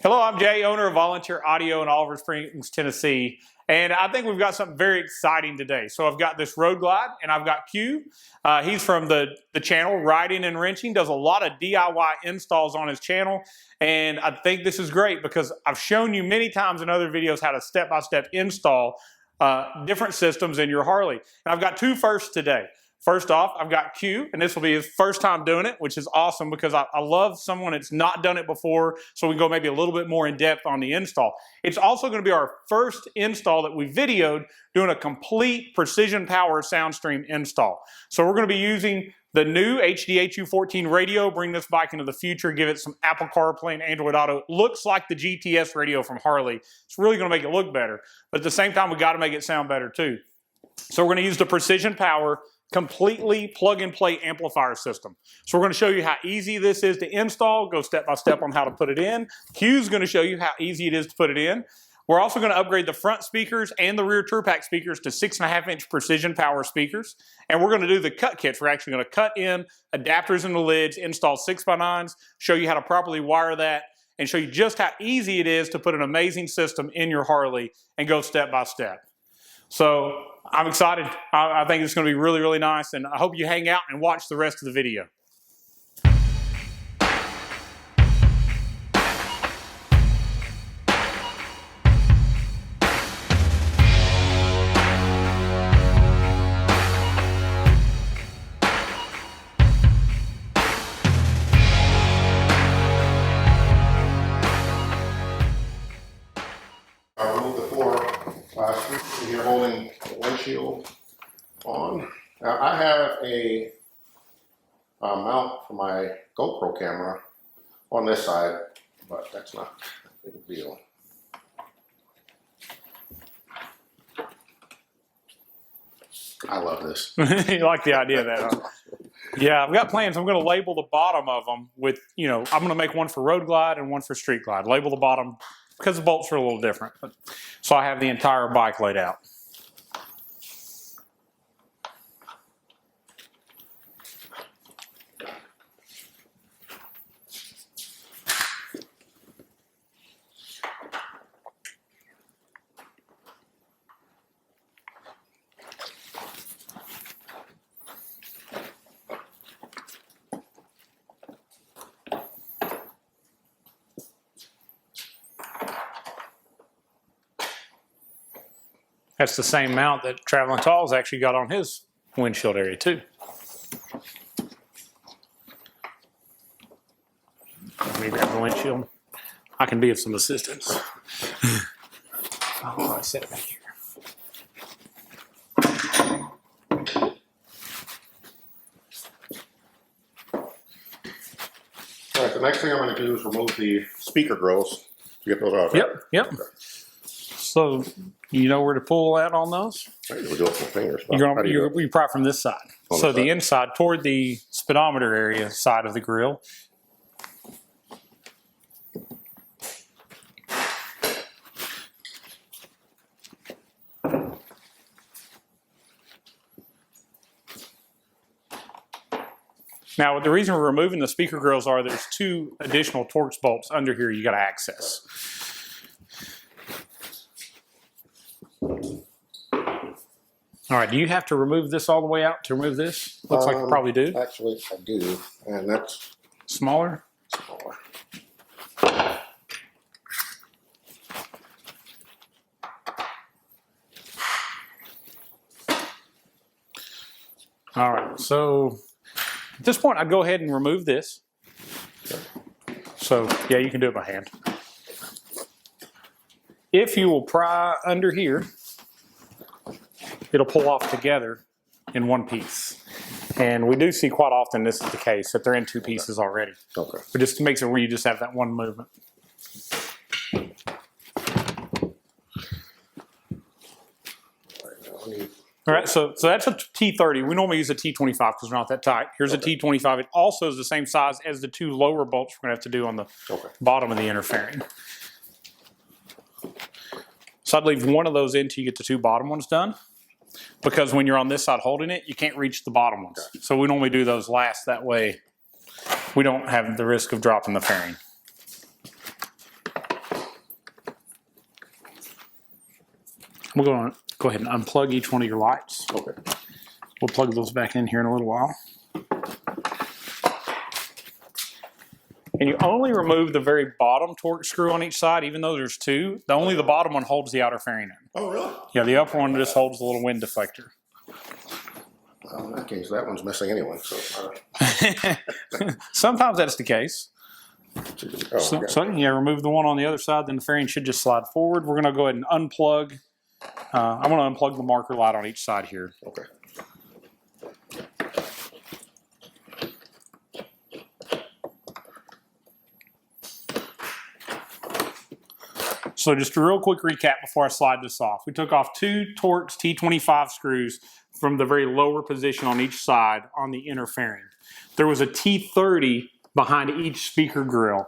Hello, I'm Jay, owner of Volunteer Audio in Oliver Springs, Tennessee, and I think we've got something very exciting today. So I've got this Road Glide, and I've got Q. He's from the channel Riding and Wrenching, does a lot of DIY installs on his channel, and I think this is great because I've shown you many times in other videos how to step-by-step install different systems in your Harley. And I've got two firsts today. First off, I've got Q, and this will be his first time doing it, which is awesome because I love someone that's not done it before, so we can go maybe a little bit more in depth on the install. It's also going to be our first install that we videoed doing a complete Precision Power Soundstream install. So we're going to be using the new HDHU14 radio, bring this bike into the future, give it some Apple CarPlay and Android Auto. It looks like the GTS radio from Harley. It's really going to make it look better, but at the same time, we got to make it sound better too. So we're going to use the Precision Power completely plug-and-play amplifier system. So we're going to show you how easy this is to install, go step-by-step on how to put it in. Q's going to show you how easy it is to put it in. We're also going to upgrade the front speakers and the rear tour pack speakers to 6.5-inch Precision Power speakers. And we're going to do the cut kits. We're actually going to cut in adapters in the lids, install 6x9s, show you how to properly wire that, and show you just how easy it is to put an amazing system in your Harley and go step-by-step. So I'm excited. I think it's going to be really, really nice, and I hope you hang out and watch the rest of the video. I removed the four screws here holding the windshield on. Now I have a mount for my GoPro camera on this side, but that's not a big deal. I love this. You like the idea of that, huh? Yeah, I've got plans. I'm going to label the bottom of them with, I'm going to make one for Road Glide and one for Street Glide. Label the bottom because the bolts are a little different. So I have the entire bike laid out. That's the same mount that Traveling Tall's actually got on his windshield area too. Let me grab the windshield. I can be of some assistance. Oh, I set it back here. All right, the next thing I'm going to do is remove the speaker grills to get those out. Yep, yep. Okay. So you know where to pull out on those? I usually do it with my fingers. You pry from this side. So the inside toward the speedometer area side of the grill. Now, the reason we're removing the speaker grills are there's two additional Torx bolts under here you got to access. All right, do you have to remove this all the way out to remove this? Looks like you probably do. Actually, I do, and that's smaller. Smaller. All right, so at this point, I'd go ahead and remove this. Okay. So, yeah, you can do it by hand. If you will pry under here, it'll pull off together in one piece. And we do see quite often this is the case, that they're in two pieces already. Okay. But just makes it where you just have that one movement. All right, so that's a T30. We normally use a T25 because we're not that tight. Here's a T25. It also is the same size as the two lower bolts we're going to have to do on the bottom of the interfering. So I'd leave one of those in till you get the two bottom ones done, because when you're on this side holding it, you can't reach the bottom ones. So we normally do those last. That way we don't have the risk of dropping the fairing. We're going to go ahead and unplug each one of your lights. Okay. We'll plug those back in here in a little while. And you only remove the very bottom torque screw on each side, even though there's two. Only the bottom one holds the outer fairing in. Oh, really? Yeah, the upper one just holds the little wind deflector. Well, in that case, that one's missing anyway. So, Sometimes that's the case. oh, So yeah, remove the one on the other side, then the fairing should just slide forward. We're going to go ahead and unplug. I'm going to unplug the marker light on each side here. okay. So just a real quick recap before I slide this off. We took off two Torx T25 screws from the very lower position on each side on the inner fairing. There was a T30 behind each speaker grill.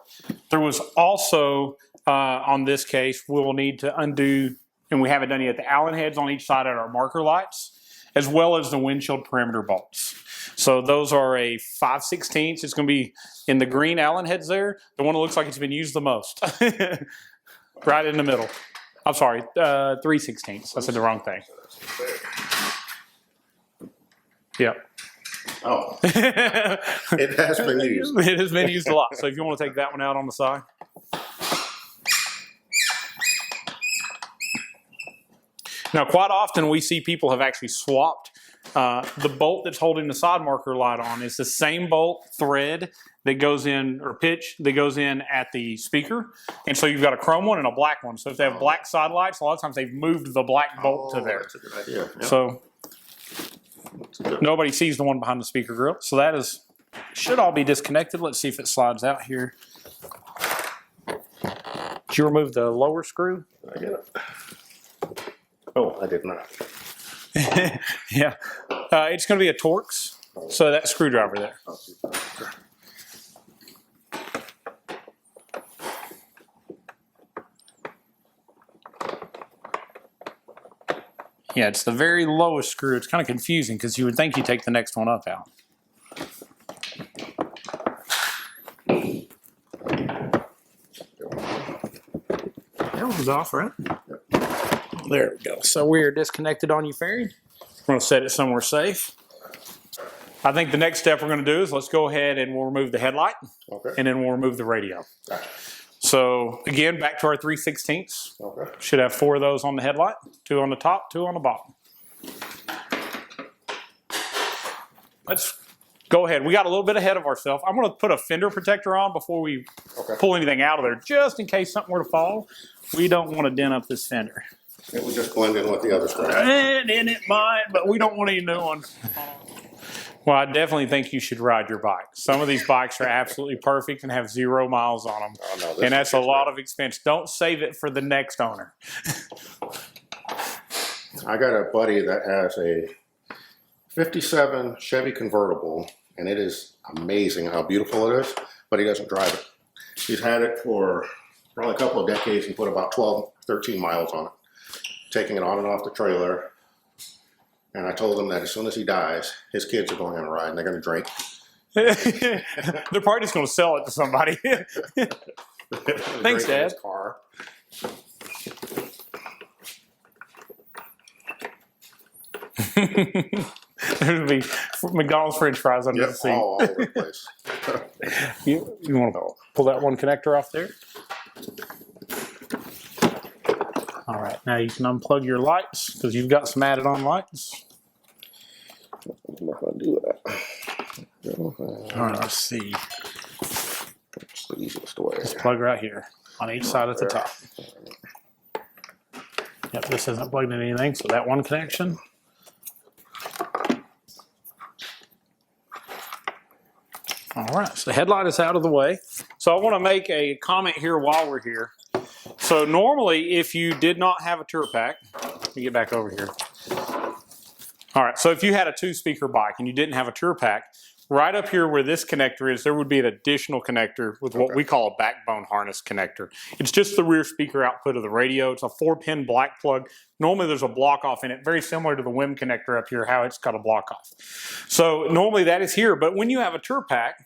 There was also, on this case, we'll need to undo, and we haven't done yet, the Allen heads on each side of our marker lights, as well as the windshield perimeter bolts. So those are a 5/16. It's going to be in the green Allen heads there, the one that looks like it's been used the most. Right in the middle. I'm sorry, 3/16. I said the wrong thing. Yep. Oh, it has been used. It has been used a lot. So if you want to take that one out on the side. Now, quite often we see people have actually swapped the bolt that's holding the side marker light on. Is the same bolt thread that goes in, or pitch that goes in at the speaker. And so you've got a chrome one and a black one. So if they have black side lights, a lot of times they've moved the black bolt to there. That's a good idea. Yep. So nobody sees the one behind the speaker grill. So that is, should all be disconnected. Let's see if it slides out here. Did you remove the lower screw? I get it. Oh, I did not. Yeah. It's going to be a Torx. So that screwdriver there. Yeah, it's the very lowest screw. It's kind of confusing because you would think you take the next one up out. That one's off, right? There we go. So we are disconnected on your fairing. We're going to set it somewhere safe. I think the next step we're going to do is let's go ahead and we'll remove the headlight. Okay. And then we'll remove the radio. Gotcha. So again, back to our 3/16. Okay. Should have 4 of those on the headlight, 2 on the top, 2 on the bottom. Let's go ahead. We got a little bit ahead of ourselves. I'm going to put a fender protector on before we pull anything out of there, just in case something were to fall. We don't want to dent up this fender. It would just blend in with the other stuff. And it might, but we don't want any new ones. Well, I definitely think you should ride your bike. Some of these bikes are absolutely perfect and have 0 miles on them. Oh, no, and that's a lot of expense. Don't save it for the next owner. I got a buddy that has a 57 Chevy convertible, and it is amazing how beautiful it is, but he doesn't drive it. He's had it for probably a couple of decades and put about 12, 13 miles on it, taking it on and off the trailer. And I told him that as soon as he dies, his kids are going on a ride and they're going to drink. They're probably just going to sell it to somebody. Thanks, Dad. Car. There'd be McDonald's French fries under the seat. All over the place. You want to pull that one connector off there? All right, now you can unplug your lights because you've got some added on lights. I'm not going to do that. All right, let's see. That's the easiest way. Let's plug right here on each side at the top. Yep, this isn't plugged in anything, so that one connection. All right, so the headlight is out of the way. So I want to make a comment here while we're here. So normally, if you did not have a tour pack, let me get back over here. All right, so if you had a 2-speaker bike and you didn't have a tour pack, right up here where this connector is, there would be an additional connector with what we call a backbone harness connector. It's just the rear speaker output of the radio. It's a 4-pin black plug. Normally there's a block off in it, very similar to the WIM connector up here, how it's got a block off. So normally that is here, but when you have a tour pack,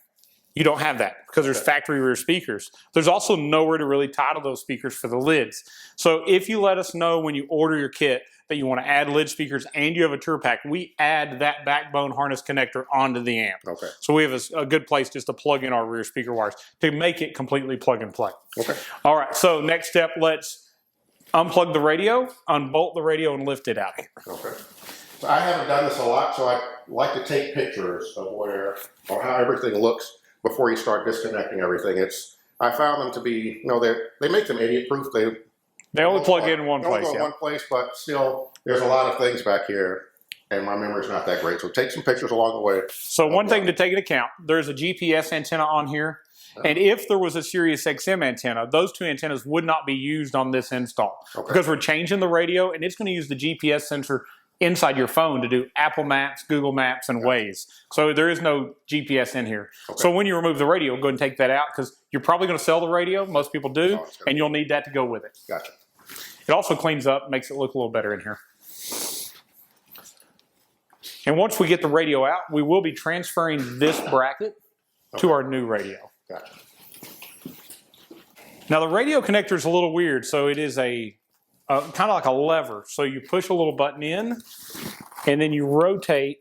You don't have that because there's factory rear speakers. There's also nowhere to really title those speakers for the lids. So if you let us know when you order your kit that you want to add lid speakers and you have a tour pack, we add that backbone harness connector onto the amp. Okay. So we have a good place just to plug in our rear speaker wires to make it completely plug and play. Okay. All right, so next step, let's unplug the radio, unbolt the radio, and lift it out here. Okay. So I haven't done this a lot, so I like to take pictures of how everything looks before you start disconnecting everything. I found them to be, they make them idiot proof. They only plug in one place. They place. only go in one place, but still, there's a lot of things back here, and my memory's not that great. So take some pictures along the way. So one thing to take into account, there's a GPS antenna on here. And if there was a Sirius XM antenna, those two antennas would not be used on this install. Okay. Because we're changing the radio, and it's going to use the GPS sensor inside your phone to do Apple Maps, Google Maps, and Waze. So there is no GPS in here. Okay. So when you remove the radio, go ahead and take that out because you're probably going to sell the radio. Most people do, and you'll need that to go with it. Gotcha. It also cleans up, makes it look a little better in here. And once we get the radio out, we will be transferring this bracket to our new radio. Gotcha. Now the radio connector is a little weird. So it is a kind of like a lever. So you push a little button in, and then you rotate.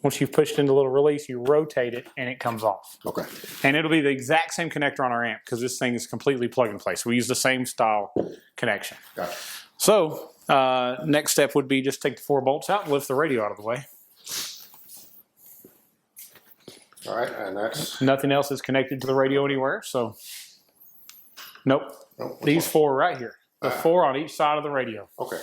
Once you've pushed into a little release, you rotate it, and it comes off. Okay. And it'll be the exact same connector on our amp because this thing is completely plug and play. So we use the same style connection. Gotcha. So next step would be just take the 4 bolts out and lift the radio out of the way. All right, and that's... Nothing else is connected to the radio anywhere. So, nope. These 4 right here. The 4 on each side of the radio. Okay.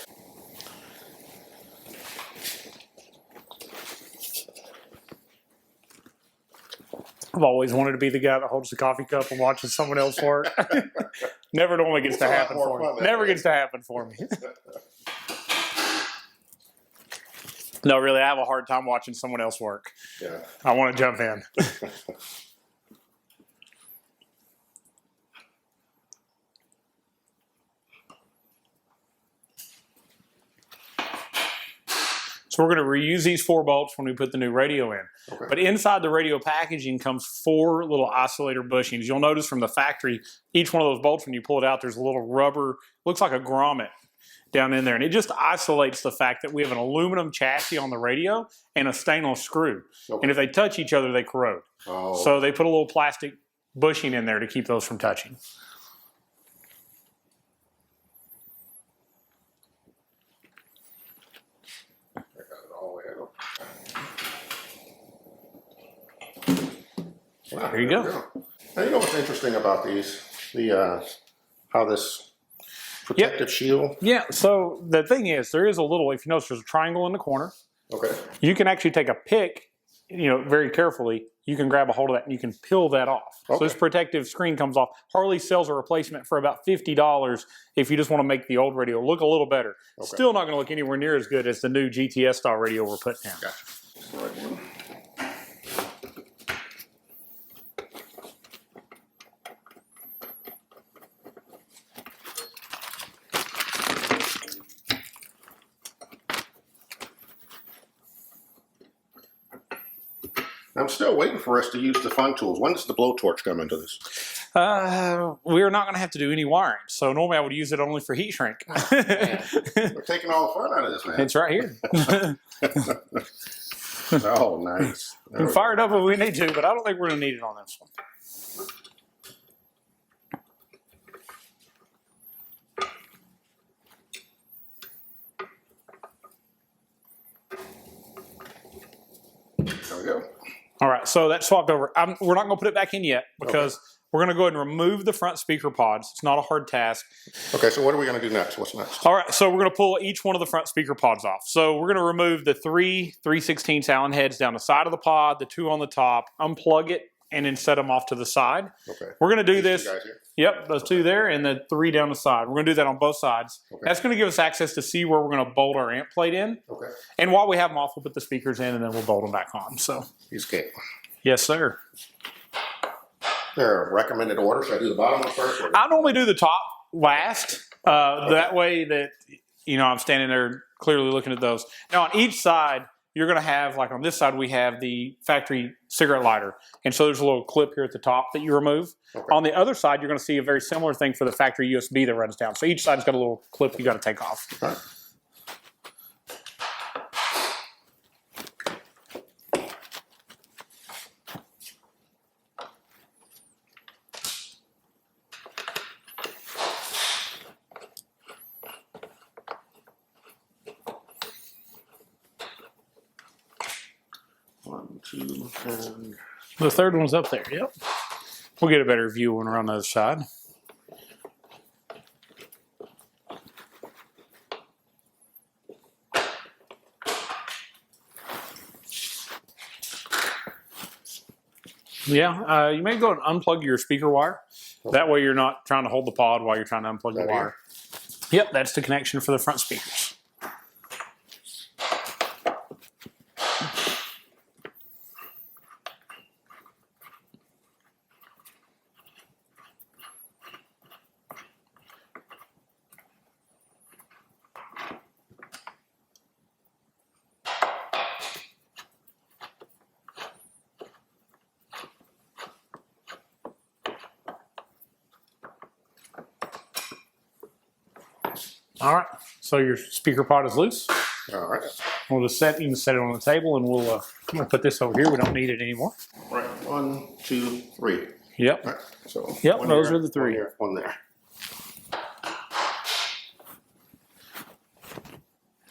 I've always wanted to be the guy that holds the coffee cup and watches someone else work. Never normally gets to happen for me. Never gets to happen for me. No, really, I have a hard time watching someone else work. Yeah. I want to jump in. So we're going to reuse these 4 bolts when we put the new radio in. Okay. But inside the radio packaging comes 4 little oscillator bushings. You'll notice from the factory, each one of those bolts, when you pull it out, there's a little rubber, looks like a grommet down in there. And it just isolates the fact that we have an aluminum chassis on the radio and a stainless screw. Okay. And if they touch each other, they corrode. Oh. So they put a little plastic bushing in there to keep those from touching. Wow, there you go. Now, you know what's interesting about these? How this protective shield? Yeah, so the thing is, there is a little, if you notice, there's a triangle in the corner. Okay. You can actually take a pick, very carefully. You can grab a hold of that and you can peel that off. Okay. So this protective screen comes off. Harley sells a replacement for about $50 if you just want to make the old radio look a little better. Okay. Still not going to look anywhere near as good as the new GTS style radio we're putting down. Gotcha. Right one. I'm still waiting for us to use the fun tools. When does the blowtorch come into this? We're not going to have to do any wiring. So normally I would use it only for heat shrink. We're taking all the fun out of this, man. It's right here. Oh, nice. We can fire it up if we need to, but I don't think we're going to need it on this one. There we go. All right, so that's swapped over. We're not going to put it back in yet because we're going to go ahead and remove the front speaker pods. It's not a hard task. Okay, so what are we going to do next? What's next? All right, so we're going to pull each one of the front speaker pods off. So we're going to remove the 3 3/16 Allen heads down the side of the pod, the 2 on the top, unplug it, and then set them off to the side. Okay. We're going to do These this. two guys here? Yep, those 2 there and the 3 down the side. We're going to do that on both sides. Okay. That's going to give us access to see where we're going to bolt our amp plate in. Okay. And while we have them off, we'll put the speakers in and then we'll bolt them back on. So, These came. yes, sir. They're recommended order. Should I do the bottom one first? Or... I normally do the top last. That way that, I'm standing there clearly looking at those. Now, on each side, you're going to have, like on this side, we have the factory cigarette lighter. And so there's a little clip here at the top that you remove. Okay. On the other side, you're going to see a very similar thing for the factory USB that runs down. So each side's got a little clip you got to take off. All right. One, two, and The third one's up there, yep. We'll get a better view when we're on the other side. Yeah, you may go and unplug your speaker wire. That way you're not trying to hold the pod while you're trying to unplug the wire. Yep, that's the connection for the front speakers. All right, so your speaker pod is loose. all right. We'll just you can set it on the table, and we'll put this over here. We don't need it anymore. All right. 1, 2, 3. Yep. All right. So Yep, one those here, are the three. One here, one there.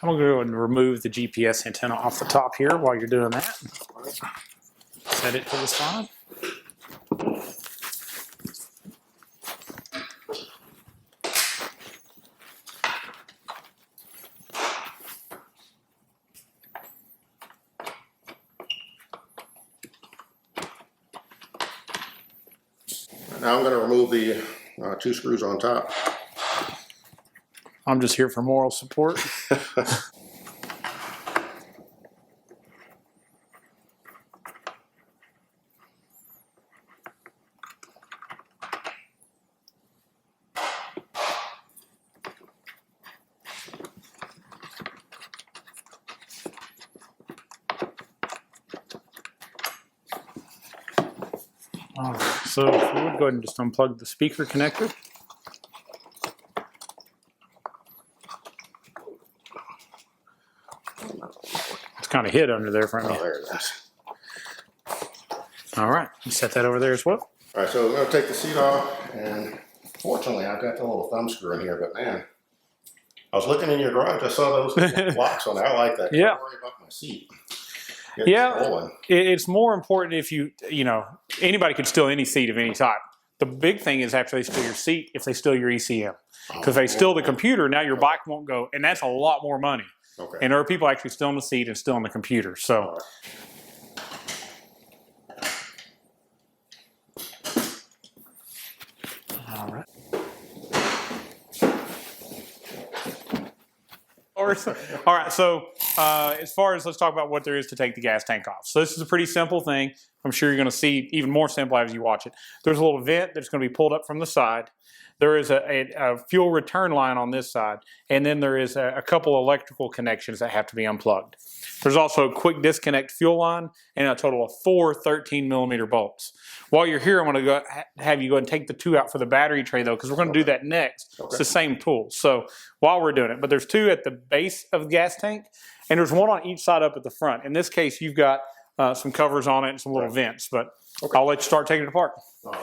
I'm gonna go and remove the GPS antenna off the top here while you're doing that. Set it to the side. Now I'm going to remove the 2 screws on top. I'm just here for moral support. All right, so if you would go ahead and just unplug the speaker connector. It's kind of hid under there for me. Oh, there it is. All right, you set that over there as well. All right, so we're going to take the seat off, and fortunately I've got the little thumb screw in here, but man, I was looking in your garage, I saw those little blocks on there. I like that. Yeah. Don't worry about my seat. Yeah, it's more important if you know, anybody could steal any seat of any type. The big thing is after they steal your seat, if they steal your ECM. Because they steal the computer, now your bike won't go, and that's a lot more money. Okay. And there are people actually stealing the seat and stealing the computer. So, all right. All right, so as far as, let's talk about what there is to take the gas tank off. So this is a pretty simple thing. I'm sure you're going to see even more simple as you watch it. There's a little vent that's going to be pulled up from the side. There is a fuel return line on this side, and then there is a couple electrical connections that have to be unplugged. There's also a quick disconnect fuel line and a total of 4 13mm bolts. While you're here, I'm going to have you go and take the 2 out for the battery tray, though, because we're going to do that next. Okay. It's the same tool. So while we're doing it, but there's 2 at the base of the gas tank, and there's 1 on each side up at the front. In this case, you've got some covers on it and some little vents, but I'll let you start taking it apart. All right.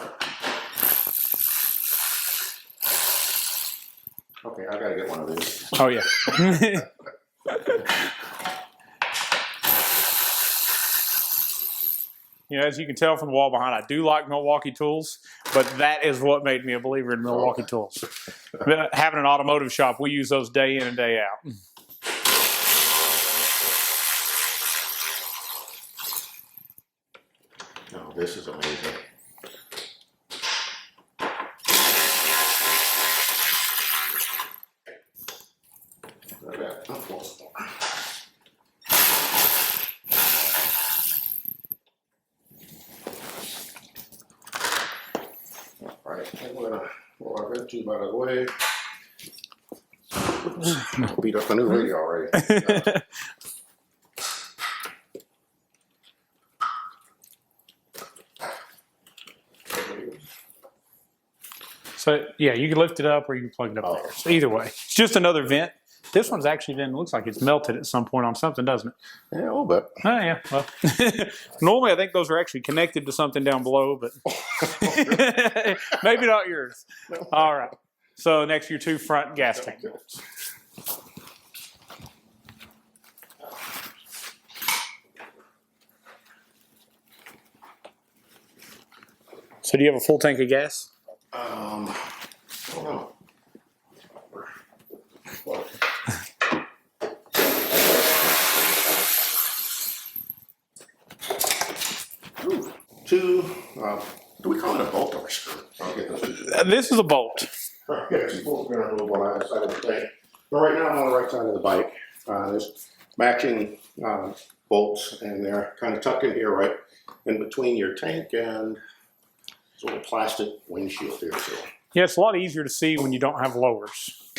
Okay, I gotta get one of these. Oh, yeah. You know, as you can tell from the wall behind, I do like Milwaukee tools, but that is what made me a believer in Milwaukee tools. Having an automotive shop, we use those day in and day out. Oh, this is amazing. Alright, we're gonna roll our red tube out of the way. Oops, beat up the new radio already. So yeah, you can lift it up or you can plug it up there. So either way, it's just another vent. This one's actually then looks like it's melted at some point on something, doesn't it? Yeah, a little bit. Oh yeah. Well, normally I think those are actually connected to something down below, but maybe not yours. All right. So next, your 2 front gas tank bolts. So do you have a full tank of gas? I don't know. Ooh, 2. Do we call it a bolt or a screw? I'll get those 2. This is a bolt. I've got 2 bolts going to remove on either side of the tank. But right now I'm on the right side of the bike. There's matching bolts, and they're kind of tucked in here, right in between your tank and this little plastic windshield here. So. Yeah, it's a lot easier to see when you don't have lowers.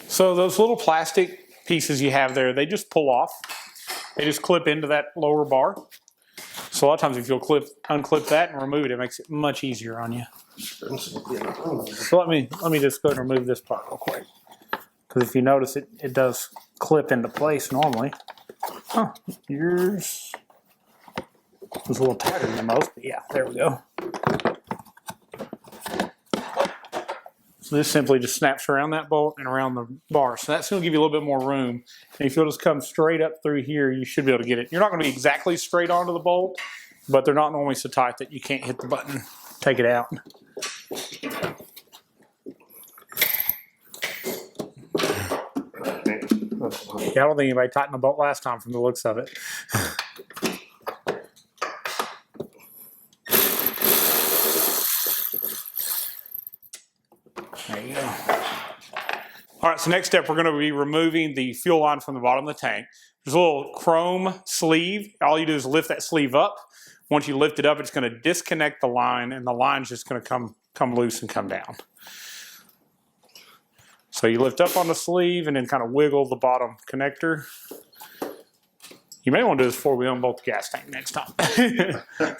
So those little plastic pieces you have there, they just pull off. They just clip into that lower bar. So a lot of times if you'll unclip that and remove it, it makes it much easier on you. So let me just go ahead and remove this part real quick. Because if you notice, it does clip into place normally. Huh, yours was a little tighter than most, but yeah, there we go. So this simply just snaps around that bolt and around the bar. So that's going to give you a little bit more room. And if you'll just come straight up through here, you should be able to get it. You're not going to be exactly straight onto the bolt, but they're not normally so tight that you can't hit the button, take it out. Yeah, I don't think anybody tightened the bolt last time from the looks of it. There you go. All right, so next step, we're going to be removing the fuel line from the bottom of the tank. There's a little chrome sleeve. All you do is lift that sleeve up. Once you lift it up, it's going to disconnect the line, and the line's just going to come loose and come down. So you lift up on the sleeve and then kind of wiggle the bottom connector. You may want to do this before we unbolt the gas tank next time. All right,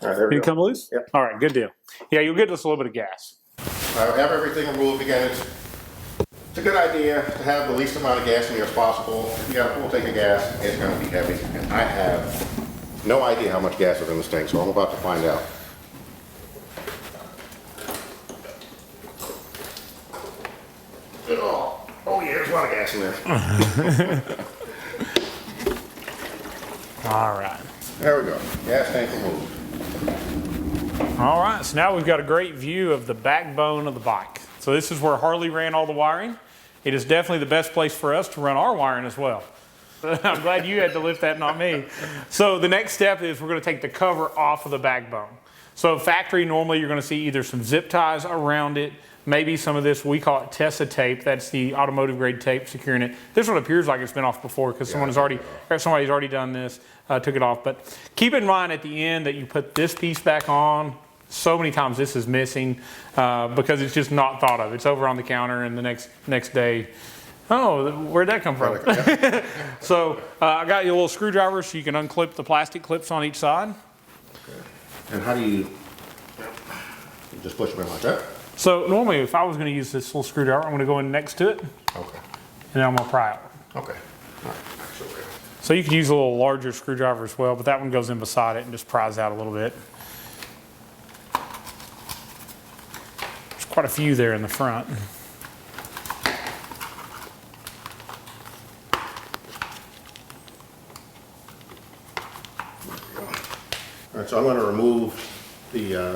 there we Did it go. come loose? Yep. All right, good deal. Yeah, you'll get us a little bit of gas. I have everything removed again. It's a good idea to have the least amount of gas in here as possible. If you got a full tank of gas, it's going to be heavy. And I have no idea how much gas is in this tank, so I'm about to find out. Oh yeah, there's a lot of gas in there. All right. There we go. Gas tank removed. All right, so now we've got a great view of the backbone of the bike. So this is where Harley ran all the wiring. It is definitely the best place for us to run our wiring as well. I'm glad you had to lift that, not me. So the next step is we're going to take the cover off of the backbone. So factory, normally you're going to see either some zip ties around it, maybe some of this, we call it Tessa tape. That's the automotive grade tape securing it. This one appears like it's been off before because somebody's already done this, took it off. But keep in mind at the end that you put this piece back on. So many times this is missing because it's just not thought of. It's over on the counter and the next day, oh, where'd that come from? So I got you a little screwdriver so you can unclip the plastic clips on each side. Okay. And how do you just push them in like that? So normally if I was going to use this little screwdriver, I'm going to go in next to it. Okay. And then I'm going to pry it. Okay. All right. So you could use a little larger screwdriver as well, but that one goes in beside it and just pries out a little bit. There's quite a few there in the front. All right, so I'm going to remove the, I don't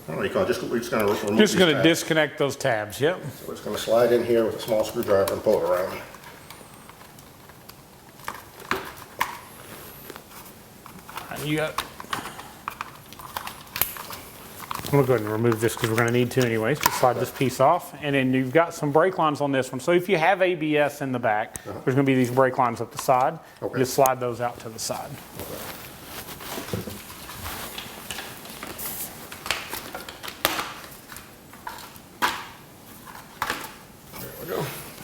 know what you call it, we're just going to remove Just these going to tabs. disconnect those tabs, yep. So we're just going to slide in here with a small screwdriver and pull it around. You got. I'm going to go ahead and remove this because we're going to need to anyways. Just slide this piece off. And then you've got some brake lines on this one. So if you have ABS in the back, there's going to be these brake lines up the side. Okay. Just slide those out to the side. Okay.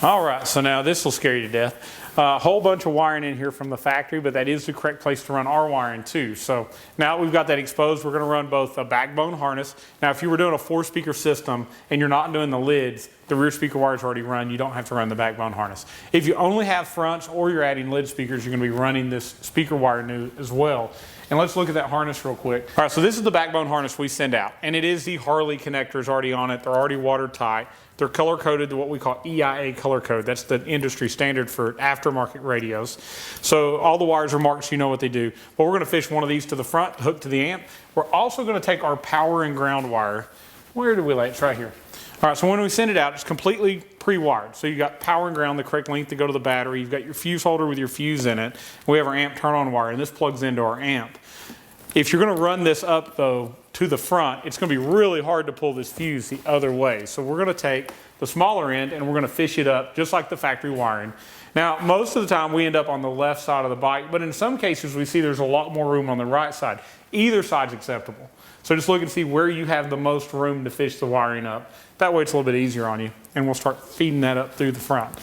All right, so now this will scare you to death. A whole bunch of wiring in here from the factory, but that is the correct place to run our wiring too. So now that we've got that exposed, we're going to run both a backbone harness. Now if you were doing a 4-speaker system and you're not doing the lids, the rear speaker wire's already run. You don't have to run the backbone harness. If you only have fronts or you're adding lid speakers, you're going to be running this speaker wire new as well. And let's look at that harness real quick. All right, so this is the backbone harness we send out. And it is the Harley connectors already on it. They're already watertight. They're color coded to what we call EIA color code. That's the industry standard for aftermarket radios. So all the wires are marked so you know what they do. But we're going to fish one of these to the front, hook to the amp. We're also going to take our power and ground wire. Where do we lay it? It's right here. All right, so when we send it out, it's completely pre-wired. So you got power and ground, the correct length to go to the battery. You've got your fuse holder with your fuse in it. We have our amp turn-on wire, and this plugs into our amp. If you're going to run this up, though, to the front, it's going to be really hard to pull this fuse the other way. So we're going to take the smaller end, and we're going to fish it up just like the factory wiring. Now, most of the time, we end up on the left side of the bike, but in some cases, we see there's a lot more room on the right side. Either side's acceptable. So just look and see where you have the most room to fish the wiring up. That way it's a little bit easier on you. And we'll start feeding that up through the front.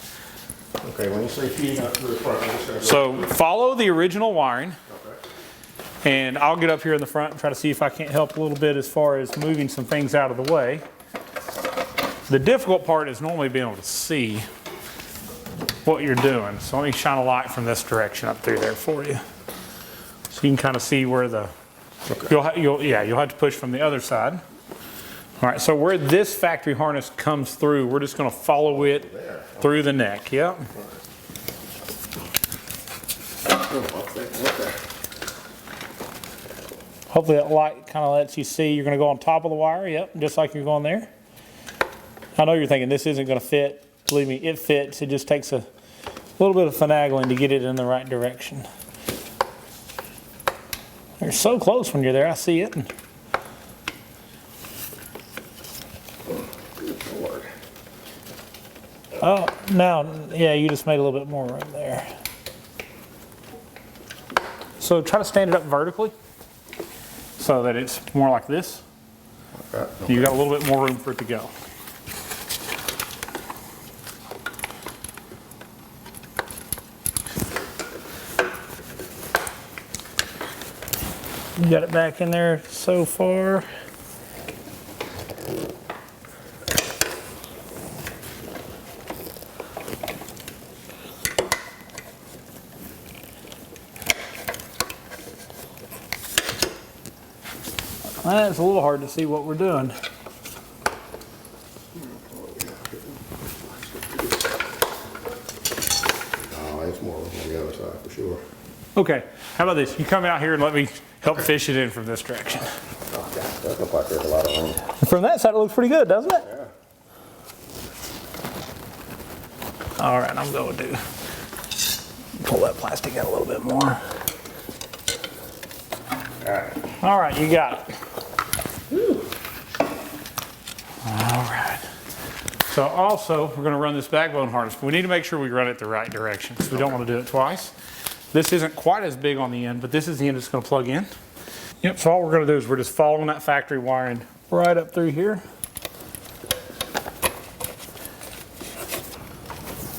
Okay, when you say feeding up through the front, I'm just going to So follow the original wiring. Okay. And I'll get up here in the front and try to see if I can't help a little bit as far as moving some things out of the way. The difficult part is normally being able to see what you're doing. So let me shine a light from this direction up through there for you. So you can kind of see where the, Okay. you'll have to push from the other side. All right, so where this factory harness comes through, we're just going to follow it through the neck. Yep. Okay. Hopefully that light kind of lets you see. You're going to go on top of the wire. Yep, just like you're going there. I know you're thinking this isn't going to fit. Believe me, it fits. It just takes a little bit of finagling to get it in the right direction. You're so close when you're there. I see it. Oh, now, yeah, you just made a little bit more room there. So try to stand it up vertically so that it's more like this. Okay. You got a little bit more room for it to go. You got it back in there so far. It's a little hard to see what we're doing. Oh, it's more on the other side for sure. Okay, how about this? You come out here and let me help fish it in from this direction. Oh, God, that looks like there's a lot of room. From that side, it looks pretty good, doesn't it? Yeah. All right, I'm going to pull that plastic out a little bit more. All right, you got it. Woo. All right. So also, we're going to run this backbone harness, but we need to make sure we run it the right direction because we don't want to do it twice. This isn't quite as big on the end, but this is the end that's going to plug in. Yep, so all we're going to do is we're just following that factory wiring right up through here.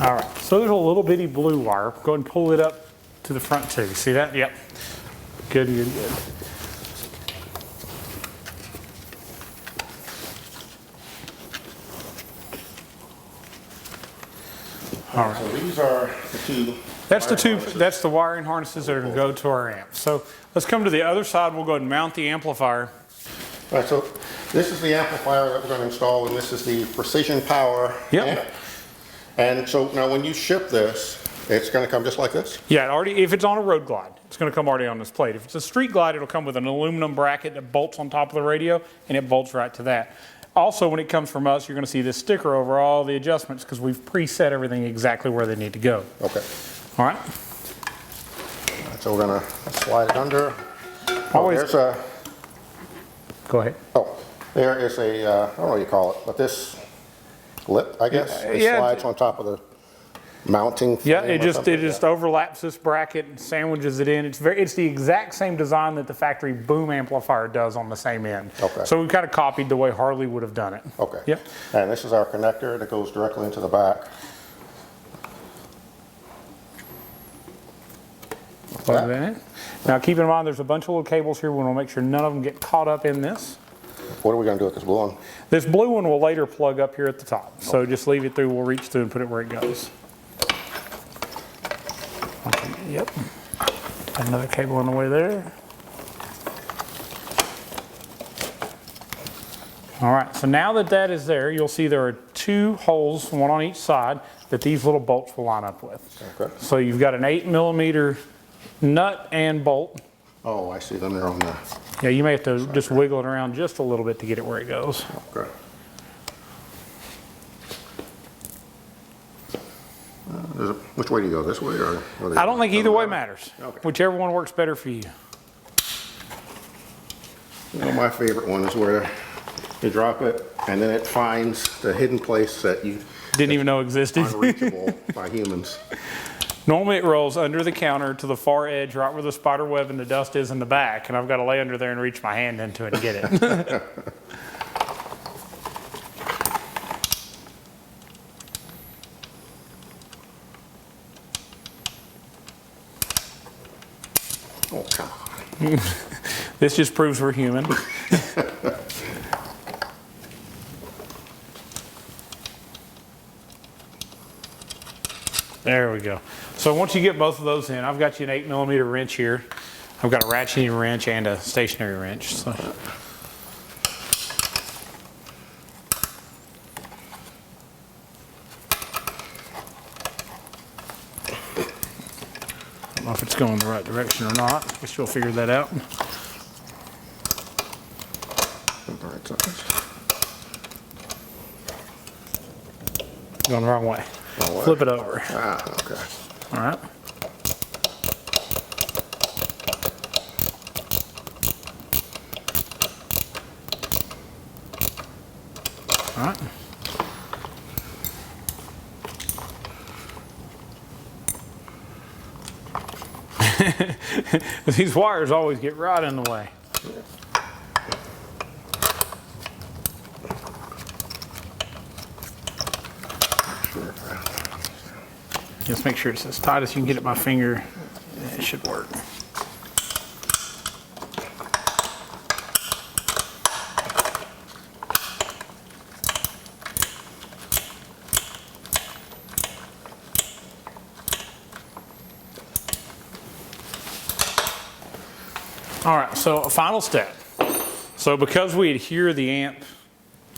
All right, so there's a little bitty blue wire. Go ahead and pull it up to the front too. See that? Yep. Good, good, good. All right. So these are the two. That's the wiring harnesses that are going to go to our amp. So let's come to the other side. We'll go ahead and mount the amplifier. All right, so this is the amplifier that we're going to install, and this is the precision power amp. And so now when you ship this, it's going to come just like this? Yeah, if it's on a road glide, it's going to come already on this plate. If it's a street glide, it'll come with an aluminum bracket that bolts on top of the radio, and it bolts right to that. Also, when it comes from us, you're going to see this sticker over all the adjustments because we've preset everything exactly where they need to go. Okay. All right. So we're going to slide it under. Always. There's a. Go ahead. Oh, there is a, I don't know what you call it, but this lip, I guess, it slides on top of the mounting. Yeah, it just overlaps this bracket and sandwiches it in. It's the exact same design that the factory boom amplifier does on the same end. Okay. So we've kind of copied the way Harley would have done it. Okay. Yep. And this is our connector that goes directly into the back. Plug that in. Now keep in mind there's a bunch of little cables here. We want to make sure none of them get caught up in this. What are we going to do with this blue one? This blue one will later plug up here at the top. So just leave it through, we'll reach through and put it where it goes. Okay, yep. Another cable on the way there. All right, so now that that is there, you'll see there are 2 holes, one on each side, that these little bolts will line up with. Okay. So you've got an 8mm nut and bolt. Oh, I see them there on the... Yeah, you may have to just wiggle it around just a little bit to get it where it goes. Okay. Which way do you go? This way or I don't think either way matters. Okay. Whichever one works better for you. You know, my favorite one is where you drop it and then it finds the hidden place that you didn't even know existed. Unreachable by humans. Normally it rolls under the counter to the far edge, right where the spider web and the dust is in the back, and I've got to lay under there and reach my hand into it and get it. Oh, come on. This just proves we're human. There we go. So once you get both of those in, I've got you an 8mm wrench here. I've got a ratcheting wrench and a stationary wrench. So. I don't know if it's going the right direction or not. Guess you'll figure that out. Going the wrong way. Flip it over. Ah, okay. All right. All right. These wires always get right in the way. Just make sure it's as tight as you can get it by finger. It should work. All right, so a final step. So because we adhere the amp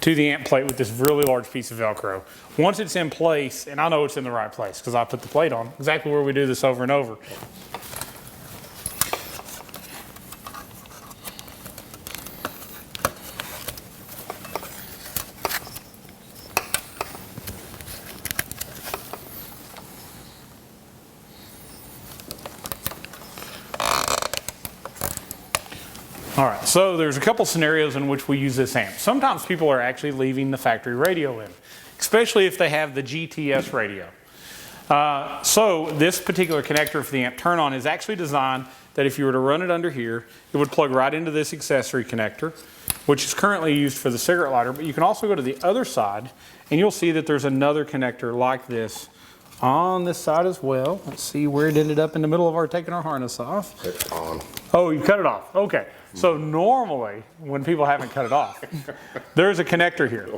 to the amp plate with this really large piece of Velcro, once it's in place, and I know it's in the right place because I put the plate on, exactly where we do this over and over. All right, so there's a couple scenarios in which we use this amp. Sometimes people are actually leaving the factory radio in, especially if they have the GTS radio. So this particular connector for the amp turn on is actually designed that if you were to run it under here, it would plug right into this accessory connector, which is currently used for the cigarette lighter, but you can also go to the other side and you'll see that there's another connector like this on this side as well. Let's see where it ended up in the middle of our taking our harness off. It's on. Oh, you cut it off. Okay. So normally, when people haven't cut it off, there's a connector here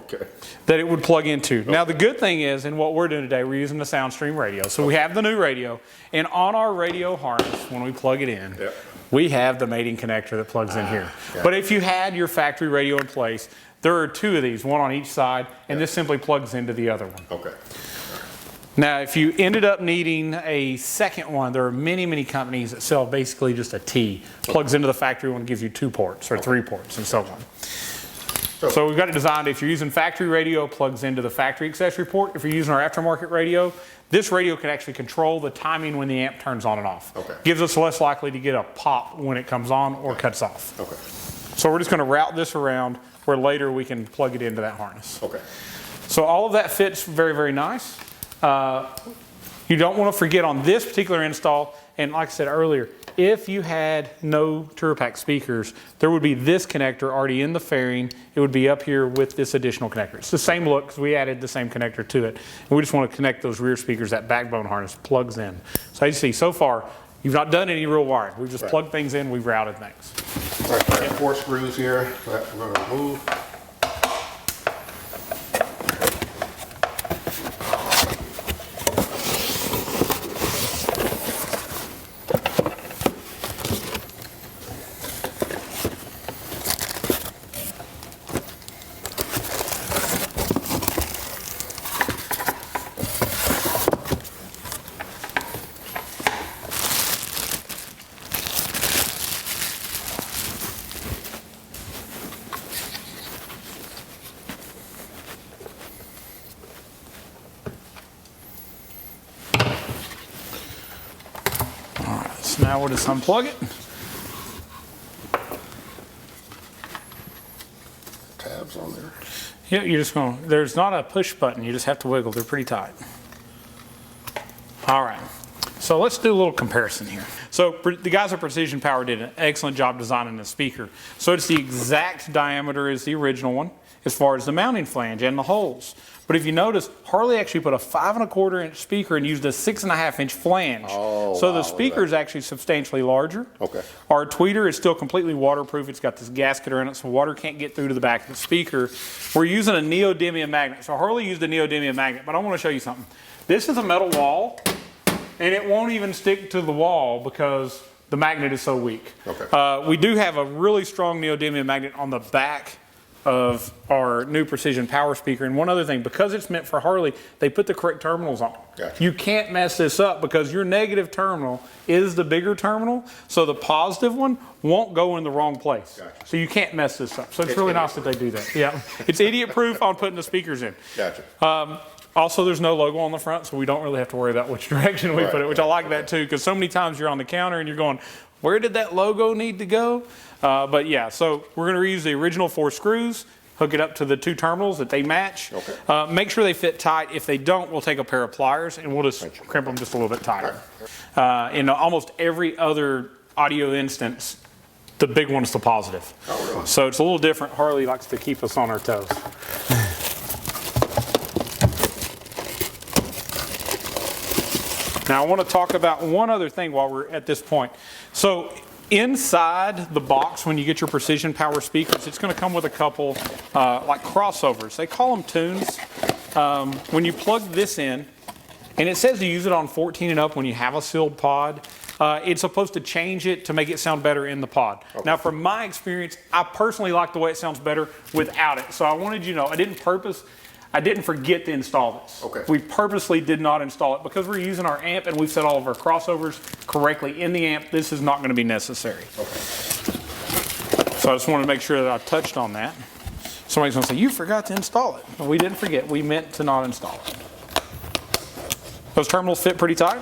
that it would plug into. Now the good thing is, in what we're doing today, we're using the Soundstream radio. So we have the new radio, and on our radio harness, when we plug it in, we have the mating connector that plugs in here. But if you had your factory radio in place, there are 2 of these, one on each side, and this simply plugs into the other one. Okay. Now, if you ended up needing a second one, there are many, many companies that sell basically just a T. Plugs into the factory one, gives you 2 ports or 3 ports and so on. So we've got it designed, if you're using factory radio, plugs into the factory accessory port. If you're using our aftermarket radio, this radio can actually control the timing when the amp turns on and off. Gives us less likely to get a pop when it comes on or cuts off. So we're just going to route this around where later we can plug it into that harness. So all of that fits very, very nice. You don't want to forget on this particular install, and like I said earlier, if you had no Tourpack speakers, there would be this connector already in the fairing. It would be up here with this additional connector. It's the same look because we added the same connector to it. And we just want to connect those rear speakers. That backbone harness plugs in. So as you see, so far, You've not done any real wiring. We've just plugged things in, we've routed things. All right, I have 4 screws here that I'm going to remove. Now we'll just unplug it. Tabs on there. Yeah, you're just going to, there's not a push button, you just have to wiggle, they're pretty tight. All right, so let's do a little comparison here. So the guys at Precision Power did an excellent job designing the speaker. So it's the exact diameter as the original one, as far as the mounting flange and the holes. But if you notice, Harley actually put a 5 1/4 inch speaker and used a 6 1/2 inch flange. Oh, so wow, the speaker is actually substantially larger. Okay. Our tweeter is still completely waterproof. It's got this gasket around it so water can't get through to the back of the speaker. We're using a neodymium magnet. So Harley used a neodymium magnet, but I want to show you something. This is a metal wall, and it won't even stick to the wall because the magnet is so weak. Okay. We do have a really strong neodymium magnet on the back of our new Precision Power speaker. And one other thing, because it's meant for Harley, they put the correct terminals on. Gotcha. You can't mess this up because your negative terminal is the bigger terminal, so the positive one won't go in the wrong place. Gotcha. So you can't mess this up. So it's really nice that they do that. Yeah, it's idiot proof on putting the speakers in. Gotcha. Also, there's no logo on the front, so we don't really have to worry about which direction we put it, which I like that too, because so many times you're on the counter and you're going, where did that logo need to go? But yeah, so we're going to reuse the original 4 screws, hook it up to the 2 terminals that they match. Okay. Make sure they fit tight. If they don't, we'll take a pair of pliers and we'll just crimp them just a little bit tighter. In almost every other audio instance, the big one's the positive. Oh, really? So it's a little different. Harley likes to keep us on our toes. Now I want to talk about one other thing while we're at this point. So inside the box, when you get your Precision Power speakers, it's going to come with a couple like crossovers. They call them tunes. When you plug this in, and it says to use it on 14 and up when you have a sealed pod, it's supposed to change it to make it sound better in the pod. Okay. Now from my experience, I personally like the way it sounds better without it. So I wanted you to know, I didn't forget to install this. Okay. We purposely did not install it because we're using our amp and we've set all of our crossovers correctly in the amp. This is not going to be necessary. Okay. So I just wanted to make sure that I touched on that. Somebody's going to say, you forgot to install it. Well, we didn't forget. We meant to not install it. Those terminals fit pretty tight?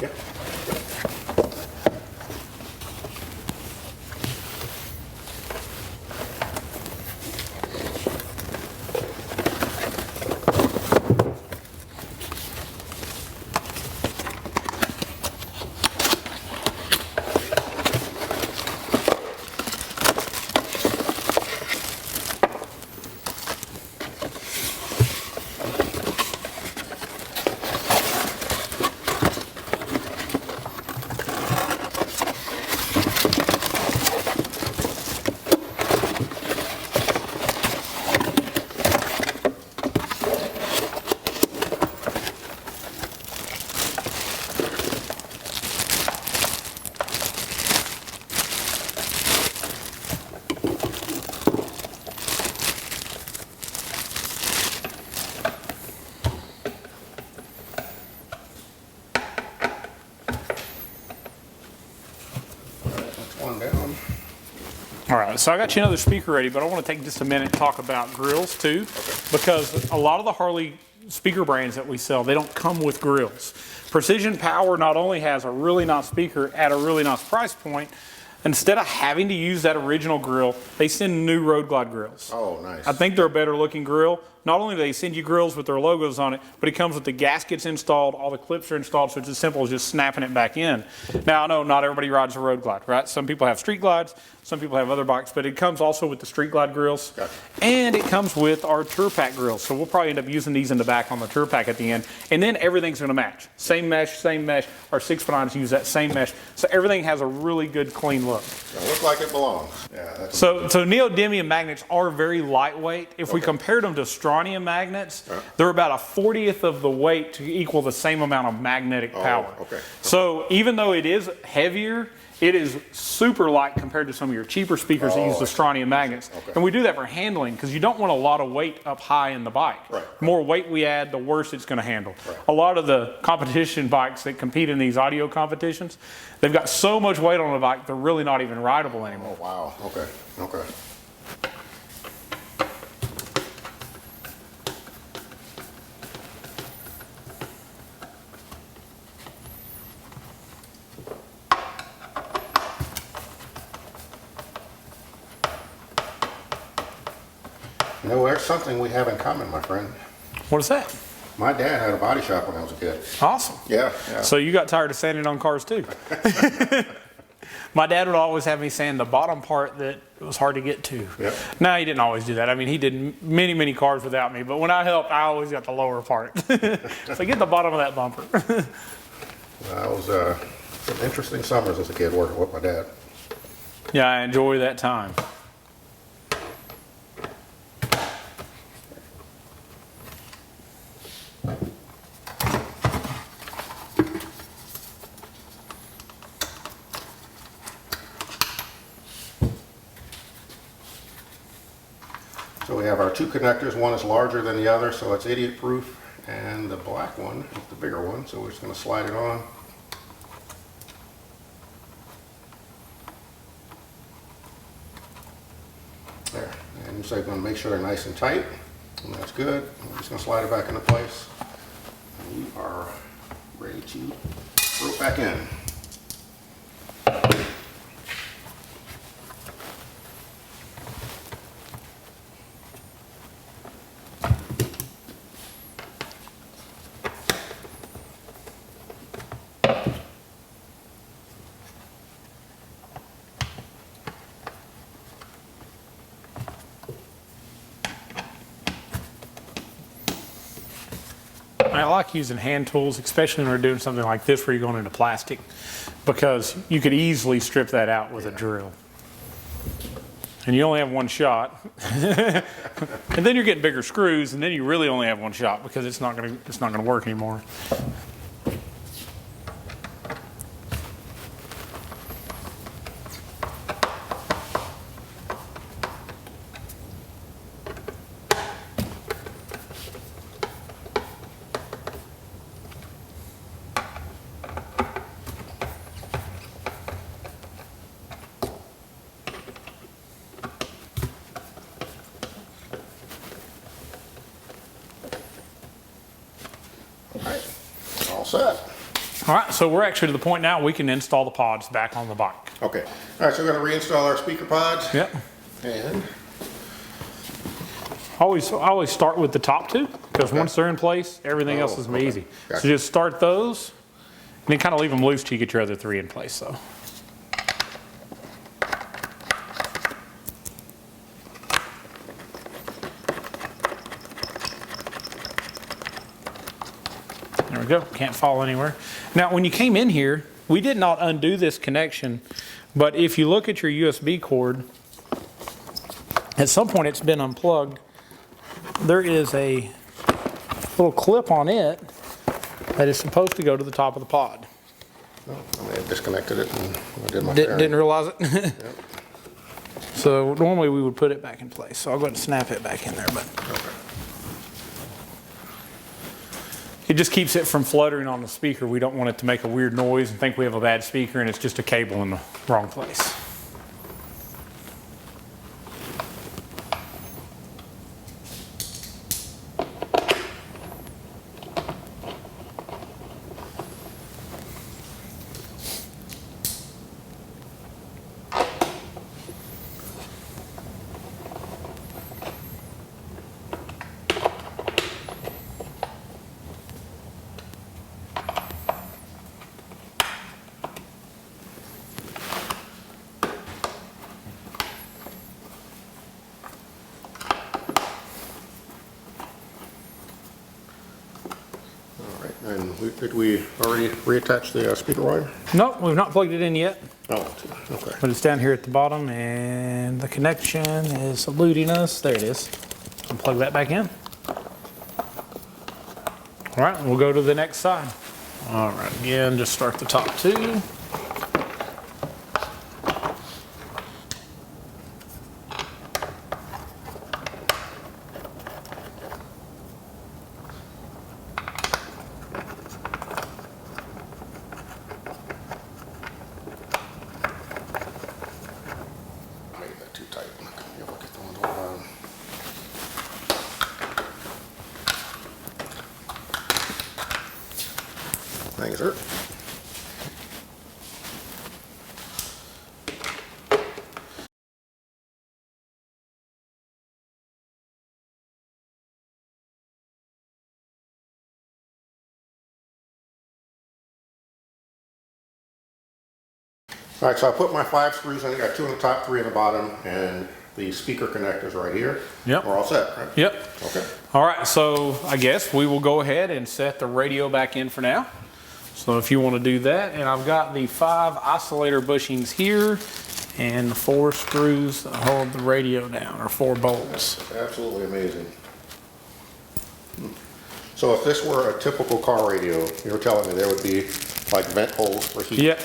Yep. One down. All right, so I got you another speaker ready, but I want to take just a minute and talk about grills too, because a lot of the Harley speaker brands that we sell, they don't come with grills. Precision Power not only has a really nice speaker at a really nice price point, instead of having to use that original grill, they send new Road Glide grills. Oh, nice. I think they're a better looking grill, not only do they send you grills with their logos on it, but it comes with the gaskets installed, all the clips are installed, so it's as simple as just snapping it back in. Now, I know not everybody rides a Road Glide, right? Some people have Street Glides, some people have other bikes, but it comes also with the Street Glide grills. Gotcha. And it comes with our Tour Pack grills. So we'll probably end up using these in the back on the Tour Pack at the end. And then everything's gonna match. Same mesh, same mesh. Our 6x9s use that same mesh. So everything has a really good, clean look. It looks like it belongs. Yeah, that's So neodymium magnets are very lightweight. If we compared them to strontium magnets, they're about a 40th of the weight to equal the same amount of magnetic power. Okay. So even though it is heavier, it is super light compared to some of your cheaper speakers that use the strontium magnets. Okay. And we do that for handling because you don't want a lot of weight up high in the bike. Right. The more weight we add, the worse it's going to handle. Right. A lot of the competition bikes that compete in these audio competitions, they've got so much weight on the bike, they're really not even rideable anymore. Oh, wow. Okay. Okay. You know, there's something we have in common, my friend. What is that? My dad had a body shop when I was a kid. Awesome. Yeah. So you got tired of sanding on cars too. My dad would always have me sand the bottom part that was hard to get to. Yep. No, he didn't always do that. I mean, he did many, many cars without me, but when I helped, I always got the lower part. So get the bottom of that bumper. That was some interesting summers as a kid working with my dad. Yeah, I enjoy that time. So we have our two connectors. One is larger than the other, so it's idiot proof. And the black one is the bigger one, so we're just going to slide it on. There. And you're going to make sure they're nice and tight. And that's good. We're just going to slide it back into place. And we are ready to throw it back in. I like using hand tools, especially when we're doing something like this where you're going into plastic, because you could easily strip that out with a drill. And you only have one shot. And then you're getting bigger screws, and then you really only have one shot because it's not going to work anymore. All set. All right, so we're actually to the point now we can install the pods back on the bike. Okay. All right, so we're going to reinstall our speaker pods. Yep. And I always start with the top two, because once they're in place, everything else is easy. Gotcha. So just start those, and then kind of leave them loose till you get your other three in place. So. There we go, can't fall anywhere. Now, when you came in here, we did not undo this connection, but if you look at your USB cord, at some point it's been unplugged. There is a little clip on it that is supposed to go to the top of the pod. oh, I may have disconnected it and I did my Didn't realize it? Yep. So normally we would put it back in place. So I'll go ahead and snap it back in there. But it just keeps it from fluttering on the speaker. We don't want it to make a weird noise and think we have a bad speaker and it's just a cable in the wrong place. And did we already reattach the speaker wire? Nope, we've not plugged it in yet. Oh, okay. But it's down here at the bottom and the connection is eluding us. There it is. I'll plug that back in. All right, we'll go to the next side. All right, again, just start the top two. Thanks, sir. All right, so I put my 5 screws in. I got 2 on the top, 3 on the bottom, and the speaker connectors right here. Yep. We're all set, right? Yep. Okay. All right, so I guess we will go ahead and set the radio back in for now. So if you want to do that, and I've got the 5 oscillator bushings here and the 4 screws that hold the radio down, or 4 bolts. That's absolutely amazing. So if this were a typical car radio, you were telling me there would be like vent holes for heat?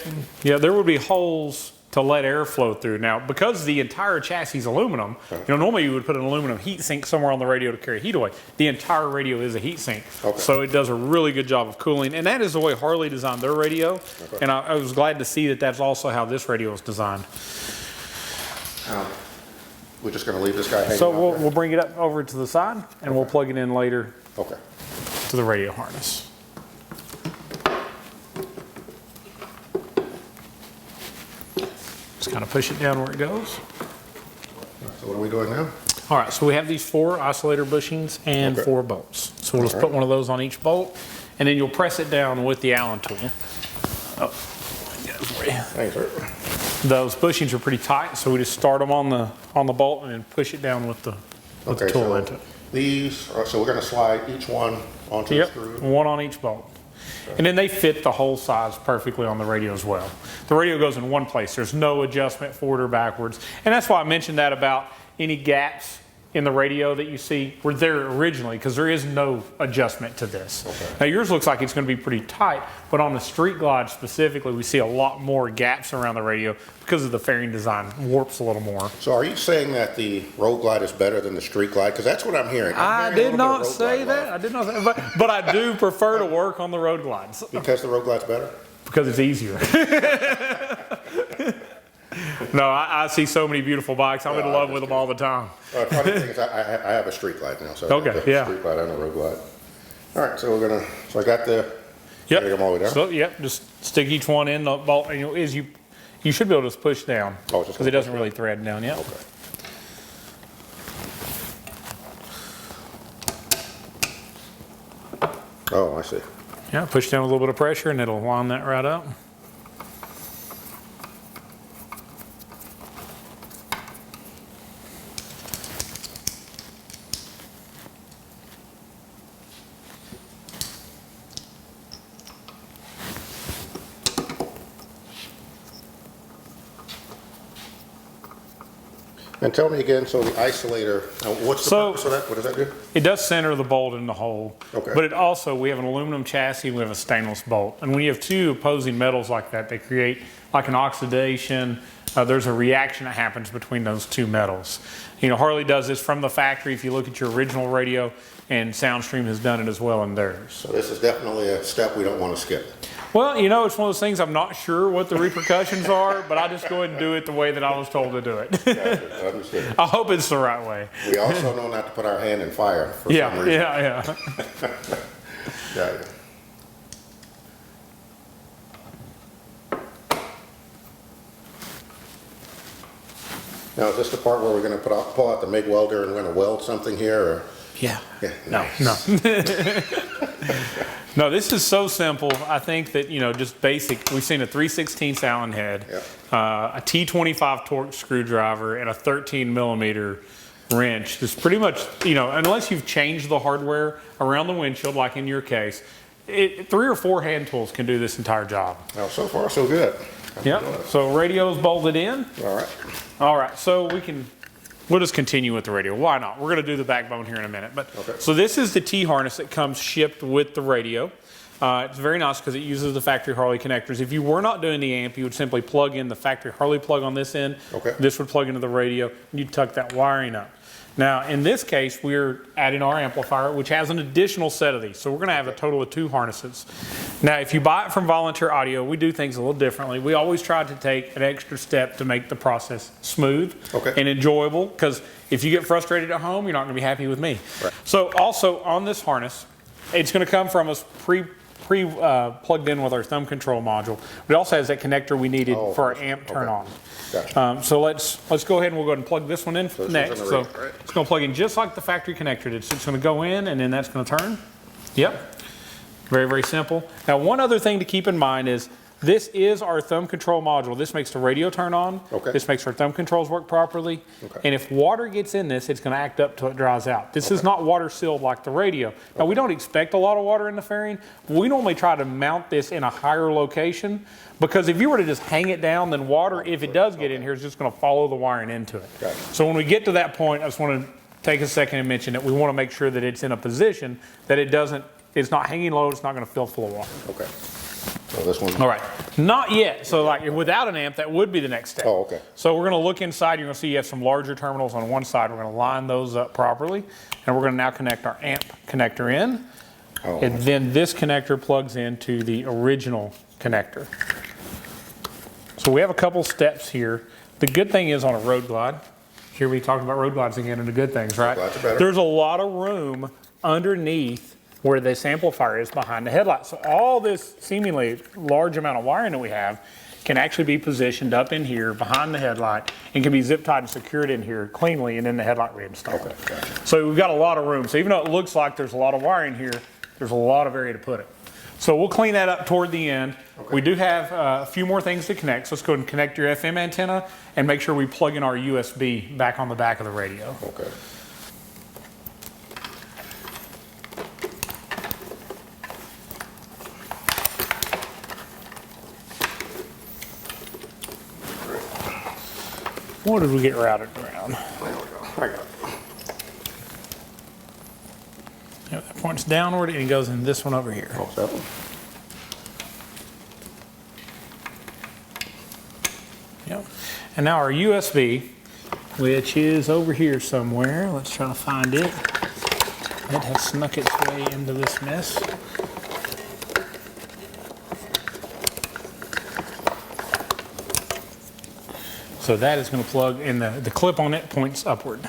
Yeah, there would be holes to let air flow through. Now, because the entire chassis is aluminum, normally you would put an aluminum heat sink somewhere on the radio to carry heat away. The entire radio is a heat sink, so it does a really good job of cooling. And that is the way Harley designed their radio. And I was glad to see that that's also how this radio is designed. We're just going to leave this guy hanging So out we'll bring it up over to the side, and we'll plug it in later to the radio harness. Just kind of push it down where it goes. So what are we doing now? All right, so we have these 4 oscillator bushings and 4 bolts. So we'll just put one of those on each bolt, and then you'll press it down with the Allen tool. Oh, for you. Thanks, sir. Those bushings are pretty tight, so we just start them on the bolt and then push it down with the tool so into it. These are, so we're going to slide each one onto the screw? One on each bolt. And then they fit the whole size perfectly on the radio as well. The radio goes in one place. There's no adjustment forward or backwards. And that's why I mentioned that about any gaps in the radio that you see were there originally, because there is no adjustment to this. Now yours looks like it's going to be pretty tight, but on the Street Glide specifically, we see a lot more gaps around the radio because of the fairing design. Warps a little more. So are you saying that the Road Glide is better than the Street Glide? Because that's what I'm hearing. I did not say that. I did not say that. But I do prefer to work on the Road Glides. Because the Road Glide's better? Because it's easier. No, I see so many beautiful bikes. I'm in love with them all the time. Funny thing is, I have a Street Glide now. So Okay, yeah. Street Glide and a Road Glide. All right, so we're gonna. So I got the. Yep. Get them all the way down. So just stick each one in the bolt, and you should be able to just push down because it doesn't really thread down yet. Okay. Oh, I see. Yeah, push down with a little bit of pressure, and it'll line that right up. And tell me again, so the isolator, what's the purpose of that? What does that do? It does center the bolt in the hole, Okay. but it also, we have an aluminum chassis, we have a stainless bolt. And when you have 2 opposing metals like that, they create like an oxidation. There's a reaction that happens between those 2 metals. Harley does this from the factory. If you look at your original radio, and Soundstream has done it as well in theirs. So this is definitely a step we don't want to skip. Well, it's one of those things, I'm not sure what the repercussions are, but I just go ahead and do it the way that I was told to do it. Gotcha. Understood. I hope it's the right way. We also know not to put our hand in fire for some reason. Yeah. Got it. Now, is this the part where we're going to pull out the MIG welder and we're going to weld something here? Or? Yeah. Nice. No. No, this is so simple. I think that, just basic. We've seen a 3/16 Allen head, a T25 torque screwdriver, and a 13 millimeter wrench. It's pretty much, unless you've changed the hardware around the windshield, like in your case, 3 or 4 hand tools can do this entire job. Now, so far, so good. Yep. So radio's bolted in. All right. All right. So we'll just continue with the radio. Why not? We're going to do the backbone here in a minute. But okay. So this is the T-harness that comes shipped with the radio. It's very nice because it uses the factory Harley connectors. If you were not doing the amp, you would simply plug in the factory Harley plug on this end. Okay. This would plug into the radio, and you'd tuck that wiring up. Now, in this case, we're adding our amplifier, which has an additional set of these. So we're going to have a total of 2 harnesses. Now, if you buy it from Volunteer Audio, we do things a little differently. We always try to take an extra step to make the process smooth and enjoyable, because if you get frustrated at home, you're not going to be happy with me. Right. So also on this harness, it's going to come from us plugged in with our thumb control module. But it also has that connector we needed for our amp turn on. Gotcha. So let's go ahead and we'll go ahead and plug this one in next. So it's going to plug in just like the factory connector did. So it's going to go in and then that's going to turn. Yep. Very, very simple. Now, one other thing to keep in mind is this is our thumb control module. This makes the radio turn on. This makes our thumb controls work properly. And if water gets in this, it's going to act up till it dries out. This is not water sealed like the radio. Now, we don't expect a lot of water in the fairing. We normally try to mount this in a higher location, because if you were to just hang it down, then water, if it does get in here, is just going to follow the wiring into it. So when we get to that point, I just want to take a second and mention that we want to make sure that it's in a position that it's not hanging low, it's not going to fill full of water. So this one. All right. Not yet. So like without an amp, that would be the next step. So we're going to look inside. You're going to see you have some larger terminals on one side. We're going to line those up properly. And we're going to now connect our amp connector in. And then this connector plugs into the original connector. So we have a couple steps here. The good thing is on a road glide, here we talked about road glides again and the good things, right? There's a lot of room underneath where this amplifier is behind the headlight. So all this seemingly large amount of wiring that we have can actually be positioned up in here behind the headlight and can be zip tied and secured in here cleanly, and then the headlight reinstalled. So we've got a lot of room. So even though it looks like there's a lot of wiring here, there's a lot of area to put it. So we'll clean that up toward the end. We do have a few more things to connect. So let's go ahead and connect your FM antenna and make sure we plug in our USB back on the back of the radio. What did we get routed around? There we go. I got it. Yep, that points downward and it goes in this one over here. That one? Yep. And now our USB, which is over here somewhere. Let's try to find it. It has snuck its way into this mess. So that is going to plug in, the clip on it points upward.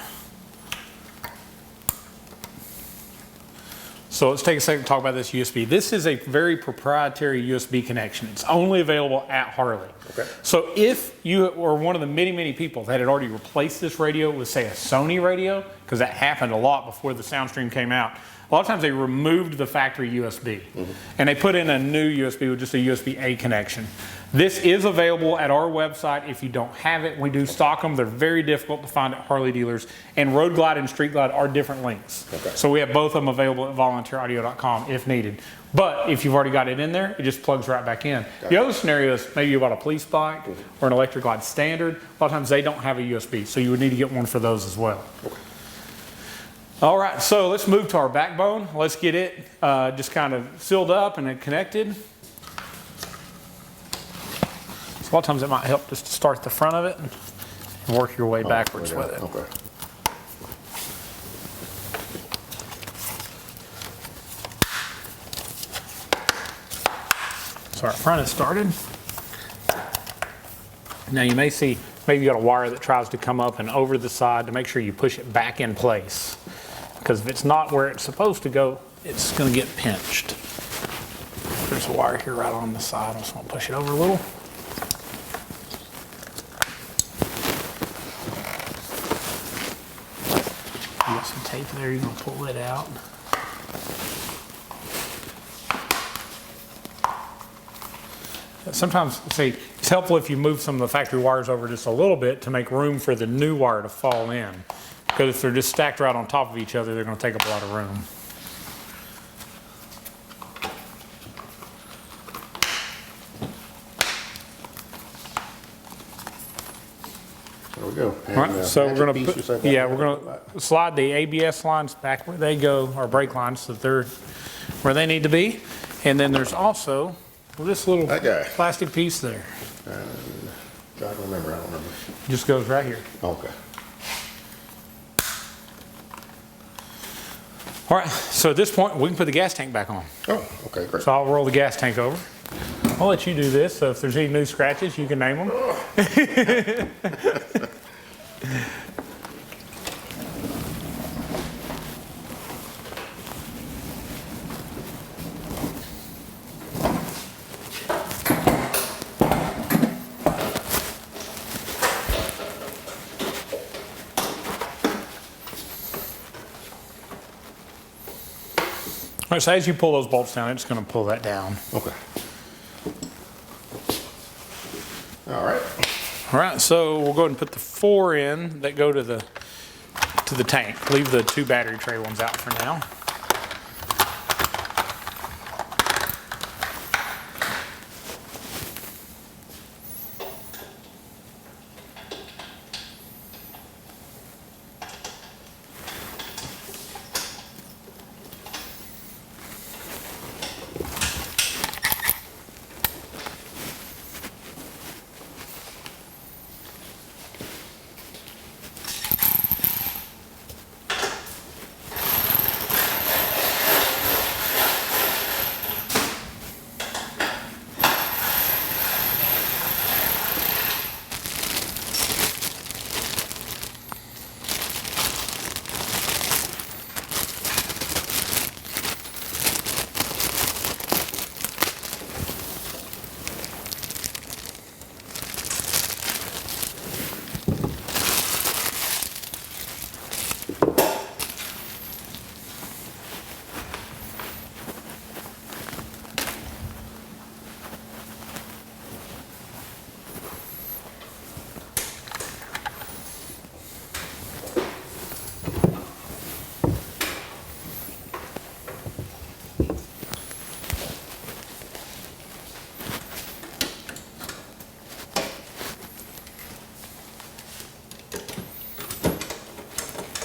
So let's take a second to talk about this USB. This is a very proprietary USB connection. It's only available at Harley. So if you were one of the many, many people that had already replaced this radio with, say, a Sony radio, because that happened a lot before the Soundstream came out, a lot of times they removed the factory USB and they put in a new USB with just a USB-A connection. This is available at our website. If you don't have it, we do stock them. They're very difficult to find at Harley dealers. And Road Glide and Street Glide are different links. So we have both of them available at volunteeraudio.com if needed. But if you've already got it in there, it just plugs right back in. The other scenario is maybe you bought a police bike or an electric glide standard. A lot of times they don't have a USB, so you would need to get one for those as well. All right, so let's move to our backbone. Let's get it just kind of sealed up and then connected. So a lot of times it might help just to start the front of it and work your way backwards with it. So our front is started. Now you may see, maybe you got a wire that tries to come up and over the side to make sure you push it back in place. Because if it's not where it's supposed to go, it's going to get pinched. There's a wire here right on the side. I just want to push it over a little. You got some tape there, you're going to pull it out. Sometimes, say, it's helpful if you move some of the factory wires over just a little bit to make room for the new wire to fall in. Because if they're just stacked right on top of each other, they're going to take up a lot of room. go. All right, so we're going to put, yeah, we're going back. to slide the ABS lines back where they go, our brake lines, so they're where they need to be. And then there's also this little That guy. plastic piece there. Try to remember, I don't remember. Just goes right here. Okay. All right, so at this point, we can put the gas tank back on. Oh, okay, great. So I'll roll the gas tank over. I'll let you do this, so if there's any new scratches, you can name them. All right, so as you pull those bolts down, it's going to pull that down. Okay. All right. All right, so we'll go ahead and put the 4 in that go to the tank. Leave the 2 battery tray ones out for now.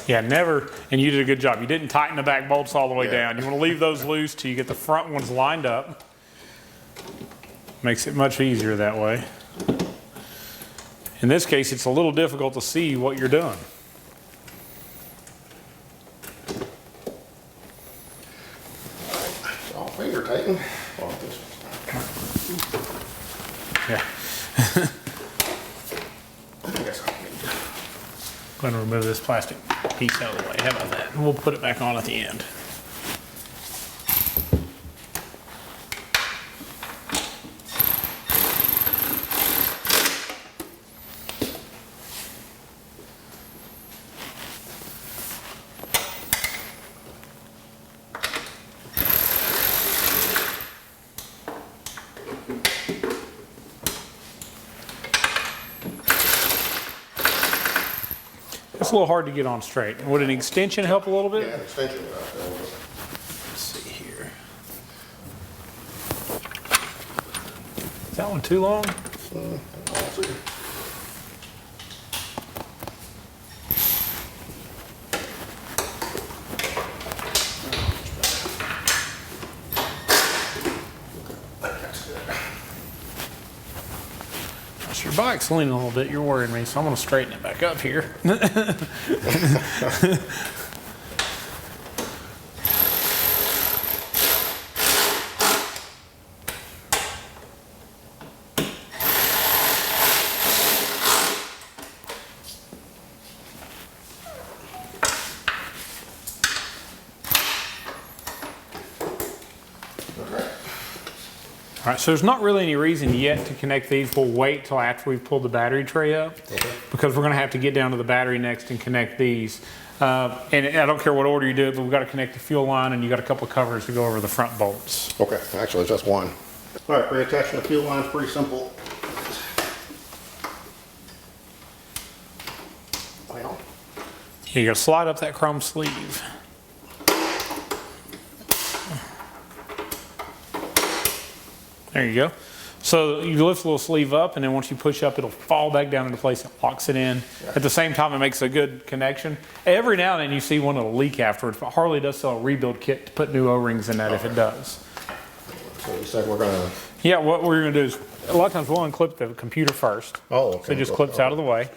Yeah, never, and you did a good job. You didn't tighten the back bolts all the way down. You want to leave those loose till you get the front ones lined up. Makes it much easier that way. In this case, it's a little difficult to see what you're doing. All finger tighten. Yeah. I guess I'll need to. Go ahead and remove this plastic piece out of the way. How about that? And we'll put it back on at the end. It's a little hard to get on straight. Would an extension help a little bit? Yeah, an extension would help a little bit. Let's see here. Is that one too long? I'll see. Your bike's leaning a little bit, you're worrying me, so I'm going to straighten it back up here. All right, so there's not really any reason yet to connect these. We'll wait till after we've pulled the battery tray up, because we're going to have to get down to the battery next and connect these. And I don't care what order you do it, but we've got to connect the fuel line, and you got a couple of covers to go over the front bolts. Okay, actually it's just one. All right, reattaching the fuel line is pretty simple. Well, You got to slide up that chrome sleeve. There you go. So you lift the little sleeve up, and then once you push up, it'll fall back down into place and locks it in. At the same time, it makes a good connection. Every now and then you see one that'll leak afterwards, but Harley does sell a rebuild kit to put new O-rings in that if it does. So you said we're gonna... Yeah, what we're gonna do is, a lot of times we'll unclip the computer first. Oh, okay. So it just clips out of the way.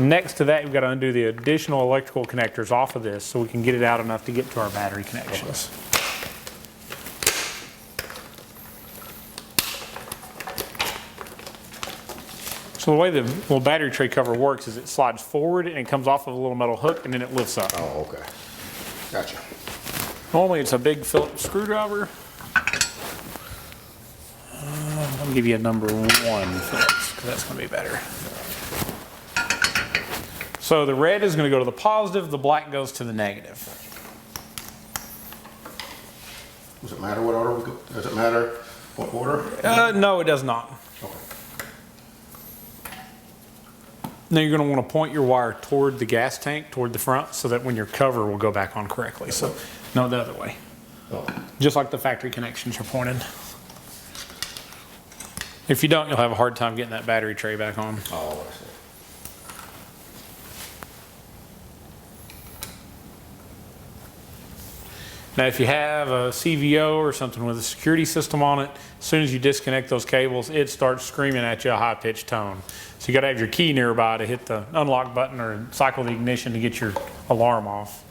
Next to that, you've got to undo the additional electrical connectors off of this so we can get it out enough to get to our battery connections. So the way the little battery tray cover works is it slides forward and it comes off of a little metal hook and then it lifts up. Oh, okay. Gotcha. Normally it's a big Phillips screwdriver. I'll give you a number 1 Phillips because that's going to be better. So the red is going to go to the positive, the black goes to the negative. Does it matter what order we go? Does it matter what order? No, it does not. Okay. Now you're going to want to point your wire toward the gas tank, toward the front, so that when your cover will go back on correctly. So, no, the other way. Oh. Just like the factory connections are pointed. If you don't, you'll have a hard time getting that battery tray back on. Oh, I see. Now, if you have a CVO or something with a security system on it, as soon as you disconnect those cables, it starts screaming at you a high-pitched tone. So you got to have your key nearby to hit the unlock button or cycle the ignition to get your alarm off.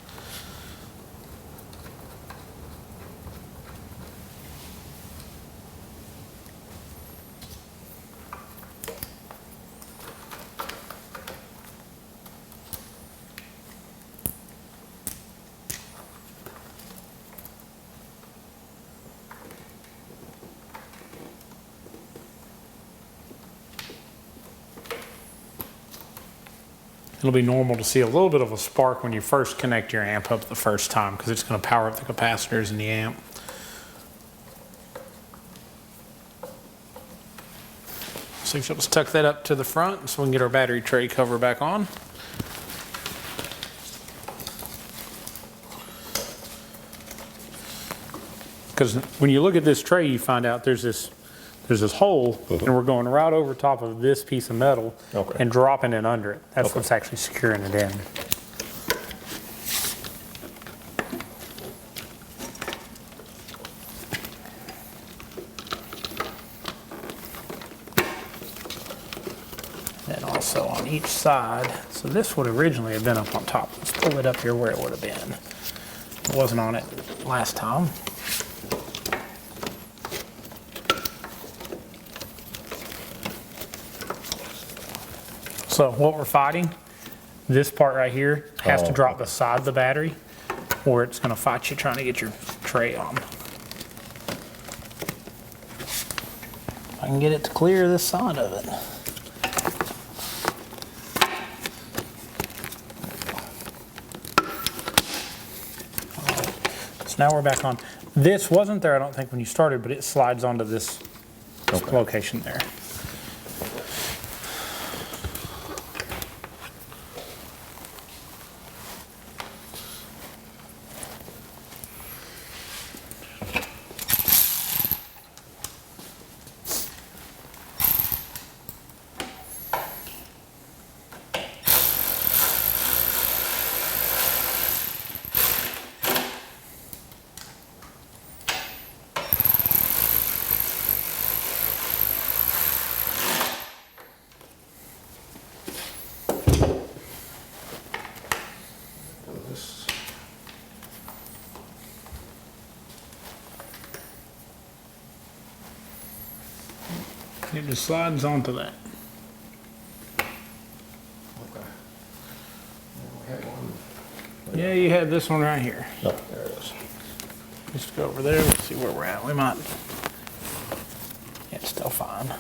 It'll be normal to see a little bit of a spark when you first connect your amp up the first time because it's going to power up the capacitors in the amp. So you'll just tuck that up to the front so we can get our battery tray cover back on. Because when you look at this tray, you find out there's this hole, and we're going right over top of this piece of metal and dropping it under it. That's what's actually securing it in. Then also on each side, so this would originally have been up on top. Let's pull it up here where it would have been. It wasn't on it last time. So what we're fighting, this part right here has to drop beside the battery or it's going to fight you trying to get your tray on. I can get it to clear this side of it. So now we're back on. This wasn't there, I don't think, when you started, but it slides onto this location there. It just slides onto that. Okay. We had one. Yeah, you had this one right here. Oh, there it is. Just go over there, let's see where we're at. We might, it's still fine.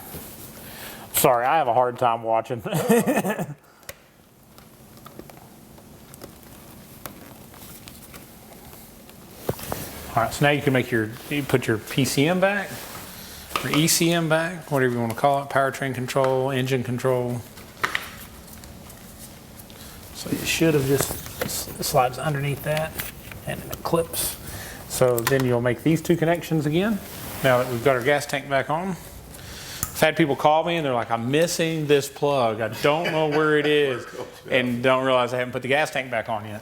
Sorry, I have a hard time watching. All right, so now you can make you put your PCM back, or ECM back, whatever you want to call it, powertrain control, engine control. So you should have just, it slides underneath that and it clips. So then you'll make these two connections again. Now that we've got our gas tank back on, I've had people call me and they're like, I'm missing this plug. I don't know where it is. And don't realize I haven't put the gas tank back on yet.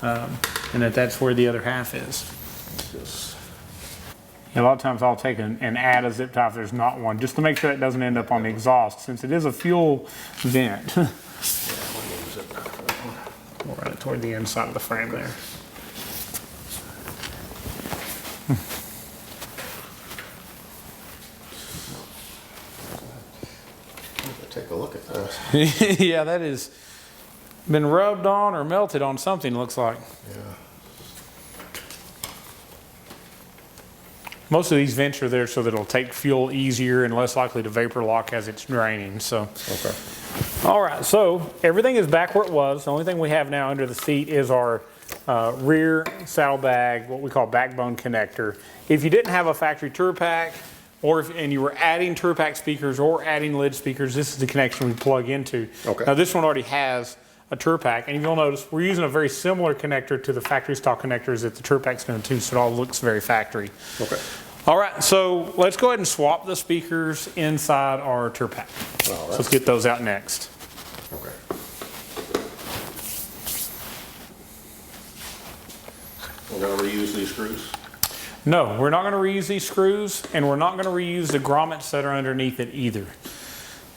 And that's where the other half is. A lot of times I'll take and add a zip tie if there's not one, just to make sure it doesn't end up on the exhaust, since it is a fuel vent. We'll run it toward the inside of the frame there. Take a look at that. Yeah, that has been rubbed on or melted on something, looks like. Yeah. Most of these vents are there so that it'll take fuel easier and less likely to vapor lock as it's draining. So, Okay. All right, so everything is back where it was. The only thing we have now under the seat is our rear saddlebag, what we call backbone connector. If you didn't have a factory tour pack, and you were adding tour pack speakers or adding lid speakers, this is the connection we plug into. Okay. Now this one already has a tour pack, and you'll notice we're using a very similar connector to the factory stock connectors that the tour pack's doing too, so it all looks very factory. Okay. All right, so let's go ahead and swap the speakers inside our tour pack. All right. So let's get those out next. Okay. We're going to reuse these screws? No, we're not going to reuse these screws, and we're not going to reuse the grommets that are underneath it either.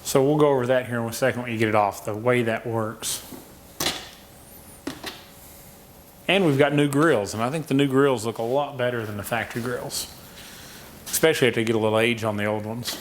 So we'll go over that here in a second when you get it off, the way that works. And we've got new grills, and I think the new grills look a lot better than the factory grills, especially if they get a little age on the old ones.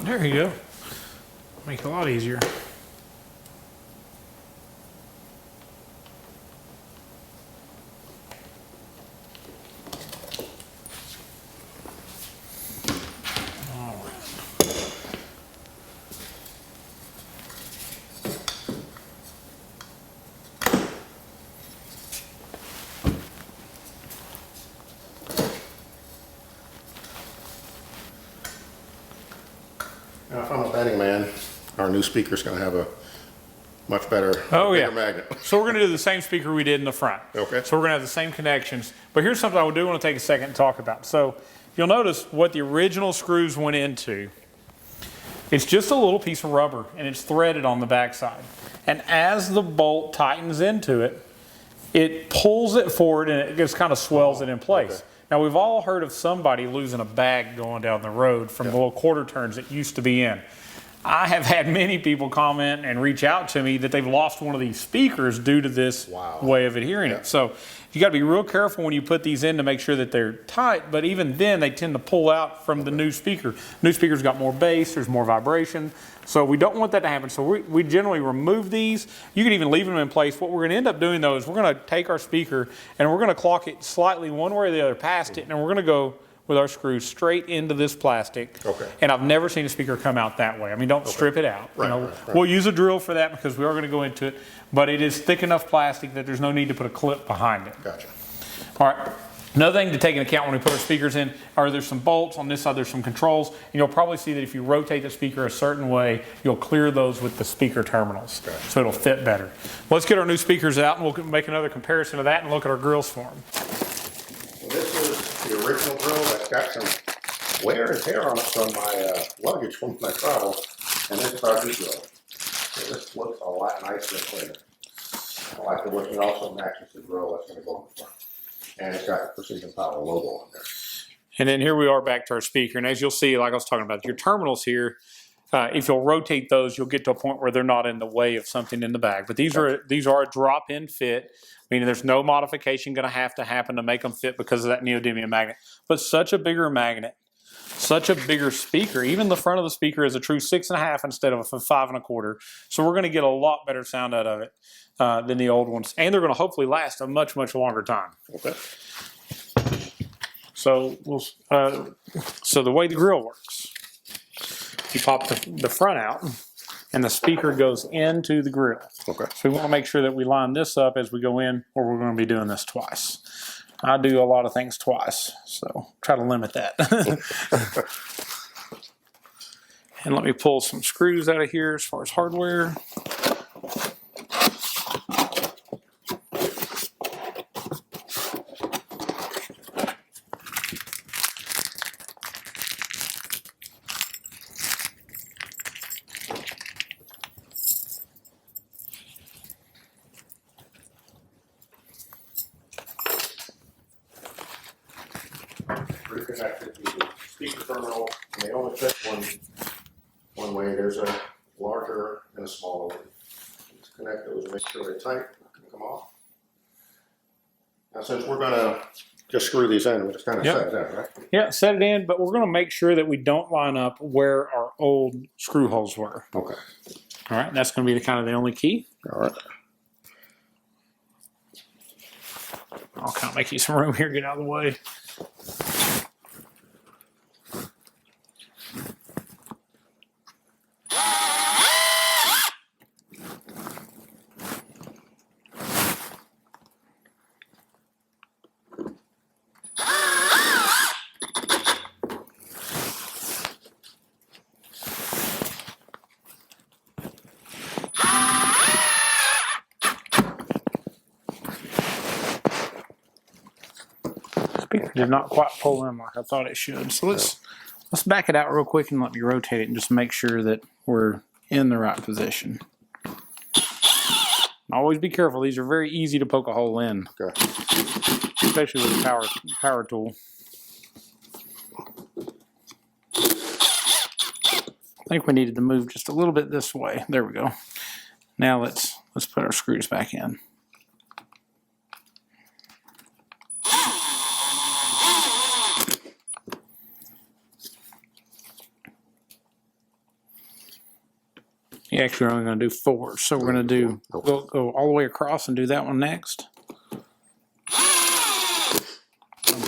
There you go. Make it a lot easier. Now, if I'm a betting man, our new speaker's going to have a much better bigger magnet. So we're going to do the same speaker we did in the front. Okay. So we're going to have the same connections. But here's something I do want to take a second and talk about. So you'll notice what the original screws went into. It's just a little piece of rubber, and it's threaded on the backside. And as the bolt tightens into it, it pulls it forward and it just kind of swells it in place. Okay. Now, we've all heard of somebody losing a bag going down the road from the little quarter turns it used to be in. I have had many people comment and reach out to me that they've lost one of these speakers due to this way of adhering it. So you got to be real careful when you put these in to make sure that they're tight, but even then they tend to pull out from the new speaker. New speaker's got more bass, there's more vibration, so we don't want that to happen. So we generally remove these. You can even leave them in place. What we're going to end up doing though is we're going to take our speaker and we're going to clock it slightly one way or the other past it, and we're going to go with our screws straight into this plastic. Okay. And I've never seen a speaker come out that way. I mean, don't strip it out. Right, you know, right. We'll use a drill for that because we are going to go into it, but it is thick enough plastic that there's no need to put a clip behind it. Gotcha. All right. Another thing to take into account when we put our speakers in are there's some bolts on this side, there's some controls, and you'll probably see that if you rotate the speaker a certain way, you'll clear those with the speaker terminals. Okay. So it'll fit better. Let's get our new speakers out and we'll make another comparison of that and look at our grills for them. Well, this is the original grill that's got some wear and tear on it from my luggage from my travel, and this is our new grill. So this looks a lot nicer and cleaner. I like the way it also matches the grill that's going to go on the front. And it's got the Precision Power logo on there. And then here we are back to our speaker. And as you'll see, like I was talking about, your terminals here, if you'll rotate those, you'll get to a point where they're not in the way of something in the bag. But these are a drop-in fit, meaning there's no modification going to happen to make them fit because of that neodymium magnet. But such a bigger magnet, such a bigger speaker. Even the front of the speaker is a true 6.5 instead of a 5 1/4. So we're going to get a lot better sound out of it than the old ones, and they're going to hopefully last a much longer time. Okay. So so the way the grill works, you pop the front out, and the speaker goes into the grill. Okay. So we want to make sure that we line this up as we go in, or we're going to be doing this twice. I do a lot of things twice, so try to limit that. And let me pull some screws out of here as far as hardware. Reconnected the speaker terminal, and they only fit one way. There's a larger and a smaller one. Just connect those and make sure they're tight, not going to come off. Now, since we're going to just screw these in, we'll just kind of set it in, right? Yeah, set it in, but we're going to make sure that we don't line up where our old screw holes were. Okay. All right, and that's going to be the only key. All right. I'll kind of make you some room here, get out of the way. Speaker did not quite pull in like I thought it should. So let's back it out real quick and let me rotate it and just make sure that we're in the right position. Always be careful. These are very easy to poke a hole in, Okay. especially with a power tool. I think we needed to move just a little bit this way. There we go. Now let's put our screws back in. Yeah, actually, we're only going to do 4. So we're going to do go all the way across and do that one next. I'll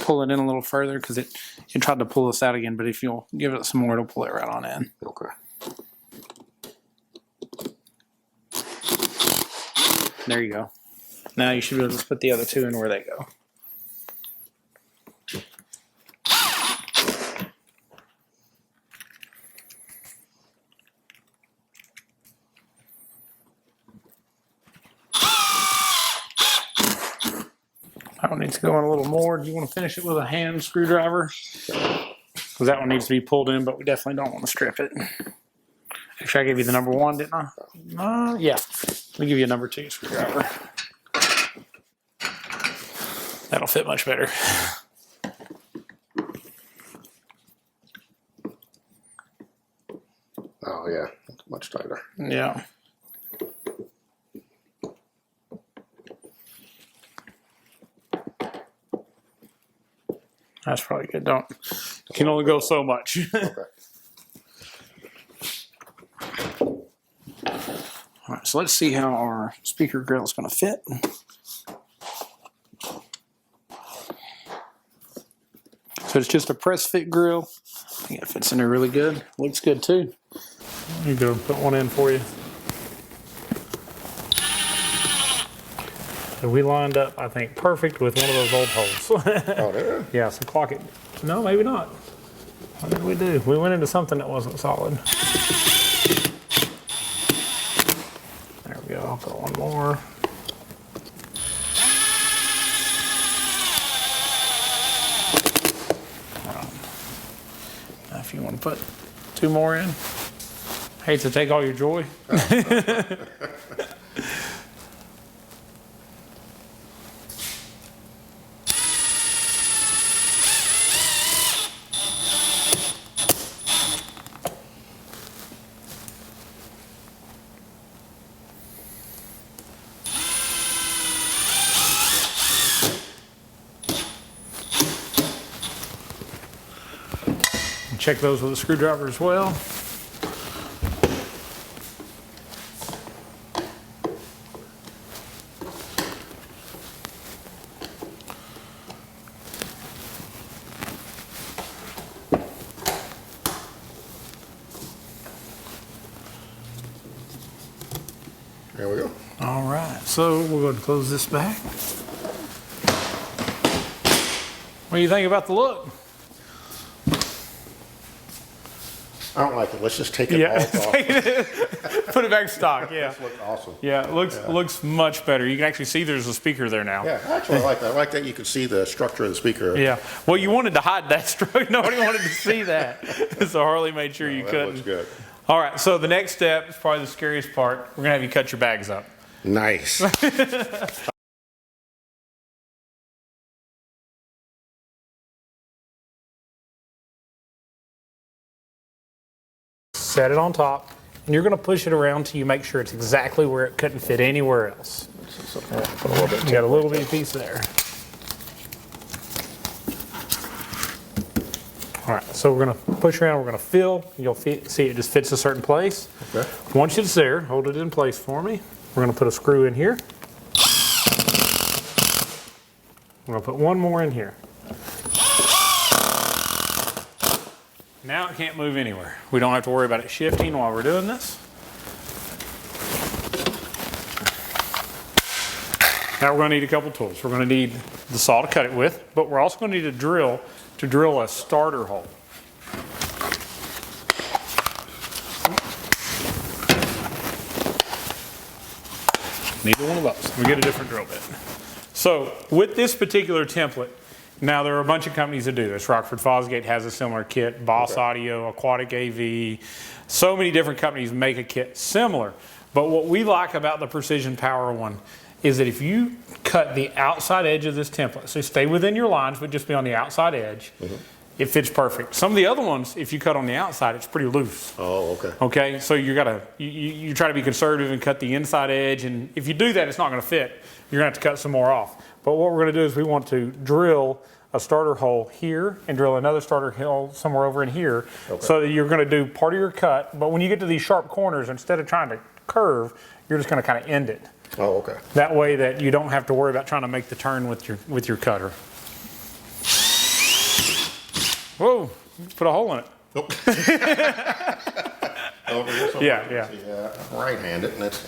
pull it in a little further because it tried to pull this out again. But if you'll give it some more, it'll pull it right on in. Okay. There you go. Now you should be able to just put the other 2 in where they go. That one needs to go in a little more. Do you want to finish it with a hand screwdriver? Because that one needs to be pulled in, but we definitely don't want to strip it. Actually, I gave you the number 1, didn't I? Yeah. Let me give you a number 2 screwdriver. That'll fit much better. Oh, yeah. Much tighter. Yeah. That's probably good. You can only go so much. Okay. All right, so let's see how our speaker grill is going to fit. So it's just a press fit grill. I think it fits in there really good. Looks good too. There you go. Put one in for you. So we lined up, I think, perfect with one of those old holes. Oh, there? Yeah, so clock it. No, maybe not. What did we do? We went into something that wasn't solid. There we go. I'll put one more. Now if you want to put 2 more in. Hate to take all your joy. check those with a screwdriver as well. There we go. All right, so we're going to close this back. What do you think about the look? I don't like it. Let's just take it all off. Put it back in stock, yeah. This looks awesome. Yeah, it looks much better. You can actually see there's a speaker there now. Yeah, actually I like that. I like that you can see the structure of the speaker. Yeah, well, you wanted to hide that structure. Nobody wanted to see that. So Harley made sure you couldn't. Looks good. All right, so the next step is probably the scariest part. We're going to have you cut your bags up. Nice. Set it on top, and you're going to push it around till you make sure it's exactly where it couldn't fit anywhere else. Put a little bit. You got a little bitty piece there. All right, so we're going to push around, we're going to fill. You'll see it just fits a certain place. Okay. Once it's there, hold it in place for me. We're going to put a screw in here. We're going to put one more in here. Now it can't move anywhere. We don't have to worry about it shifting while we're doing this. Now we're going to need a couple tools. We're going to need the saw to cut it with, but we're also going to need a drill to drill a starter hole. Neither one of those. We get a different drill bit. So with this particular template, now there are a bunch of companies that do this. Rockford Fosgate has a similar kit. Boss Audio, Aquatic AV. So many different companies make a kit similar. But what we like about the Precision Power one is that if you cut the outside edge of this template, so stay within your lines, but just be on the outside edge, it fits perfect. Some of the other ones, if you cut on the outside, it's pretty loose. Oh, okay. Okay, so you try to be conservative and cut the inside edge, and if you do that, it's not going to fit. You're going to have to cut some more off. But what we're going to do is we want to drill a starter hole here and drill another starter hole somewhere over in here, so that you're going to do part of your cut, but when you get to these sharp corners, instead of trying to curve, you're just going to kind of end it. Oh, okay. That way that you don't have to worry about trying to make the turn with your cutter. Whoa, put a hole in it. Nope. Over here somewhere. Yeah. Right-handed, and that's.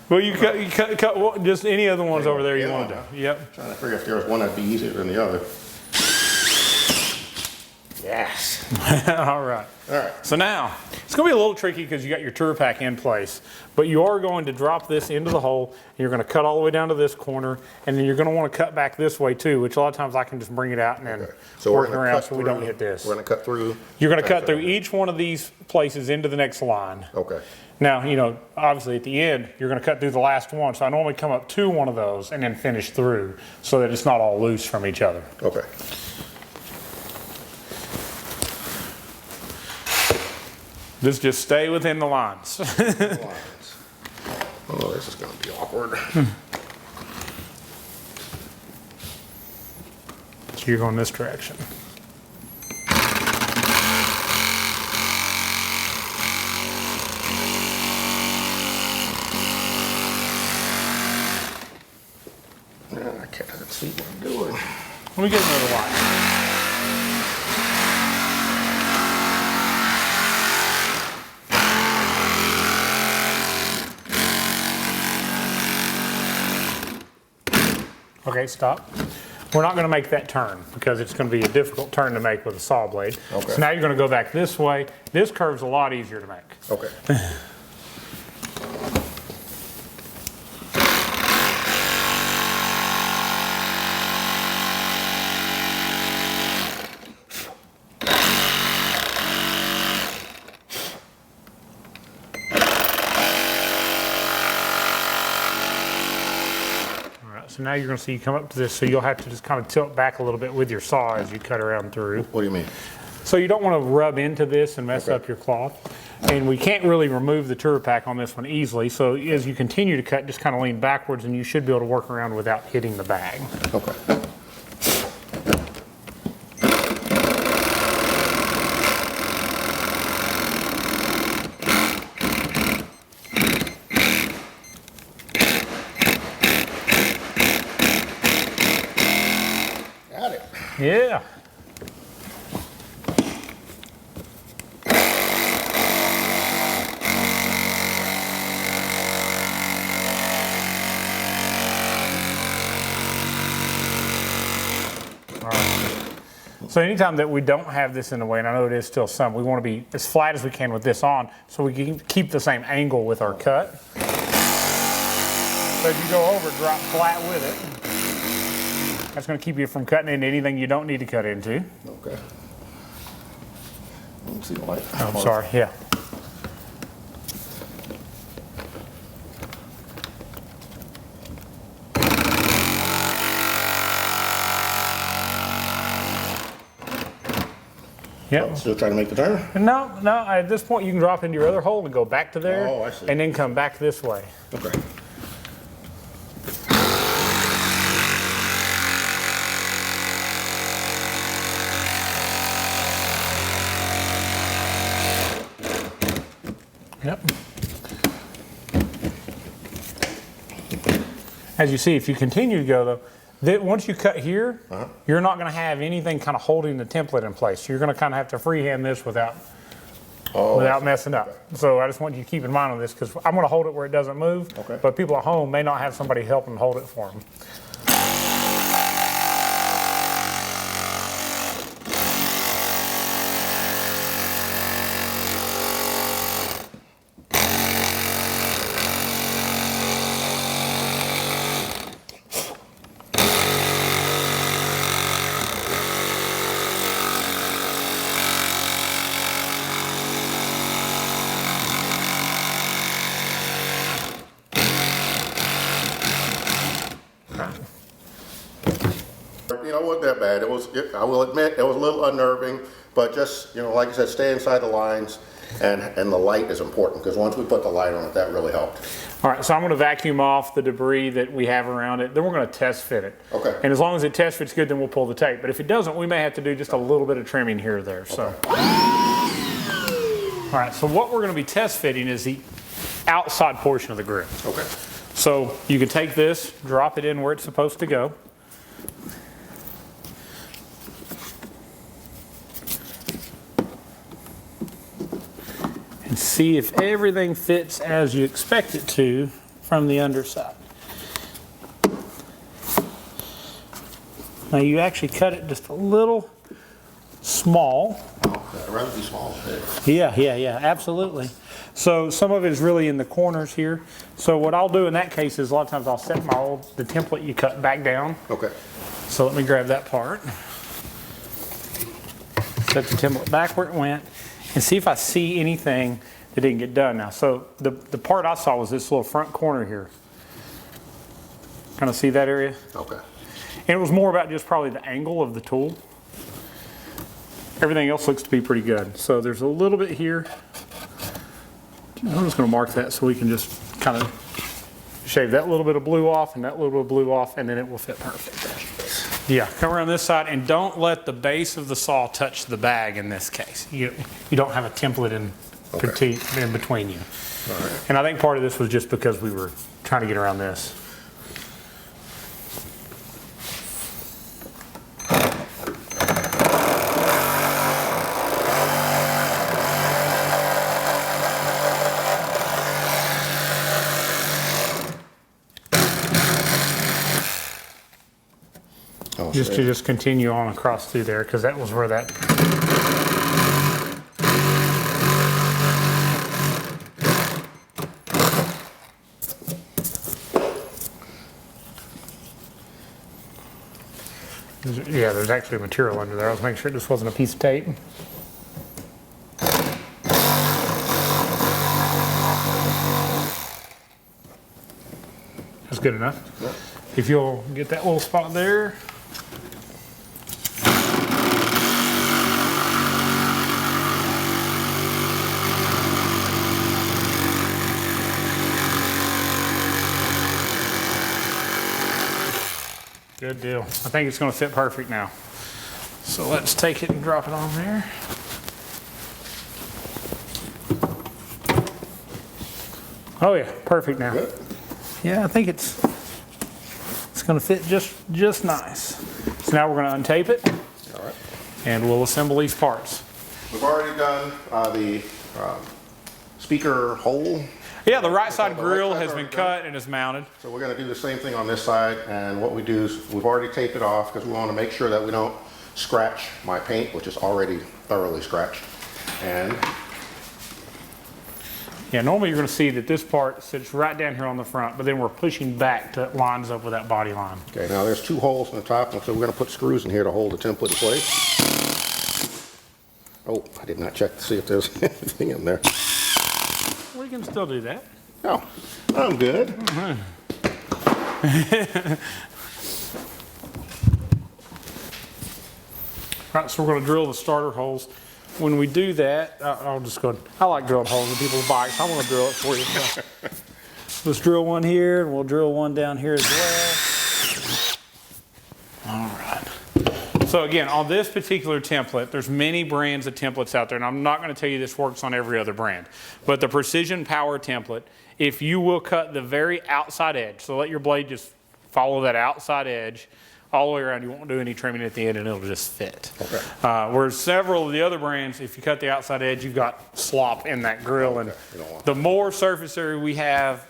Well, you cut just any other ones over there you want to do. Yep. Trying to figure if there was one that'd be easier than the other. Yes. All right. All right. So now, it's going to be a little tricky because you got your tour pack in place, but you are going to drop this into the hole, and you're going to cut all the way down to this corner, and then you're going to want to cut back this way too, which a lot of times I can just bring it out and then work around so we don't hit this. We're going to cut through. You're going to cut through each one of these places into the next line. Okay. Now, you know, obviously at the end, you're going to cut through the last one, so I normally come up to one of those and then finish through so that it's not all loose from each other. Okay. Just stay within the lines. Oh, this is going to be awkward. So you're going this direction. I can't see what I'm doing. Let me get another line. Okay, stop. We're not going to make that turn because it's going to be a difficult turn to make with a saw blade. Okay. So now you're going to go back this way. This curve's a lot easier to make. Okay. So now you're going to see you come up to this, so you'll have to just kind of tilt back a little bit with your saw as you cut around through. What do you mean? So you don't want to rub into this and mess up your cloth. And we can't really remove the tour pack on this one easily, so as you continue to cut, just kind of lean backwards and you should be able to work around without hitting the bag. Okay. Yeah. All right. So anytime that we don't have this in the way, and I know it is still some, we want to be as flat as we can with this on so we can keep the same angle with our cut. So if you go over, drop flat with it. That's going to keep you from cutting into anything you don't need to cut into. Okay. Let me see the light. Oh, I'm sorry, yeah. Yep. Still trying to make the turn? No, at this point you can drop into your other hole and go back to there. Oh, I see. And then come back this way. Okay. Yep. As you see, if you continue to go though, once you cut here, you're not going to have anything kind of holding the template in place. You're going to kind of have to freehand this without messing up. So I just want you to keep in mind on this because I'm going to hold it where it doesn't move, but people at home may not have somebody help them hold it for them. You know, it wasn't that bad. I will admit, it was a little unnerving, but just, you know, like I said, stay inside the lines, and the light is important, because once we put the light on it, that really helped. All right, so I'm going to vacuum off the debris that we have around it. Then we're going to test fit it. Okay. And as long as it test fits good, then we'll pull the tape. But if it doesn't, we may have to do just a little bit of trimming here or there. So. Okay. All right, so what we're going to be test fitting is the outside portion of the grill. Okay. So you can take this, drop it in where it's supposed to go. And see if everything fits as you expect it to from the underside. Now you actually cut it just a little small. I'd rather be small. Yeah, absolutely. So some of it is really in the corners here. So what I'll do in that case is a lot of times I'll set the template you cut back down. Okay. So let me grab that part. Set the template back where it went and see if I see anything that didn't get done. Now, so the part I saw was this little front corner here. Kind of see that area? Okay. And it was more about just probably the angle of the tool. Everything else looks to be pretty good. So there's a little bit here. I'm just going to mark that so we can just kind of shave that little bit of blue off and that little bit of blue off, and then it will fit perfect. Yeah, come around this side and don't let the base of the saw touch the bag in this case. You don't have a template in between you. All right. And I think part of this was just because we were trying to get around this. Just to just continue on across through there, because that was where that. Yeah, there's actually material under there. I was making sure this wasn't a piece of tape. That's good enough. Yep. If you'll get that little spot there. Good deal. I think it's going to fit perfect now. So let's take it and drop it on there. Oh yeah, perfect now. Good. Yeah, I think it's going to fit just nice. So now we're going to untape it. and we'll assemble these parts. We've already done the speaker hole. Yeah, the right side grill has been cut and is mounted. So we're going to do the same thing on this side, and what we do is we've already taped it off because we want to make sure that we don't scratch my paint, which is already thoroughly scratched. And yeah, normally you're going to see that this part sits right down here on the front, but then we're pushing back to lines up with that body line. okay, now there's 2 holes in the top, and so we're going to put screws in here to hold the template in place. Oh, I did not check to see if there's anything in there. We can still do that. Oh, I'm good. Right, so we're going to drill the starter holes. When we do that, I'll just go. I like drilling holes in people's bikes. I want to drill it for you. So let's drill one here, and we'll drill one down here as well. All right. So again, on this particular template, there's many brands of templates out there, and I'm not going to tell you this works on every other brand. But the Precision Power template, if you will cut the very outside edge, so let your blade just follow that outside edge all the way around, you won't do any trimming at the end and it'll just fit. Okay. Whereas several of the other brands, if you cut the outside edge, you've got slop in that grill, and the more surface area we have,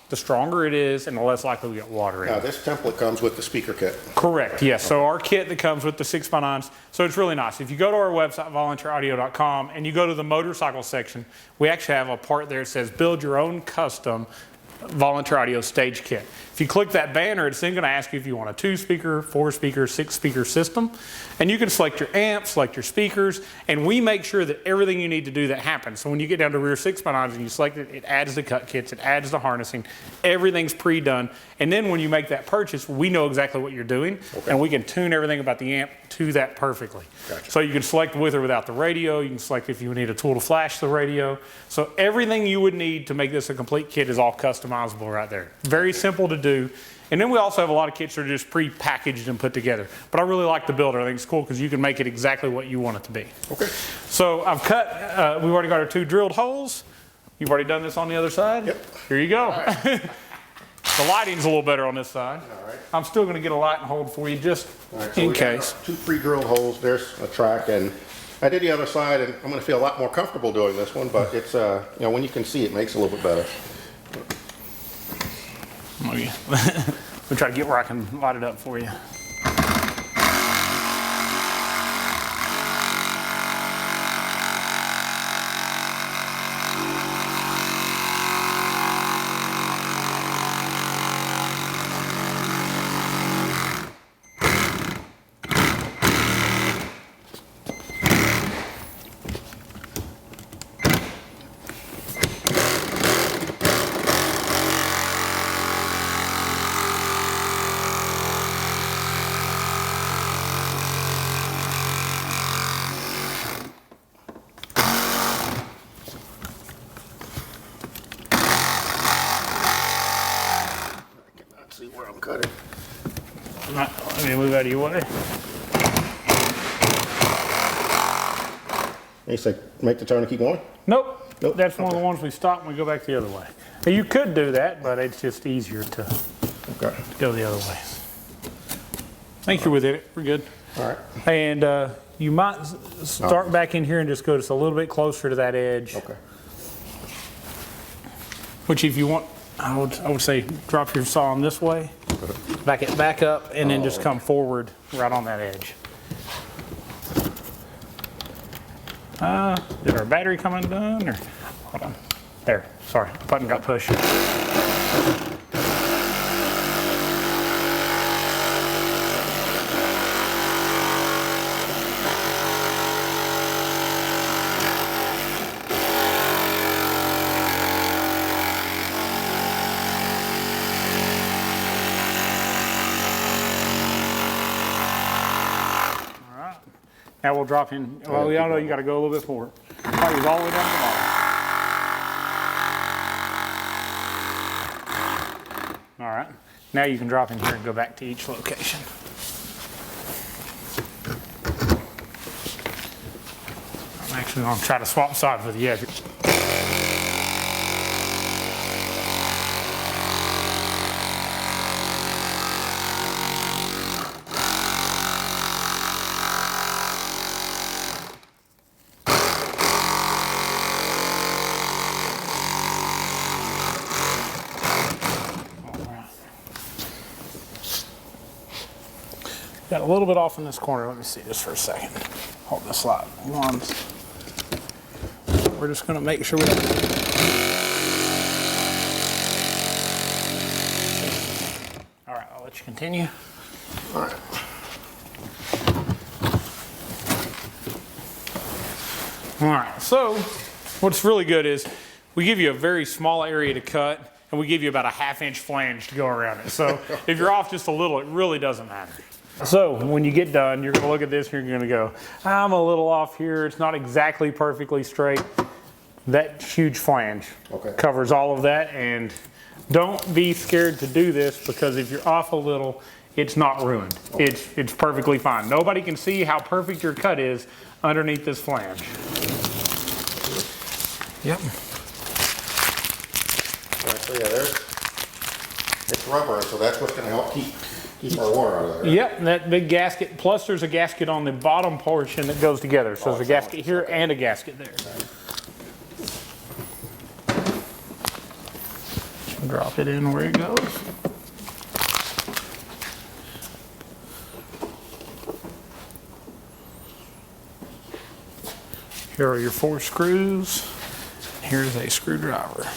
the stronger it is and the less likely we get water in. Now this template comes with the speaker kit. Correct, yes. So our kit that comes with the 6x9s, so it's really nice. If you go to our website, volunteeraudio.com, and you go to the motorcycle section, we actually have a part there that says build your own custom Volunteer Audio stage kit. If you click that banner, it's then going to ask you if you want a 2-speaker, 4-speaker, 6-speaker system. And you can select your amp, select your speakers, and we make sure that everything you need to do that happens. So when you get down to rear 6x9s and you select it, it adds the cut kits, it adds the harnessing, everything's pre-done. And then when you make that purchase, we know exactly what you're doing, and we can tune everything about the amp to that perfectly. Gotcha. So you can select with or without the radio, you can select if you need a tool to flash the radio. So everything you would need to make this a complete kit is all customizable right there. Very simple to do. And then we also have a lot of kits that are just pre-packaged and put together. But I really like the builder. I think it's cool because you can make it exactly what you want it to be. Okay. So I've cut, we've already got our 2 drilled holes. You've already done this on the other side? Yep. Here you go. Right. The lighting's a little better on this side. All right. I'm still going to get a light and hold for you just Right, so in we case. got 2 pre-drilled holes. There's a track, and I did the other side, and I'm going to feel a lot more comfortable doing this one. But it's you know, when you can see, it makes it a little bit better. Oh, yeah. We'll try to get where I can light it up for you. See where I'm cutting. Let me move out of your way. You say make the turn and keep going? Nope. Nope. That's one of the ones we stop and we go back the other way. Now, you could do that, but it's just easier to go the other way. I think you're within it. We're good. All right. And you might start back in here and just go just a little bit closer to that edge. Okay. Which, if you want, I would say drop your saw on this way, back it back up, and then just come forward right on that edge. Did our battery come undone? Or hold on. There. Sorry, the button got pushed. Now we'll drop in. Well, we all know you got to go a little bit forward. Probably all the way down to the bottom. All right. Now you can drop in here and go back to each location. I'm actually going to try to swap sides with you. got a little bit off in this corner. Let me see just for a second. Hold this light. We're just going to make sure we don't. All right, I'll let you continue. All right. All right, so what's really good is we give you a very small area to cut, and we give you about a 1/2 inch flange to go around it. So if you're off just a little, it really doesn't matter. So when you get done, you're going to look at this and you're going to go, I'm a little off here. It's not exactly perfectly straight. That huge flange covers all of that, and don't be scared to do this, because if you're off a little, it's not ruined. It's perfectly fine. Nobody can see how perfect your cut is underneath this flange. Yep. So yeah, it's rubber, so that's what's going to help keep our water out of there. Yep, and that big gasket, plus there's a gasket on the bottom portion that goes together. So there's a gasket here and a gasket there. Drop it in where it goes. Here are your 4 screws. Here's a screwdriver.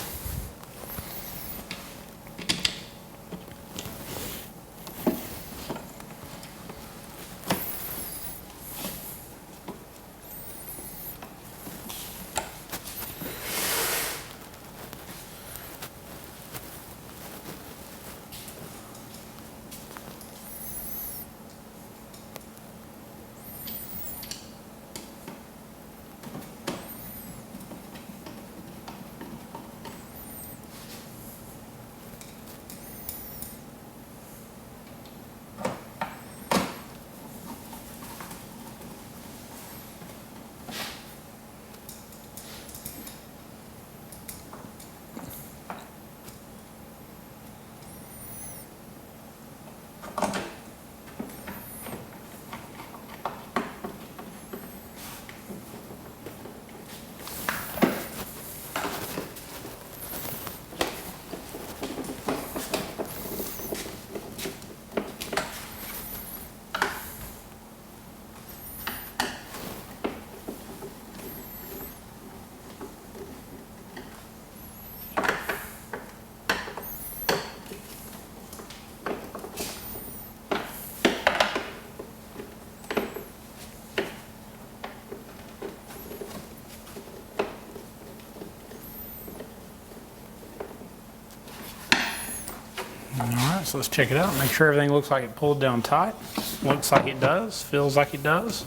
Alright, so let's check it out. Make sure everything looks like it pulled down tight. Looks like it does. Feels like it does.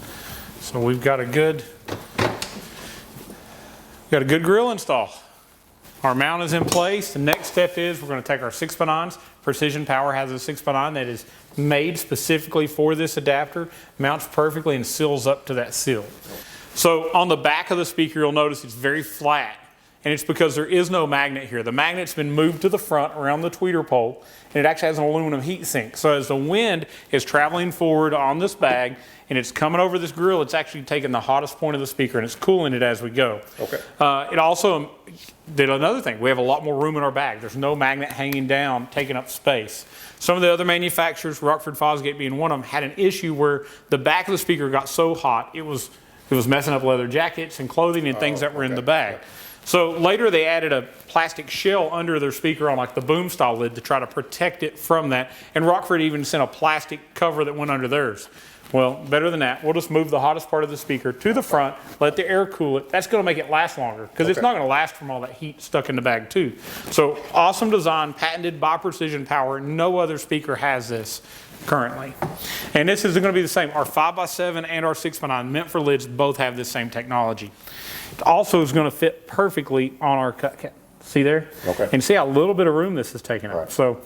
So we've got a good grill install. Our mount is in place. The next step is we're going to take our 6x9s. Precision Power has a 6x9 that is made specifically for this adapter. Mounts perfectly and seals up to that seal. So on the back of the speaker, you'll notice it's very flat. And it's because there is no magnet here. The magnet's been moved to the front around the tweeter pole, and it actually has an aluminum heat sink. So as the wind is traveling forward on this bag and it's coming over this grill, it's actually taking the hottest point of the speaker and it's cooling it as we go. Okay. It also did another thing. We have a lot more room in our bag. There's no magnet hanging down, taking up space. Some of the other manufacturers, Rockford Fosgate being one of them, had an issue where the back of the speaker got so hot, it was messing up leather jackets and clothing and things that were in the bag. Yeah. So later they added a plastic shell under their speaker on like the boom style lid to try to protect it from that. And Rockford even sent a plastic cover that went under theirs. Well, better than that. We'll just move the hottest part of the speaker to the front, let the air cool it. That's going to make it last longer because it's not going to last from all that heat stuck in the bag too. So awesome design, patented by Precision Power. No other speaker has this currently. And this is going to be the same. Our 5x7 and our 6x9 meant for lids both have this same technology. It also is going to fit perfectly on our cut cap. See there? Okay. And see how little bit of room this is taking up. Right. So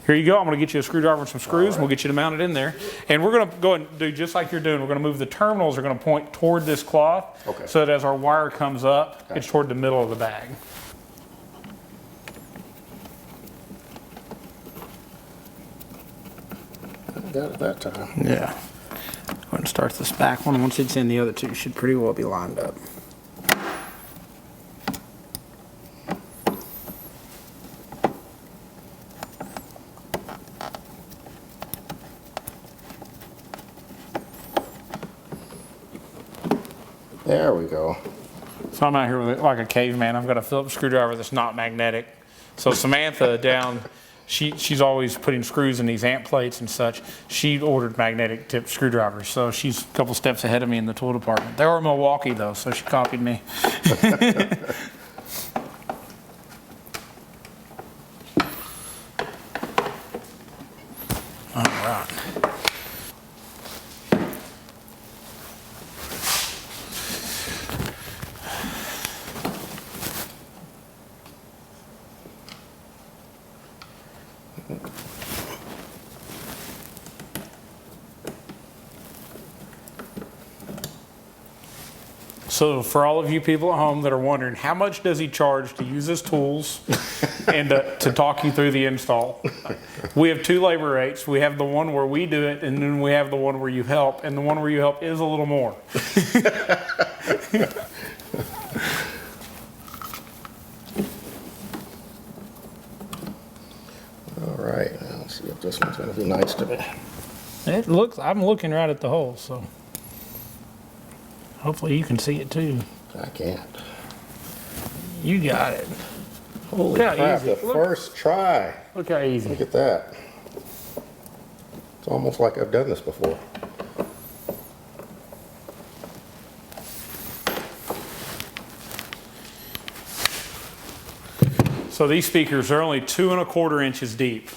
here you go. I'm going to get you a screwdriver and some screws, and we'll get you to mount it in there. And we're going to go and do just like you're doing. We're going to move the terminals are going to point toward this cloth so that as our wire comes up, it's toward the middle of the bag. Got it that time. Yeah. Go ahead and start this back one. Once it's in, the other two should pretty well be lined up. There we go. So I'm out here with like a caveman. I've got a Phillips screwdriver that's not magnetic. So Samantha down, she's always putting screws in these amp plates and such. She ordered magnetic tip screwdrivers. So she's a couple steps ahead of me in the tool department. They were Milwaukee though, so she copied me. All right. So for all of you people at home that are wondering, how much does he charge to use his tools and to talk you through the install? We have two labor rates. We have the one where we do it, and then we have the one where you help, and the one where you help is a little more. All right, now let's see if this one's going to be nice to me. It looks, I'm looking right at the hole, so hopefully you can see it too. I can't. You got it. Holy crap, the first try. Look how easy. Look at that. It's almost like I've done this before. So these speakers are only 2 1/4 inches deep.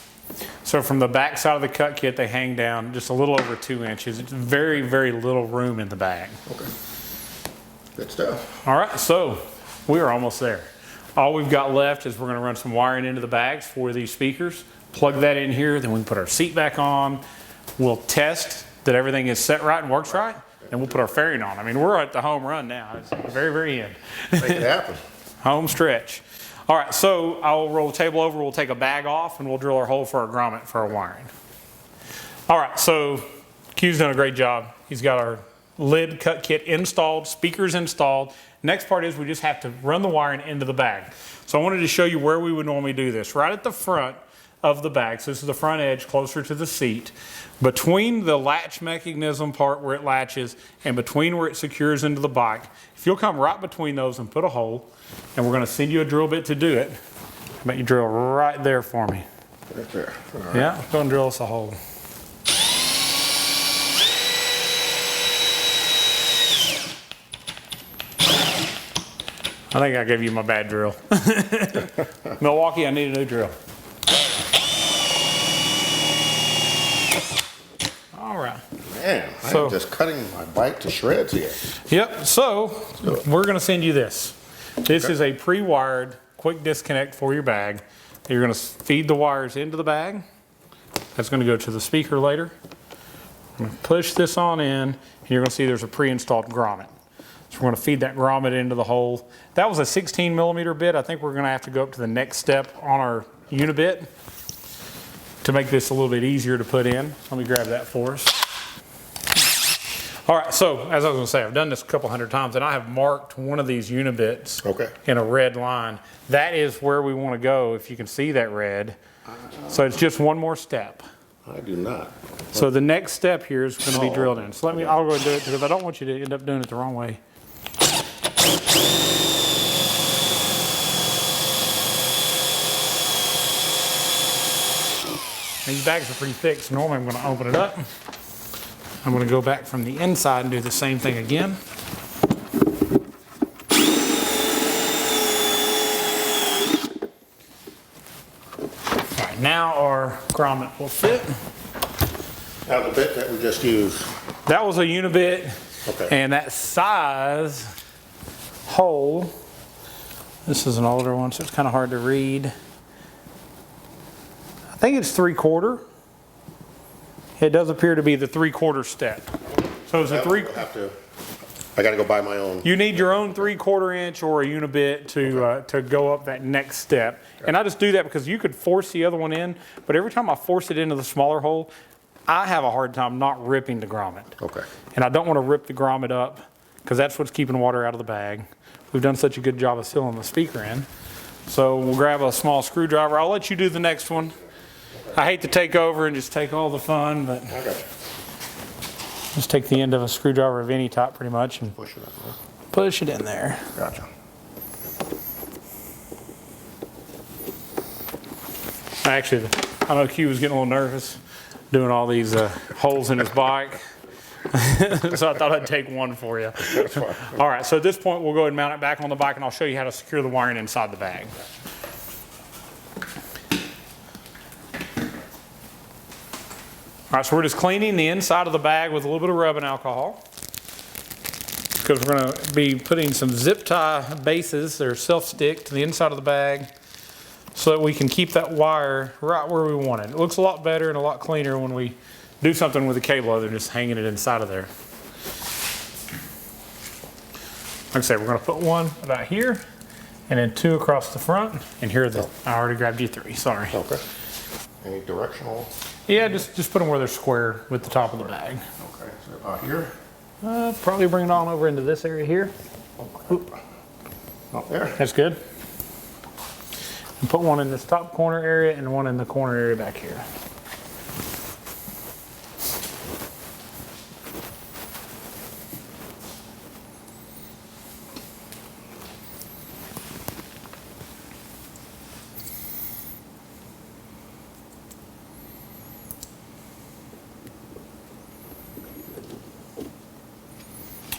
So from the back side of the cut kit, they hang down just a little over 2 inches. It's very, very little room in the bag. Okay. Good stuff. All right, so we are almost there. All we've got left is we're going to run some wiring into the bags for these speakers, plug that in here, then we can put our seat back on. We'll test that everything is set right and works right, and we'll put our fairing on. I mean, we're at the home run now. It's the very, very end. Make it happen. Home stretch. All right, so I'll roll the table over, we'll take a bag off, and we'll drill our hole for our grommet for our wiring. All right, so Q's done a great job. He's got our lid cut kit installed, speakers installed. Next part is we just have to run the wiring into the bag. So I wanted to show you where we would normally do this. Right at the front of the bag, so this is the front edge closer to the seat. Between the latch mechanism part where it latches and between where it secures into the bike, if you'll come right between those and put a hole, and we're going to send you a drill bit to do it. I bet you drill right there for me. Right there. All right. Yeah, go and drill us a hole. I think I gave you my bad drill. Milwaukee, I need a new drill. All right. Man, I'm just cutting my bike to shreds here. Yep, so we're going to send you this. This is a pre-wired quick disconnect for your bag. You're going to feed the wires into the bag. That's going to go to the speaker later. I'm going to push this on in, and you're going to see there's a pre-installed grommet. So we're going to feed that grommet into the hole. That was a 16 millimeter bit. I think we're going to have to go up to the next step on our unibit to make this a little bit easier to put in. Let me grab that for us. All right, so as I was going to say, I've done this a couple hundred times, and I have marked one of these unibits in a red line. That is where we want to go, if you can see that red. So it's just one more step. I do not. So the next step here is going to be drilled in. So I'll go and do it because I don't want you to end up doing it the wrong way. These bags are pretty thick, so normally I'm going to open it up. I'm going to go back from the inside and do the same thing again. All right, now our grommet will fit. Now the bit that we just used. That was a unibit, Okay. and that size hole, this is an older one, so it's kind of hard to read. I think it's 3/4. It does appear to be the 3/4 step. So it's a I got to go buy my own. You need your own 3/4 inch or a unibit to go up that next step. And I just do that because you could force the other one in, but every time I force it into the smaller hole, I have a hard time not ripping the grommet. Okay. And I don't want to rip the grommet up because that's what's keeping water out of the bag. We've done such a good job of sealing the speaker in. So we'll grab a small screwdriver. I'll let you do the next one. I hate to take over and just take all the fun, but just take the end of a screwdriver of any type pretty much and push it up there. push it in there. Gotcha. Actually, I know Q was getting a little nervous doing all these holes in his bike. So I thought I'd take one for you. That's fine. All right, so at this point, we'll go ahead and mount it back on the bike, and I'll show you how to secure the wiring inside the bag. All right, so we're just cleaning the inside of the bag with a little bit of rubbing alcohol, because we're going to be putting some zip tie bases that are self-stick to the inside of the bag so that we can keep that wire right where we want it. It looks a lot better and a lot cleaner when we do something with the cable other than just hanging it inside of there. Like I said, we're going to put one about here and then two across the front. And here are the, I already grabbed you three, sorry. Okay. Any directional? Yeah, just put them where they're square with the top of the bag. Okay, so about here? Probably bring it on over into this area here. Okay. Up there. That's good. And put one in this top corner area and one in the corner area back here.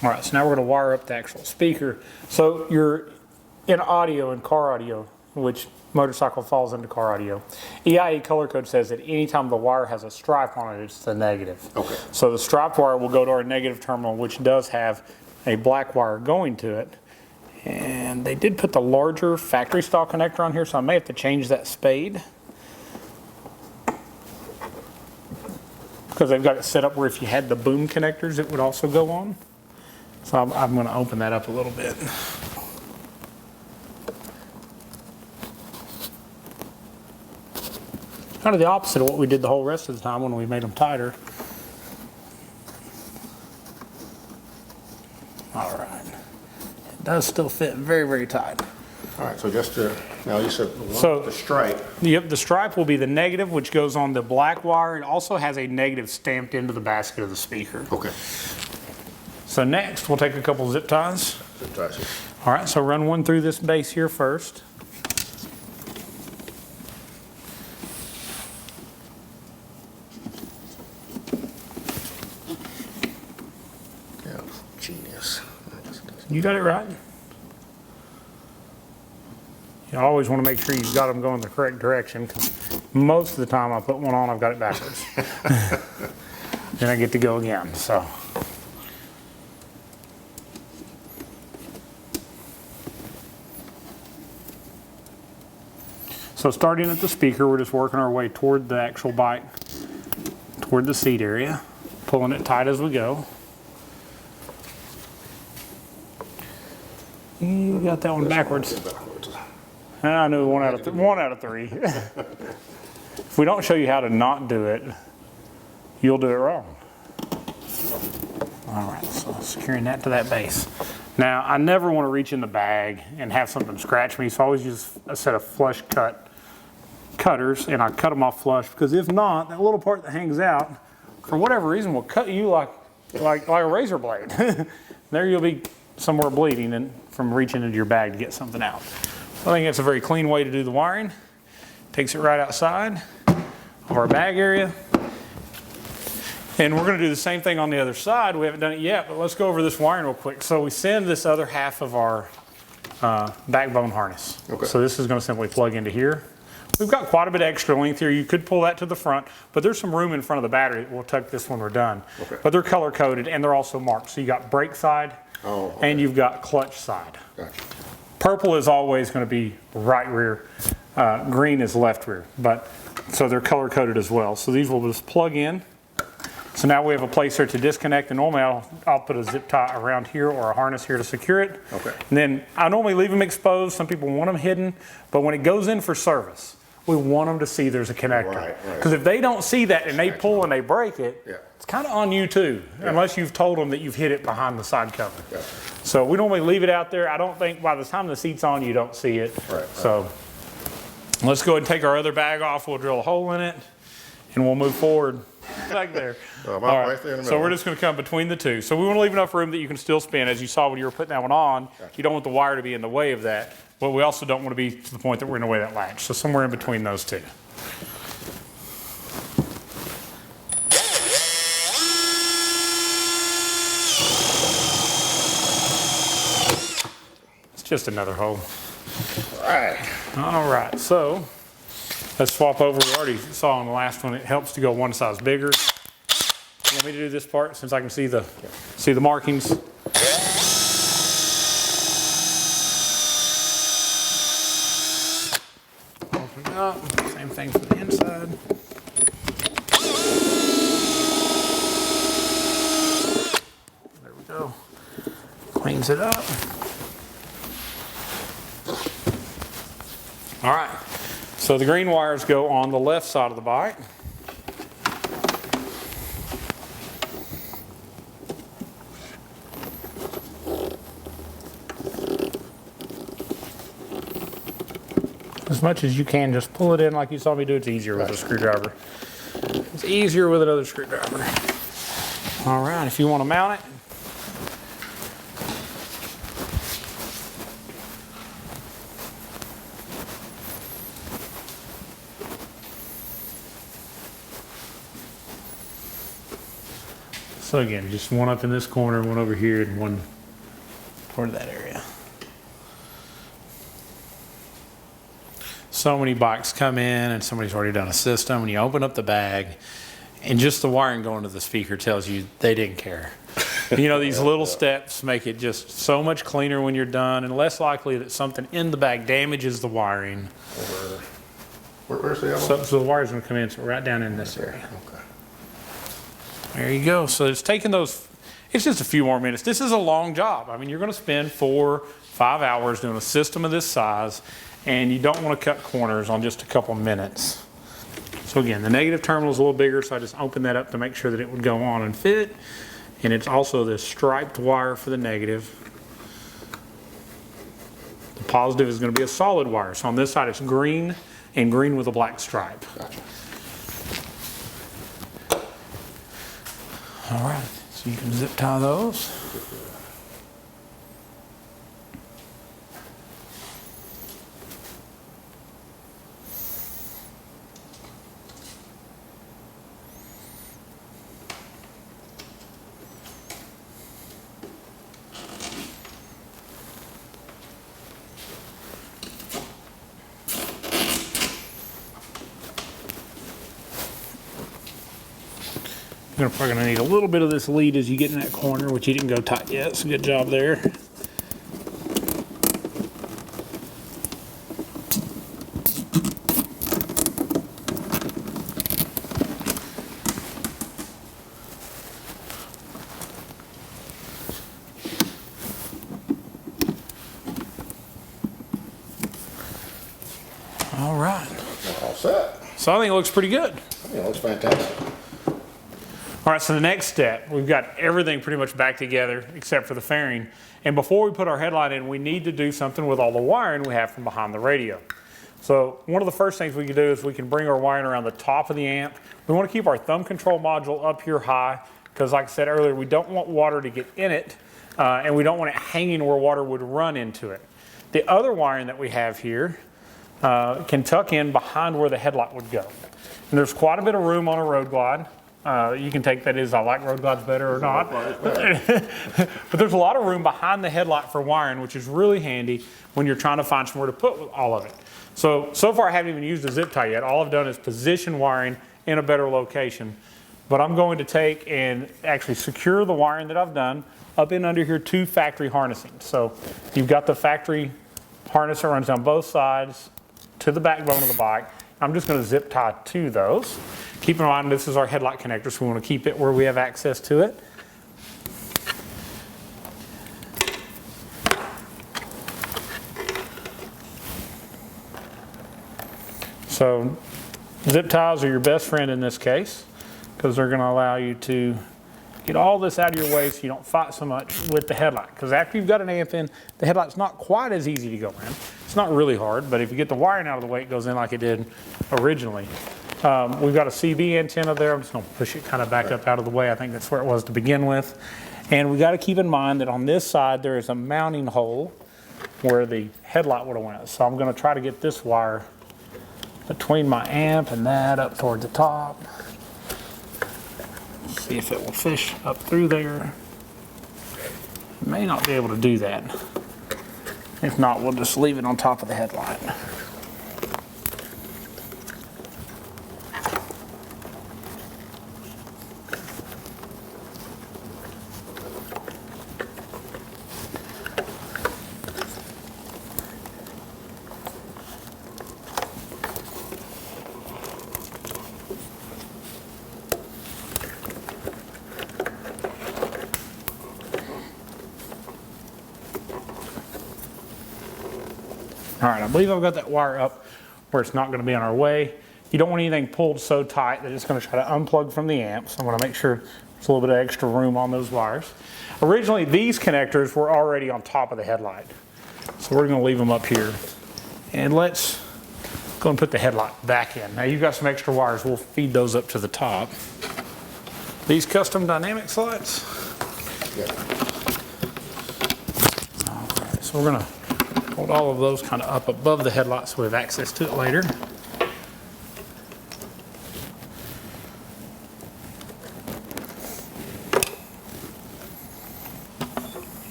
All right, so now we're going to wire up the actual speaker. So you're in audio and car audio, which motorcycle falls into car audio. EIE color code says that anytime the wire has a stripe on it, it's the negative. Okay. So the striped wire will go to our negative terminal, which does have a black wire going to it. And they did put the larger factory style connector on here, so I may have to change that spade, because they've got it set up where if you had the boom connectors, it would also go on. So I'm going to open that up a little bit. Kind of the opposite of what we did the whole rest of the time when we made them tighter. All right. It does still fit very, very tight. All right, so just to, now you said the stripe. Yep, the stripe will be the negative, which goes on the black wire. It also has a negative stamped into the basket of the speaker. Okay. So next, we'll take a couple zip ties. Zip ties here. All right, so run one through this base here first. Yeah, genius. You got it right. You always want to make sure you've got them going the correct direction, because most of the time I put one on, I've got it backwards. Then I get to go again, so. So starting at the speaker, we're just working our way toward the actual bike, toward the seat area, pulling it tight as we go. You got that one backwards. I knew one out of three. If we don't show you how to not do it, you'll do it wrong. All right, so securing that to that base. Now, I never want to reach in the bag and have something scratch me, so I always use a set of flush cut cutters, and I cut them off flush, because if not, that little part that hangs out, for whatever reason, will cut you like a razor blade. There you'll be somewhere bleeding and from reaching into your bag to get something out. I think it's a very clean way to do the wiring. Takes it right outside of our bag area. And we're going to do the same thing on the other side. We haven't done it yet, but let's go over this wiring real quick. So we send this other half of our backbone harness. Okay. So this is going to simply plug into here. We've got quite a bit of extra length here. You could pull that to the front, but there's some room in front of the battery. We'll tuck this when we're done. Okay. But they're color coded and they're also marked. So you got brake side and you've got clutch side. Gotcha. Purple is always going to be right rear. Green is left rear. But so they're color coded as well. So these will just plug in. So now we have a place here to disconnect, and normally I'll put a zip tie around here or a harness here to secure it. Okay. And then I normally leave them exposed. Some people want them hidden, but when it goes in for service, we want them to see there's a connector. Right. Because if they don't see that and they pull and they break it, it's kind of on you too, unless you've told them that you've hid it behind the side cover. Gotcha. So we normally leave it out there. I don't think by the time the seat's on, you don't see it. Right. So let's go ahead and take our other bag off. We'll drill a hole in it and we'll move forward back there. I'm All right there in the middle. So we're just going to come between the two. So we want to leave enough room that you can still spin. As you saw when you were putting that one on, Gotcha. you don't want the wire to be in the way of that, but we also don't want to be to the point that we're in the way of that latch. So somewhere in between those two. It's just another hole. All right, so let's swap over. We already saw on the last one, it helps to go one size bigger. You want me to do this part since I can see the markings? Open it up, same thing for the inside. There we go. Cleans it up. All right, so the green wires go on the left side of the bike. As much as you can, just pull it in like you saw me do. It's easier with a screwdriver. It's easier with another screwdriver. All right, if you want to mount it, so again, just one up in this corner, one over here, and one toward that area. So many bikes come in and somebody's already done a system, and you open up the bag, and just the wiring going to the speaker tells you they didn't care. You know, these little steps make it just so much cleaner when you're done, and less likely that something in the bag damages the wiring. Where's the other one? So the wire's going to come in, so right down in this area. Okay. There you go. So it's taking those, it's just a few more minutes. This is a long job. I mean, you're going to spend 4-5 hours doing a system of this size, and you don't want to cut corners on just a couple minutes. So again, the negative terminal is a little bigger, so I just opened that up to make sure that it would go on and fit. And it's also this striped wire for the negative. The positive is going to be a solid wire. So on this side it's green, and green with a black stripe. Gotcha. All right, so you can zip tie those. You're probably going to need a little bit of this lead as you get in that corner, which you didn't go tight yet, so good job there. All right. All set. So I think it looks pretty good. I think it looks fantastic. All right, so the next step, we've got everything pretty much back together except for the fairing. And before we put our headlight in, we need to do something with all the wiring we have from behind the radio. So one of the first things we can do is we can bring our wiring around the top of the amp. We want to keep our thumb control module up here high because, like I said earlier, we don't want water to get in it and we don't want it hanging where water would run into it. The other wiring that we have here can tuck in behind where the headlight would go. And there's quite a bit of room on a road glide. You can take that as I like road glides better or not. But there's a lot of room behind the headlight for wiring, which is really handy when you're trying to find somewhere to put all of it. So far I haven't even used a zip tie yet. All I've done is position wiring in a better location. But I'm going to take and actually secure the wiring that I've done up in under here 2 factory harnessing. So you've got the factory harness that runs down both sides to the backbone of the bike. I'm just going to zip tie 2 of those. Keep in mind this is our headlight connector, so we want to keep it where we have access to it. So zip ties are your best friend in this case because they're going to allow you to get all this out of your way so you don't fight so much with the headlight. Because after you've got an amp in, the headlight's not quite as easy to go in. It's not really hard, but if you get the wiring out of the way, it goes in like it did originally. We've got a CB antenna there. I'm just going to push it kind of back up out of the way. I think that's where it was to begin with. And we got to keep in mind that on this side there is a mounting hole where the headlight would have went. So I'm going to try to get this wire between my amp and that up toward the top. See if it will fish up through there. May not be able to do that. If not, we'll just leave it on top of the headlight. All right, I believe I've got that wire up where it's not going to be in our way. You don't want anything pulled so tight that it's going to try to unplug from the amp. So I'm going to make sure there's a little bit of extra room on those wires. Originally, these connectors were already on top of the headlight. So we're going to leave them up here. And let's go and put the headlight back in. Now you've got some extra wires. We'll feed those up to the top. These custom dynamic slots. Yeah. All right, so we're going to hold all of those kind of up above the headlight so we have access to it later.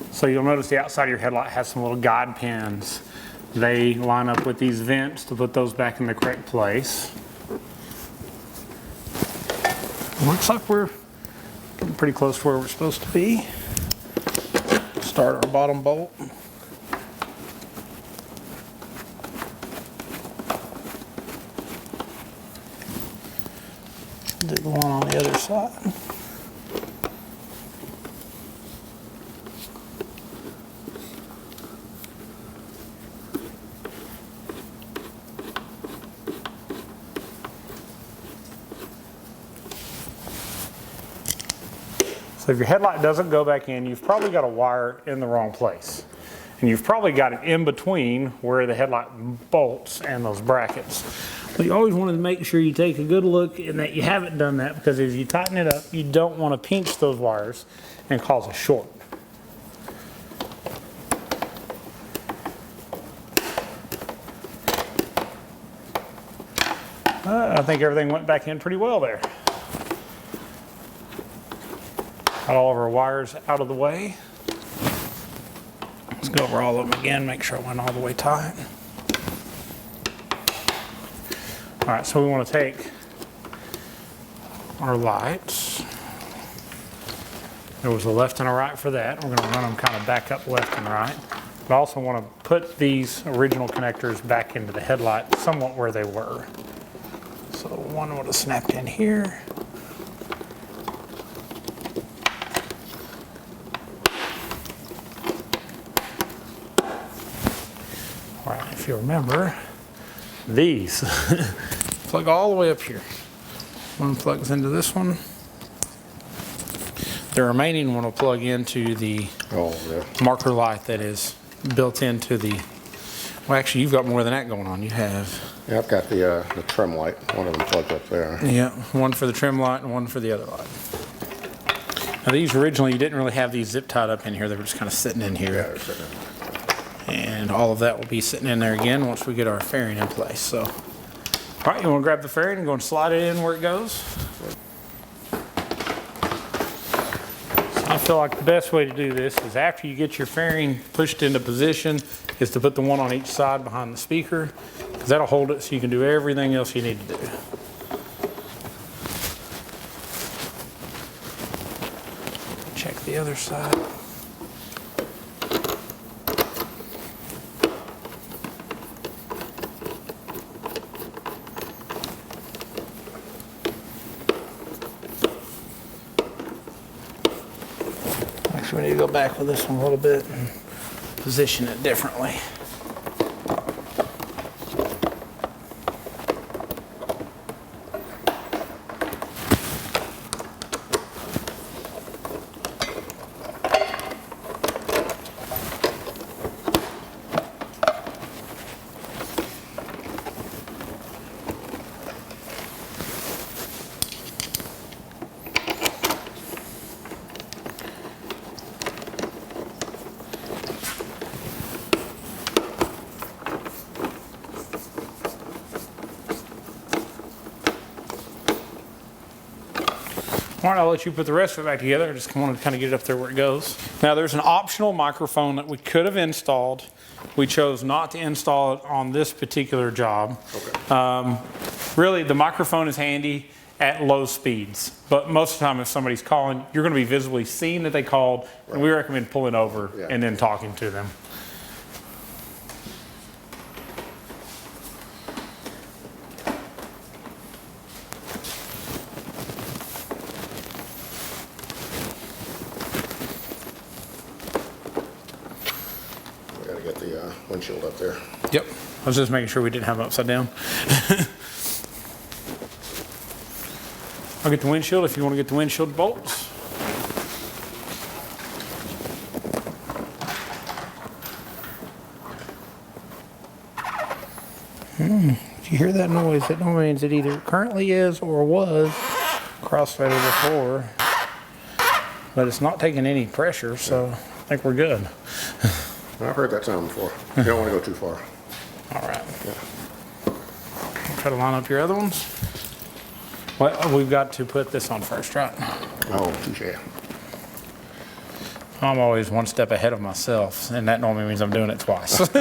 So you'll notice the outside of your headlight has some little guide pins. They line up with these vents to put those back in the correct place. Looks like we're getting pretty close to where we're supposed to be. Start our bottom bolt. Do the one on the other side. So if your headlight doesn't go back in, you've probably got a wire in the wrong place. And you've probably got it in between where the headlight bolts and those brackets. But you always want to make sure you take a good look and that you haven't done that, because as you tighten it up, you don't want to pinch those wires and cause a short. I think everything went back in pretty well there. Got all of our wires out of the way. Let's go over all of them again, make sure it went all the way tight. All right, so we want to take our lights. There was a left and a right for that. We're going to run them kind of back up left and right. But I also want to put these original connectors back into the headlight somewhat where they were. So one would have snapped in here. All right, if you remember, these plug all the way up here. One plugs into this one. The remaining one will plug into the marker light that is built into the, well actually you've got more than that going on. You have... Yeah, I've got the trim light. One of them plugged up there. Yeah, one for the trim light and one for the other light. Now these originally, you didn't really have these zip tied up in here. They were just kind of sitting in here. Yeah, they're sitting in. And all of that will be sitting in there again once we get our fairing in place. So, all right, you want to grab the fairing and go and slide it in where it goes. So I feel like the best way to do this is after you get your fairing pushed into position is to put the one on each side behind the speaker, because that'll hold it so you can do everything else you need to do. Check the other side. we need to go back with this one a little bit and position it differently. All right, I'll let you put the rest of it back together. I just want to kind of get it up there where it goes. Now there's an optional microphone that we could have installed. We chose not to install it on this particular job. Okay. Really, the microphone is handy at low speeds, but most of the time if somebody's calling, you're going to be visibly seeing that they called, right. And we recommend pulling over and then talking to them. Windshield up there. Yep. I was just making sure we didn't have it upside down. I'll get the windshield if you want to get the windshield bolts. Did you hear that noise? That normally means it either currently is or was crossfaded before. But it's not taking any pressure, so I think we're good. I've heard that sound before. You don't want to go too far. All right. Yeah. Try to line up your other ones. Well, we've got to put this on first, right? Oh, touche. I'm always one step ahead of myself, and that normally means I'm doing it twice. It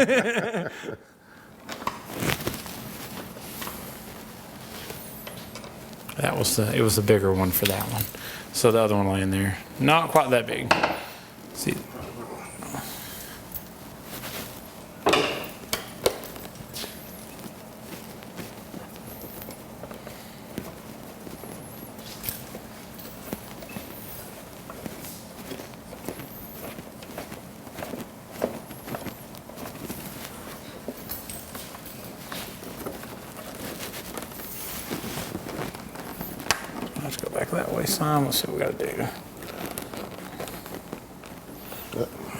was the bigger one for that one. So the other one laying there, not quite that big. See. Let's go back that way some. Let's see what we got to do.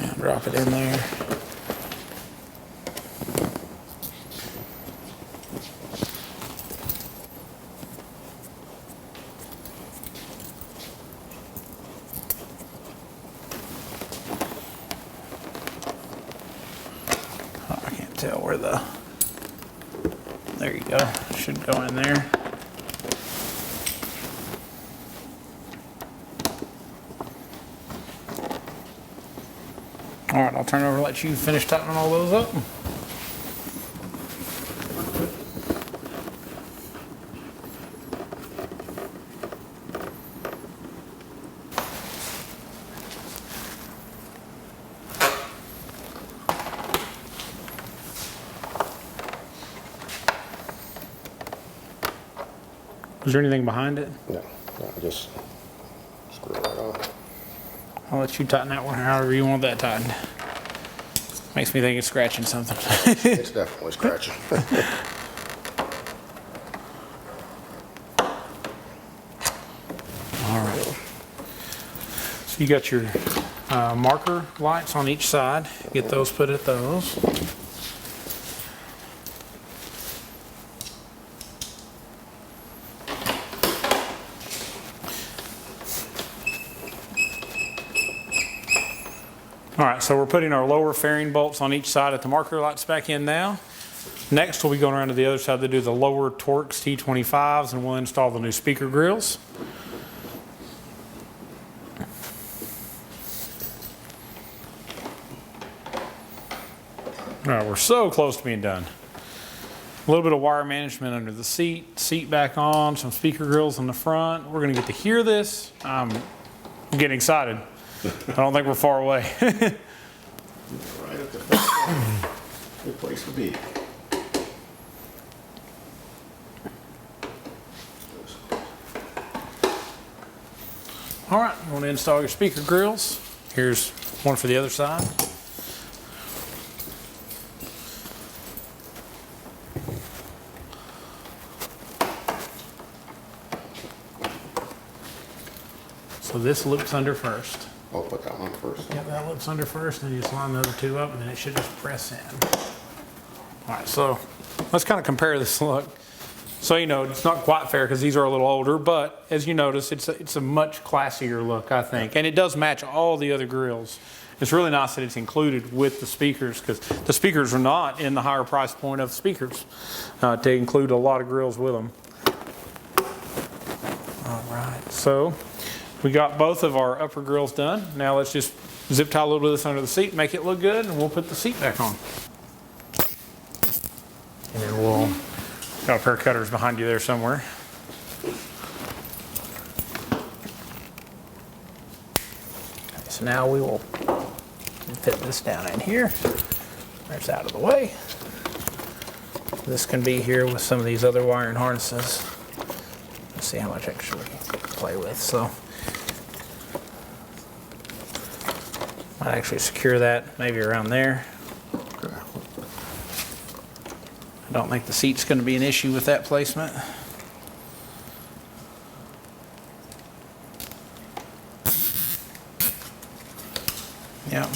Yeah, drop it in there. Oh, I can't tell where the... There you go. Should go in there. All right, I'll turn it over and let you finish tightening all those up. Is there anything behind it? No, just screw it right on. I'll let you tighten that one however you want that tightened. Makes me think it's scratching something. It's definitely scratching. All right. So you got your marker lights on each side. Get those put at those. All right, so we're putting our lower fairing bolts on each side at the marker lights back in now. Next, we'll be going around to the other side to do the lower Torx T25s, and we'll install the new speaker grills. All right, we're so close to being done. A little bit of wire management under the seat back on, some speaker grills in the front. We're gonna get to hear this. I'm getting excited. I don't think we're far away. Right at the front. Good place to be. All right, you want to install your speaker grills. Here's one for the other side. So this loops under first. I'll put that one first. Yeah, that loops under first, and you just line the other two up, and then it should just press in. All right, so let's kind of compare this look. So, you know, it's not quite fair because these are a little older, but as you notice, it's a much classier look, I think. And it does match all the other grills. It's really nice that it's included with the speakers, because the speakers are not in the higher price point of speakers to include a lot of grills with them. All right, so we got both of our upper grills done. Now let's just zip tie a little bit of this under the seat, make it look good, and we'll put the seat back on. And then we'll got a pair of cutters behind you there somewhere. Okay, so now we will fit this down in here. That's out of the way. This can be here with some of these other wiring harnesses. Let's see how much extra we can play with. So might actually secure that maybe around there. I don't think the seat's going to be an issue with that placement. Yeah.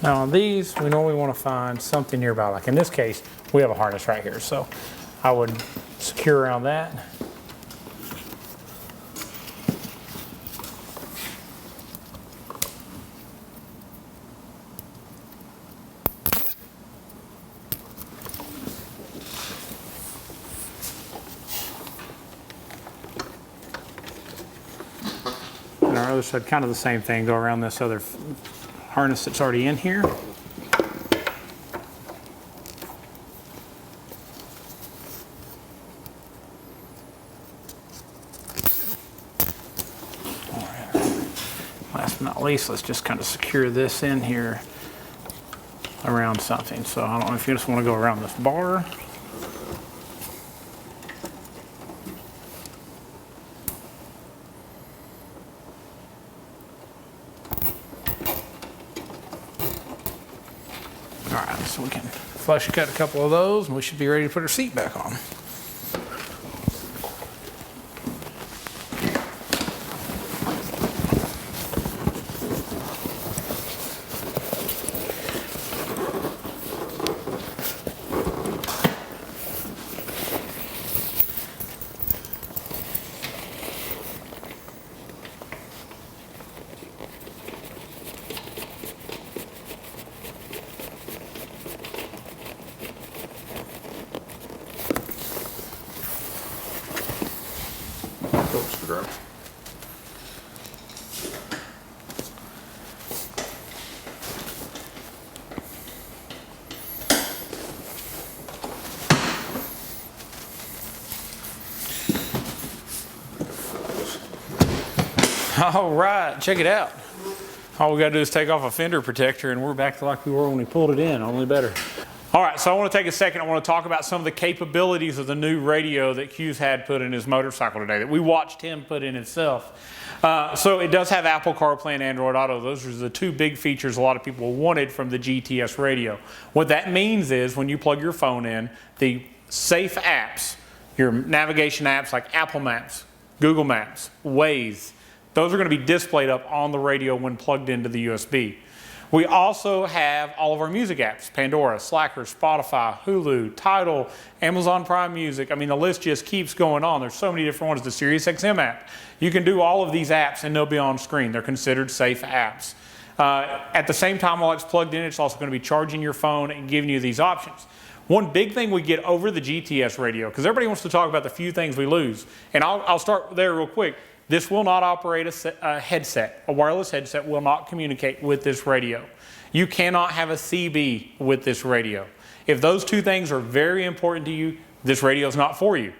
Now on these, we normally want to find something nearby. Like in this case, we have a harness right here, so I would secure around that. And our other side, kind of the same thing, go around this other harness that's already in here. Last but not least, let's just kind of secure this in here around something. So I don't know if you just want to go around this bar. All right, so we can flush cut a couple of those and we should be ready to put our seat back on. All right, check it out. All we gotta do is take off a fender protector and we're back to like we were when we pulled it in, only better. All right, so I want to take a second. I want to talk about some of the capabilities of the new radio that Q's had put in his motorcycle today, that we watched him put in himself. So it does have Apple CarPlay and Android Auto. Those are the two big features a lot of people wanted from the GTS radio. What that means is when you plug your phone in, the safe apps, your navigation apps like Apple Maps, Google Maps, Waze, those are going to be displayed up on the radio when plugged into the USB. We also have all of our music apps: Pandora, Slacker, Spotify, Hulu, Tidal, Amazon Prime Music. I mean, the list just keeps going on. There's so many different ones. The SiriusXM app. You can do all of these apps and they'll be on screen. They're considered safe apps. At the same time, while it's plugged in, it's also going to be charging your phone and giving you these options. One big thing we get over the GTS radio, because everybody wants to talk about the few things we lose, and I'll start there real quick. This will not operate a headset. A wireless headset will not communicate with this radio. You cannot have a CB with this radio. If those two things are very important to you, this radio is not for you.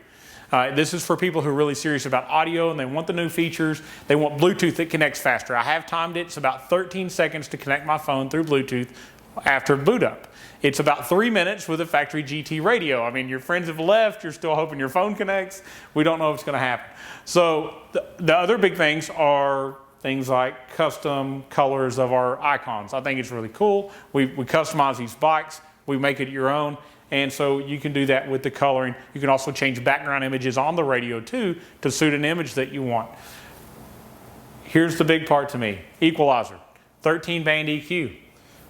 This is for people who are really serious about audio and they want the new features. They want Bluetooth that connects faster. I have timed it. It's about 13 seconds to connect my phone through Bluetooth. after boot up. It's about 3 minutes with a factory GT radio. I mean, your friends have left, you're still hoping your phone connects. We don't know if it's going to happen. So the other big things are things like custom colors of our icons. I think it's really cool. We customize these bikes, we make it your own, and so you can do that with the coloring. You can also change background images on the radio too to suit an image that you want. Here's the big part to me, equalizer, 13 band EQ.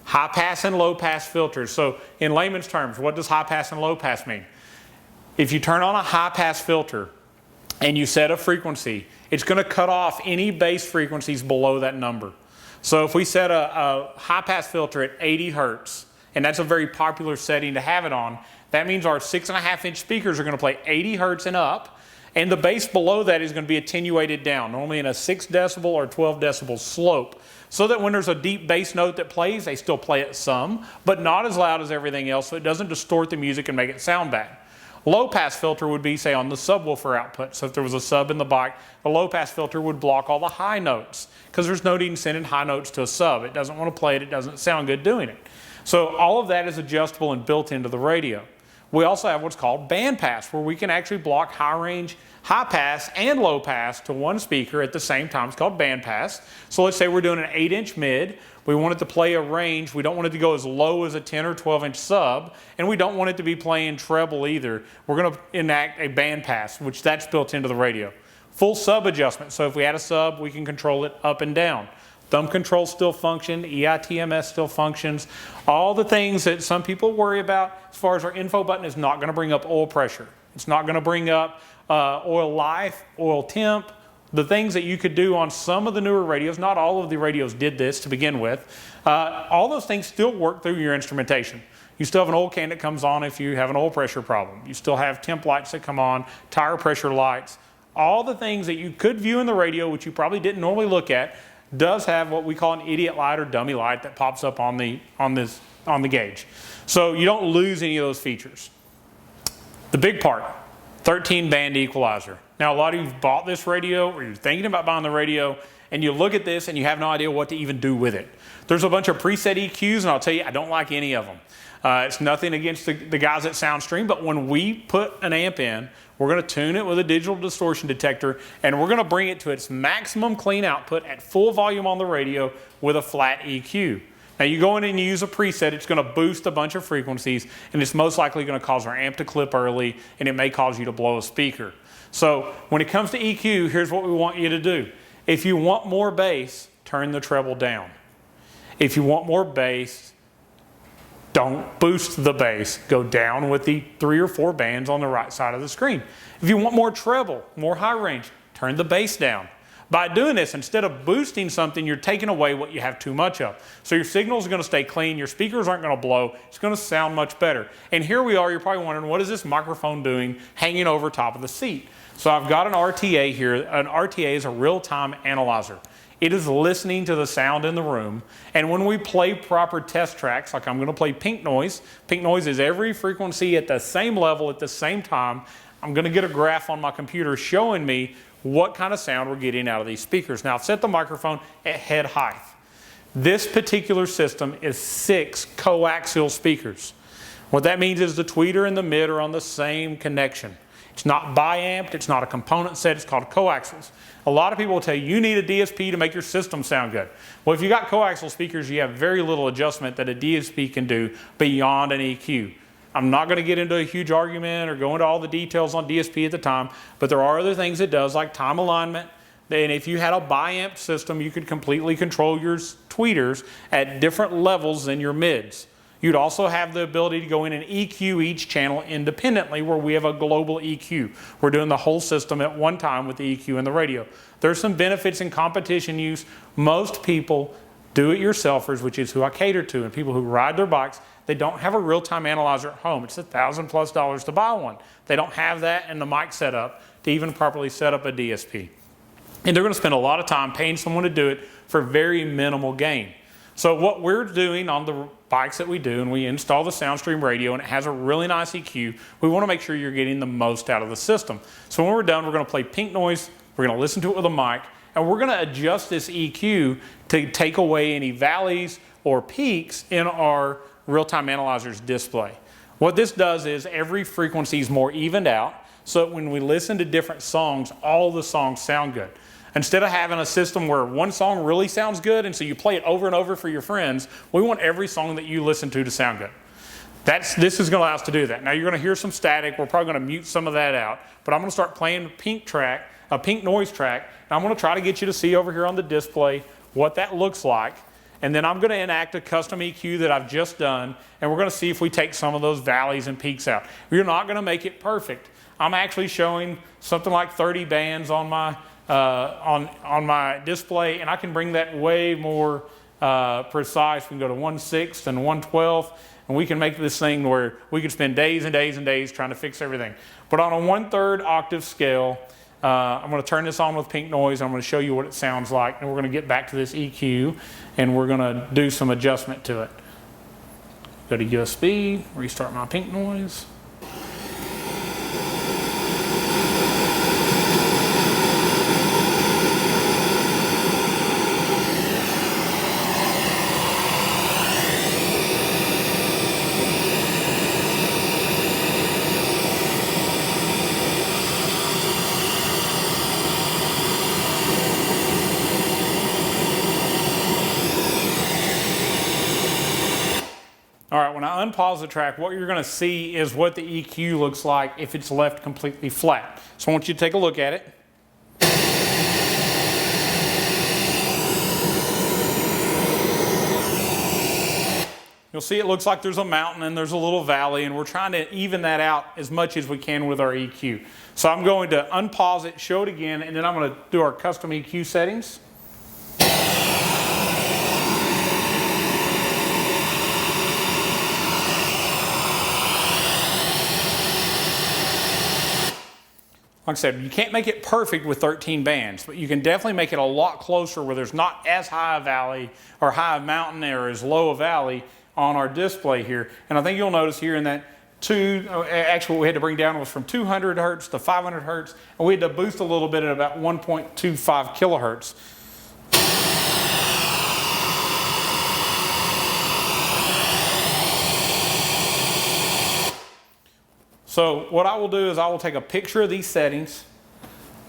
High pass and low pass filters. So in layman's terms, what does high pass and low pass mean? If you turn on a high pass filter and you set a frequency, it's going to cut off any bass frequencies below that number. So if we set a high pass filter at 80 hertz, and that's a very popular setting to have it on, that means our 6.5-inch speakers are going to play 80 hertz and up, and the bass below that is going to be attenuated down, normally in a 6 decibel or 12 decibel slope, so that when there's a deep bass note that plays, they still play it some, but not as loud as everything else, so it doesn't distort the music and make it sound bad. Low pass filter would be, say, on the subwoofer output. So if there was a sub in the bike, the low pass filter would block all the high notes, because there's no need in sending high notes to a sub. It doesn't want to play it, it doesn't sound good doing it. So all of that is adjustable and built into the radio. We also have what's called band pass, where we can actually block high range, high pass, and low pass to one speaker at the same time. It's called band pass. So let's say we're doing an 8-inch mid. We want it to play a range. We don't want it to go as low as a 10 or 12-inch sub, and we don't want it to be playing treble either. We're going to enact a band pass, which that's built into the radio. Full sub adjustment. So if we add a sub, we can control it up and down. Thumb control still functions, EITMS still functions. All the things that some people worry about as far as our info button is not going to bring up oil pressure. It's not going to bring up oil life, oil temp, the things that you could do on some of the newer radios. Not all of the radios did this to begin with. All those things still work through your instrumentation. You still have an oil can that comes on if you have an oil pressure problem. You still have temp lights that come on, tire pressure lights. All the things that you could view in the radio, which you probably didn't normally look at, does have what we call an idiot light or dummy light that pops up on the gauge. So you don't lose any of those features. The big part, 13 band equalizer. Now a lot of you have bought this radio or you're thinking about buying the radio and you look at this and you have no idea what to even do with it. There's a bunch of preset EQs and I'll tell you I don't like any of them. It's nothing against the guys at Soundstream, but when we put an amp in, we're going to tune it with a digital distortion detector and we're going to bring it to its maximum clean output at full volume on the radio with a flat EQ. Now you go in and you use a preset, it's going to boost a bunch of frequencies and it's most likely going to cause our amp to clip early and it may cause you to blow a speaker. So when it comes to EQ, here's what we want you to do. If you want more bass, turn the treble down. If you want more bass, don't boost the bass. Go down with the 3 or 4 bands on the right side of the screen. If you want more treble, more high range, turn the bass down. By doing this, instead of boosting something, you're taking away what you have too much of. So your signals are going to stay clean, your speakers aren't going to blow, it's going to sound much better. And here we are, you're probably wondering, what is this microphone doing hanging over top of the seat? So I've got an RTA here. An RTA is a real-time analyzer. It is listening to the sound in the room, and when we play proper test tracks, like I'm going to play pink noise is every frequency at the same level at the same time. I'm going to get a graph on my computer showing me what kind of sound we're getting out of these speakers. Now I've set the microphone at head height. This particular system is 6 coaxial speakers. What that means is the tweeter and the mid are on the same connection. It's not bi-amped, it's not a component set, it's called coaxials. A lot of people will tell you, you need a DSP to make your system sound good. Well, if you got coaxial speakers, you have very little adjustment that a DSP can do beyond an EQ. I'm not going to get into a huge argument or go into all the details on DSP at the time, but there are other things it does, like time alignment. And if you had a bi-amp system, you could completely control your tweeters at different levels than your mids. You'd also have the ability to go in and EQ each channel independently, where we have a global EQ. We're doing the whole system at one time with the EQ and the radio. There's some benefits in competition use. Most people, do-it-yourselfers, which is who I cater to, and people who ride their bikes, they don't have a real-time analyzer at home. It's $1,000+ to buy one. They don't have that and the mic set up to even properly set up a DSP. And they're going to spend a lot of time paying someone to do it for very minimal gain. So what we're doing on the bikes that we do, and we install the Soundstream radio and it has a really nice EQ, we want to make sure you're getting the most out of the system. So when we're done, we're going to play pink noise, we're going to listen to it with a mic, and we're gonna adjust this EQ to take away any valleys or peaks in our real-time analyzer's display. What this does is every frequency is more evened out, so that when we listen to different songs, all the songs sound good. Instead of having a system where one song really sounds good, and so you play it over and over for your friends, we want every song that you listen to sound good. This is going to allow us to do that. Now you're going to hear some static. We're probably going to mute some of that out, but I'm going to start playing a pink noise track, and I'm going to try to get you to see over here on the display what that looks like. And then I'm going to enact a custom EQ that I've just done, and we're going to see if we take some of those valleys and peaks out. You're not going to make it perfect. I'm actually showing something like 30 bands on my on my display, and I can bring that way more precise. We can go to 1/6 and 1/12, and we can make this thing where we could spend days and days and days trying to fix everything. But on a 1/3 octave scale, I'm going to turn this on with pink noise. I'm going to show you what it sounds like, and we're going to get back to this EQ, and we're going to do some adjustment to it. Go to USB, restart my pink noise. All right, when I unpause the track, what you're going to see is what the EQ looks like if it's left completely flat. So I want you to take a look at it. You'll see it looks like there's a mountain and there's a little valley, and we're trying to even that out as much as we can with our EQ. So I'm going to unpause it, show it again, and then I'm going to do our custom EQ settings. Like I said, you can't make it perfect with 13 bands, but you can definitely make it a lot closer where there's not as high a valley or high a mountain or as low a valley on our display here. And I think you'll notice here in that actually what we had to bring down was from 200 hertz to 500 hertz, and we had to boost a little bit at about 1.25 kilohertz. So what I will do is I will take a picture of these settings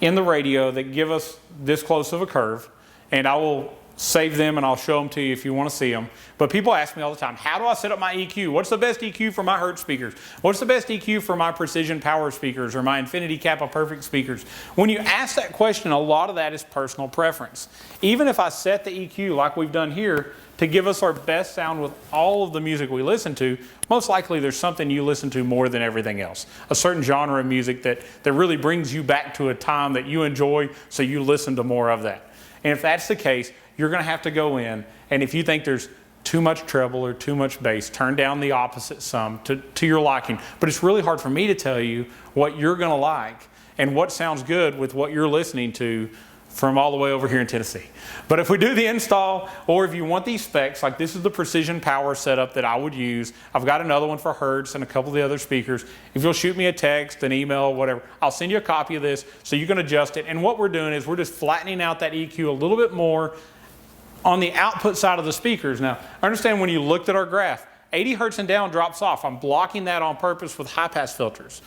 in the radio that give us this close of a curve, and I will save them and I'll show them to you if you want to see them. But people ask me all the time, how do I set up my EQ? What's the best EQ for my Hertz speakers? What's the best EQ for my Precision Power speakers or my Infinity Kappa Perfect speakers? When you ask that question, a lot of that is personal preference. Even if I set the EQ like we've done here to give us our best sound with all of the music we listen to, most likely there's something you listen to more than everything else. A certain genre of music that really brings you back to a time that you enjoy, so you listen to more of that. And if that's the case, you're going to have to go in, and if you think there's too much treble or too much bass, turn down the opposite some to your liking. But it's really hard for me to tell you what you're going to like and what sounds good with what you're listening to from all the way over here in Tennessee. But if we do the install, or if you want these specs, like this is the Precision Power setup that I would use. I've got another one for Hertz and a couple of the other speakers. If you'll shoot me a text, an email, whatever, I'll send you a copy of this so you can adjust it. And what we're doing is we're just flattening out that EQ a little bit more on the output side of the speakers. Now, understand when you looked at our graph, 80 hertz and down drops off. I'm blocking that on purpose with high-pass filters.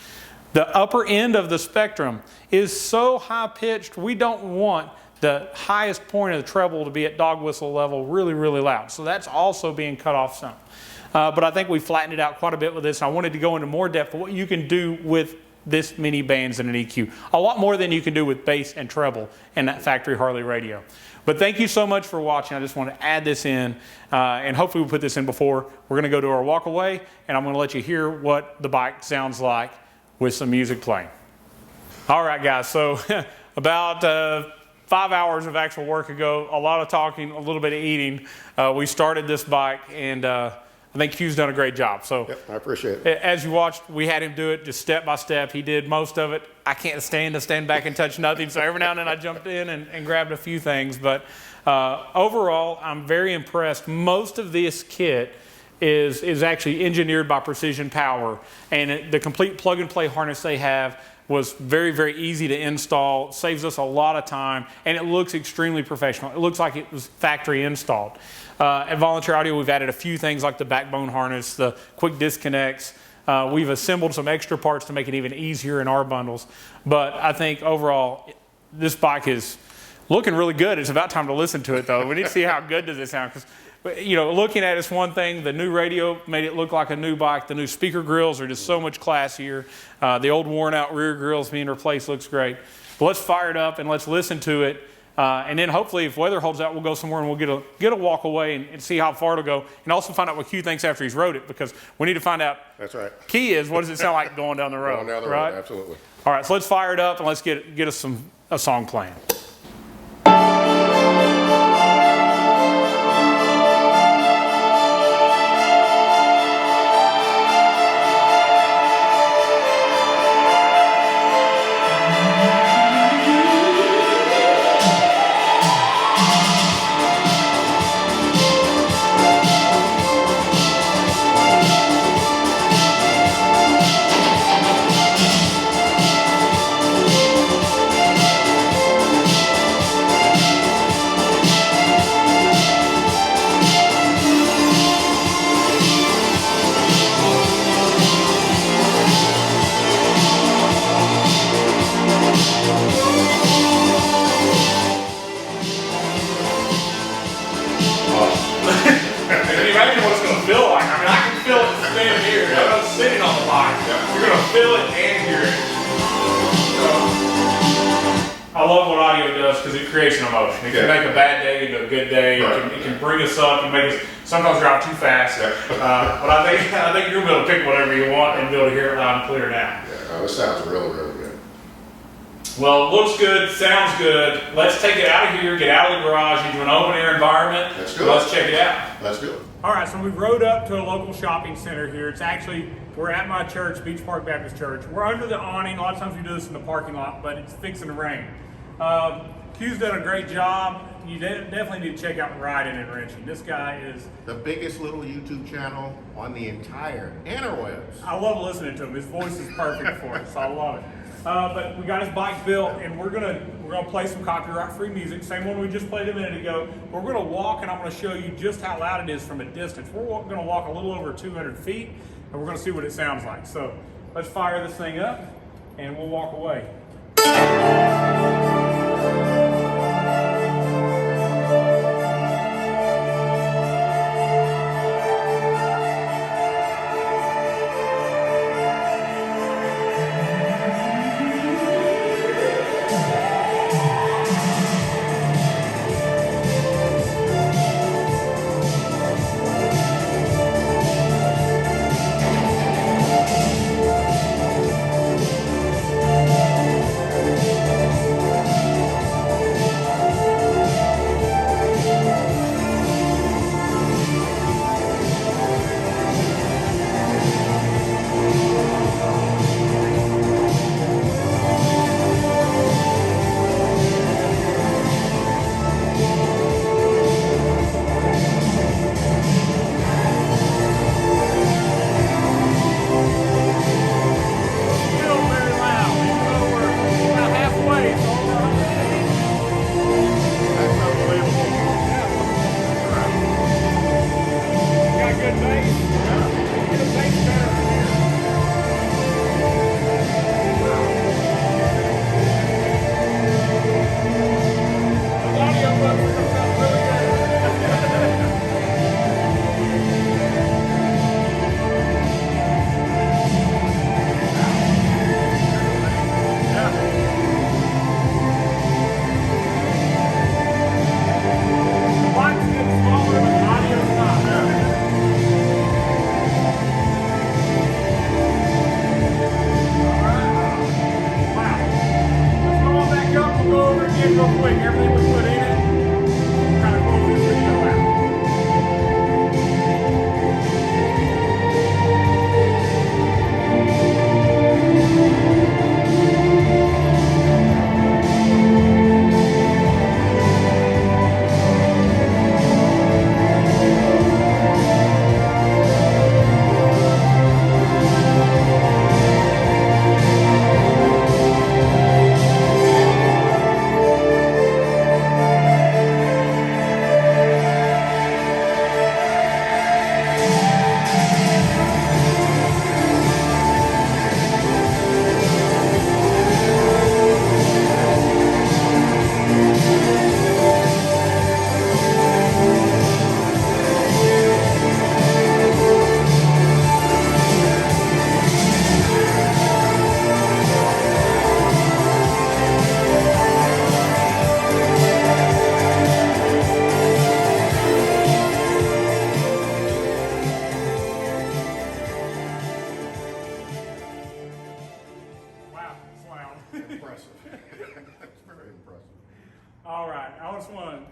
The upper end of the spectrum is so high-pitched, we don't want the highest point of the treble to be at dog whistle level really, really loud. So that's also being cut off some. But I think we flattened it out quite a bit with this. I wanted to go into more depth of what you can do with this many bands in an EQ. A lot more than you can do with bass and treble in that factory Harley radio. But thank you so much for watching. I just want to add this in, and hopefully we'll put this in before. We're going to go to our walk away, and I'm going to let you hear what the bike sounds like with some music playing. All right, guys, so about 5 hours of actual work ago, a lot of talking, a little bit of eating. We started this bike, and I think Q's done a great job. So yep, I appreciate it. As you watched, we had him do it just step by step. He did most of it. I can't stand to stand back and touch nothing, so every now and then I jumped in and grabbed a few things. But overall, I'm very impressed. Most of this kit is actually engineered by Precision Power, and the complete plug-and-play harness they have was very, very easy to install, saves us a lot of time, and it looks extremely professional. It looks like it was factory installed. At Volunteer Audio, we've added a few things like the backbone harness, the quick disconnects. We've assembled some extra parts to make it even easier in our bundles. But I think overall, this bike is looking really good. It's about time to listen to it, though. We need to see how good does it sound. 'Cause, you know, looking at it's one thing. The new radio made it look like a new bike. The new speaker grills are just so much classier. The old worn-out rear grills being replaced looks great. But let's fire it up and let's listen to it. And then hopefully, if weather holds out, we'll go somewhere and we'll get a walk away and see how far it'll go. And also find out what Q thinks after he's rode it, because we need to find out. That's right. Key is, what does it sound like going down the road? Going down the right? road, absolutely. All right, so let's fire it up and let's get us a song playing. Creation of emotion. It can make a bad day into a good day. Right. It can bring us up and make us sometimes drive too fast. Yeah. But I think you'll be able to pick whatever you want and be able to hear it loud and clear now. Yeah, this sounds really, really good. Well, it looks good, sounds good. Let's take it out of here, get out of the garage into an open air environment. Let's do it. Let's check it out. Let's do it. All right, so we rode up to a local shopping center here. It's actually, we're at my church, Beach Park Baptist Church. We're under the awning. A lot of times we do this in the parking lot, but it's fixing to rain. Q's done a great job. You definitely need to check out Riding and Wrenching. This guy is the biggest little YouTube channel on the entire interwebs. I love listening to him. His voice is perfect for us. I love it. But we got his bike built, and we're gonna play some copyright-free music, same one we just played a minute ago. We're gonna walk, and I'm gonna show you just how loud it is from a distance. We're gonna walk a little over 200 feet, and we're gonna see what it sounds like. So let's fire this thing up, and we'll walk away.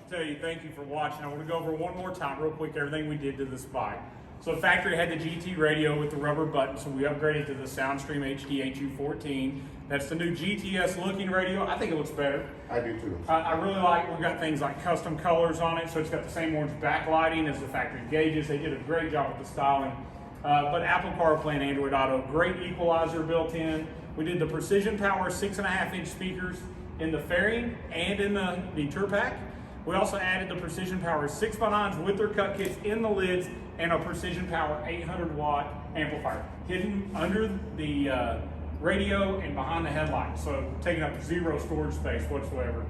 tell you thank you for watching. I want to go over one more time real quick everything we did to this bike. So the factory had the GT radio with the rubber button, so we upgraded to the Soundstream HDHU14. That's the new GTS looking radio. I think it looks better. I do too. I really like, we've got things like custom colors on it, so it's got the same orange backlighting as the factory gauges. They did a great job with the styling. But Apple CarPlay and Android Auto, great equalizer built in. We did the Precision Power 6.5-inch speakers in the fairing and in the tour pack. We also added the Precision Power 6x9s with their cut kits in the lids and a Precision Power 800-watt amplifier hidden under the radio and behind the headlight, so taking up zero storage space whatsoever.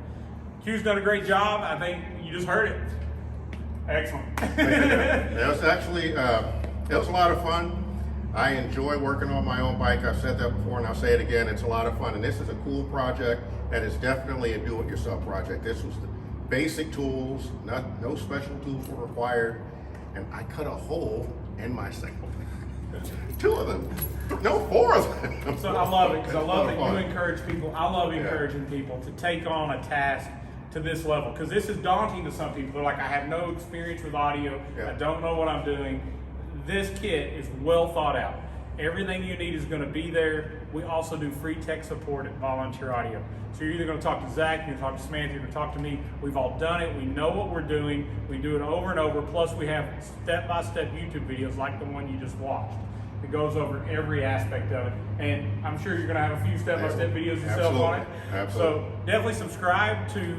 Q's done a great job. I think you just heard it. Excellent. It was actually, it was a lot of fun. I enjoy working on my own bike. I've said that before and I'll say it again. It's a lot of fun, and this is a cool project that is definitely a do-it-yourself project. This was the basic tools, no special tools were required, and I cut a hole in my saddlebag. 2 of them, no, 4 of them. So I love it because I love that you encourage people. I love encouraging people to take on a task to this level, because this is daunting to some people. They're like, I have no experience with audio. I don't know what I'm doing. This kit is well thought out. Everything you need is going to be there. We also do free tech support at Volunteer Audio. So you're either going to talk to Zach, you're going to talk to Samantha, you're going to talk to me. We've all done it. We know what we're doing. We do it over and over. Plus we have step-by-step YouTube videos like the one you just watched. It goes over every aspect of it. And I'm sure you're going to have a few step-by-step videos yourself on it. Absolutely. So definitely subscribe to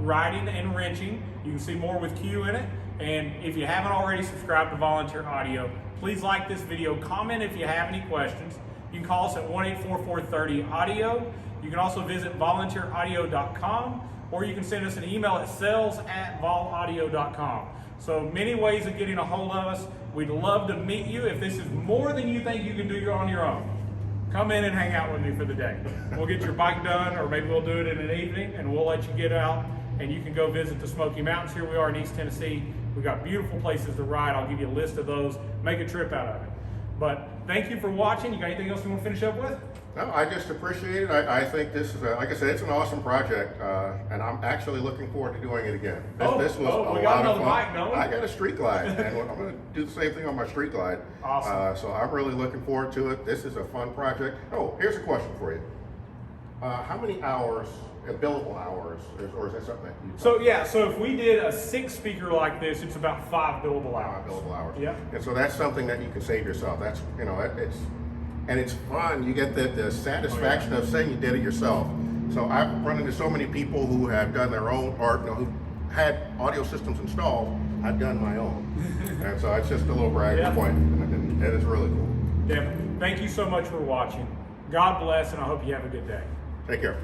Riding and Wrenching. You can see more with Q in it. And if you haven't already subscribed to Volunteer Audio, please like this video. Comment if you have any questions. You can call us at 1-844-30-AUDIO. You can also visit volunteeraudio.com, or you can send us an email at sales@volaudio.com. So many ways of getting a hold of us. We'd love to meet you. If this is more than you think you can do on your own, come in and hang out with me for the day. We'll get your bike done, or maybe we'll do it in an evening, and we'll let you get out and you can go visit the Smoky Mountains. Here we are in East Tennessee. We've got beautiful places to ride. I'll give you a list of those. Make a trip out of it. But thank you for watching. You got anything else you want to finish up with? No, I just appreciate it. I think this is, like I said, it's an awesome project, and I'm actually looking forward to doing it again. This was a we lot got of another fun. bike, don't we? I got a street glide, and I'm going to do the same thing on my street glide. Awesome. So I'm really looking forward to it. This is a fun project. Oh, here's a question for you. How many hours, billable hours, or is that something that you... So if we did a 6-speaker like this, it's about 5 billable hours. 5 billable hours. Yeah. And so that's something that you can save yourself. That's, and it's fun. You get the satisfaction of saying you did it yourself. So I've run into so many people who have done their own, or who had audio systems installed. I've done my own. And so it's just a little bragging point. And it is really cool. Definitely. Thank you so much for watching. God bless, and I hope you have a good day. Take care.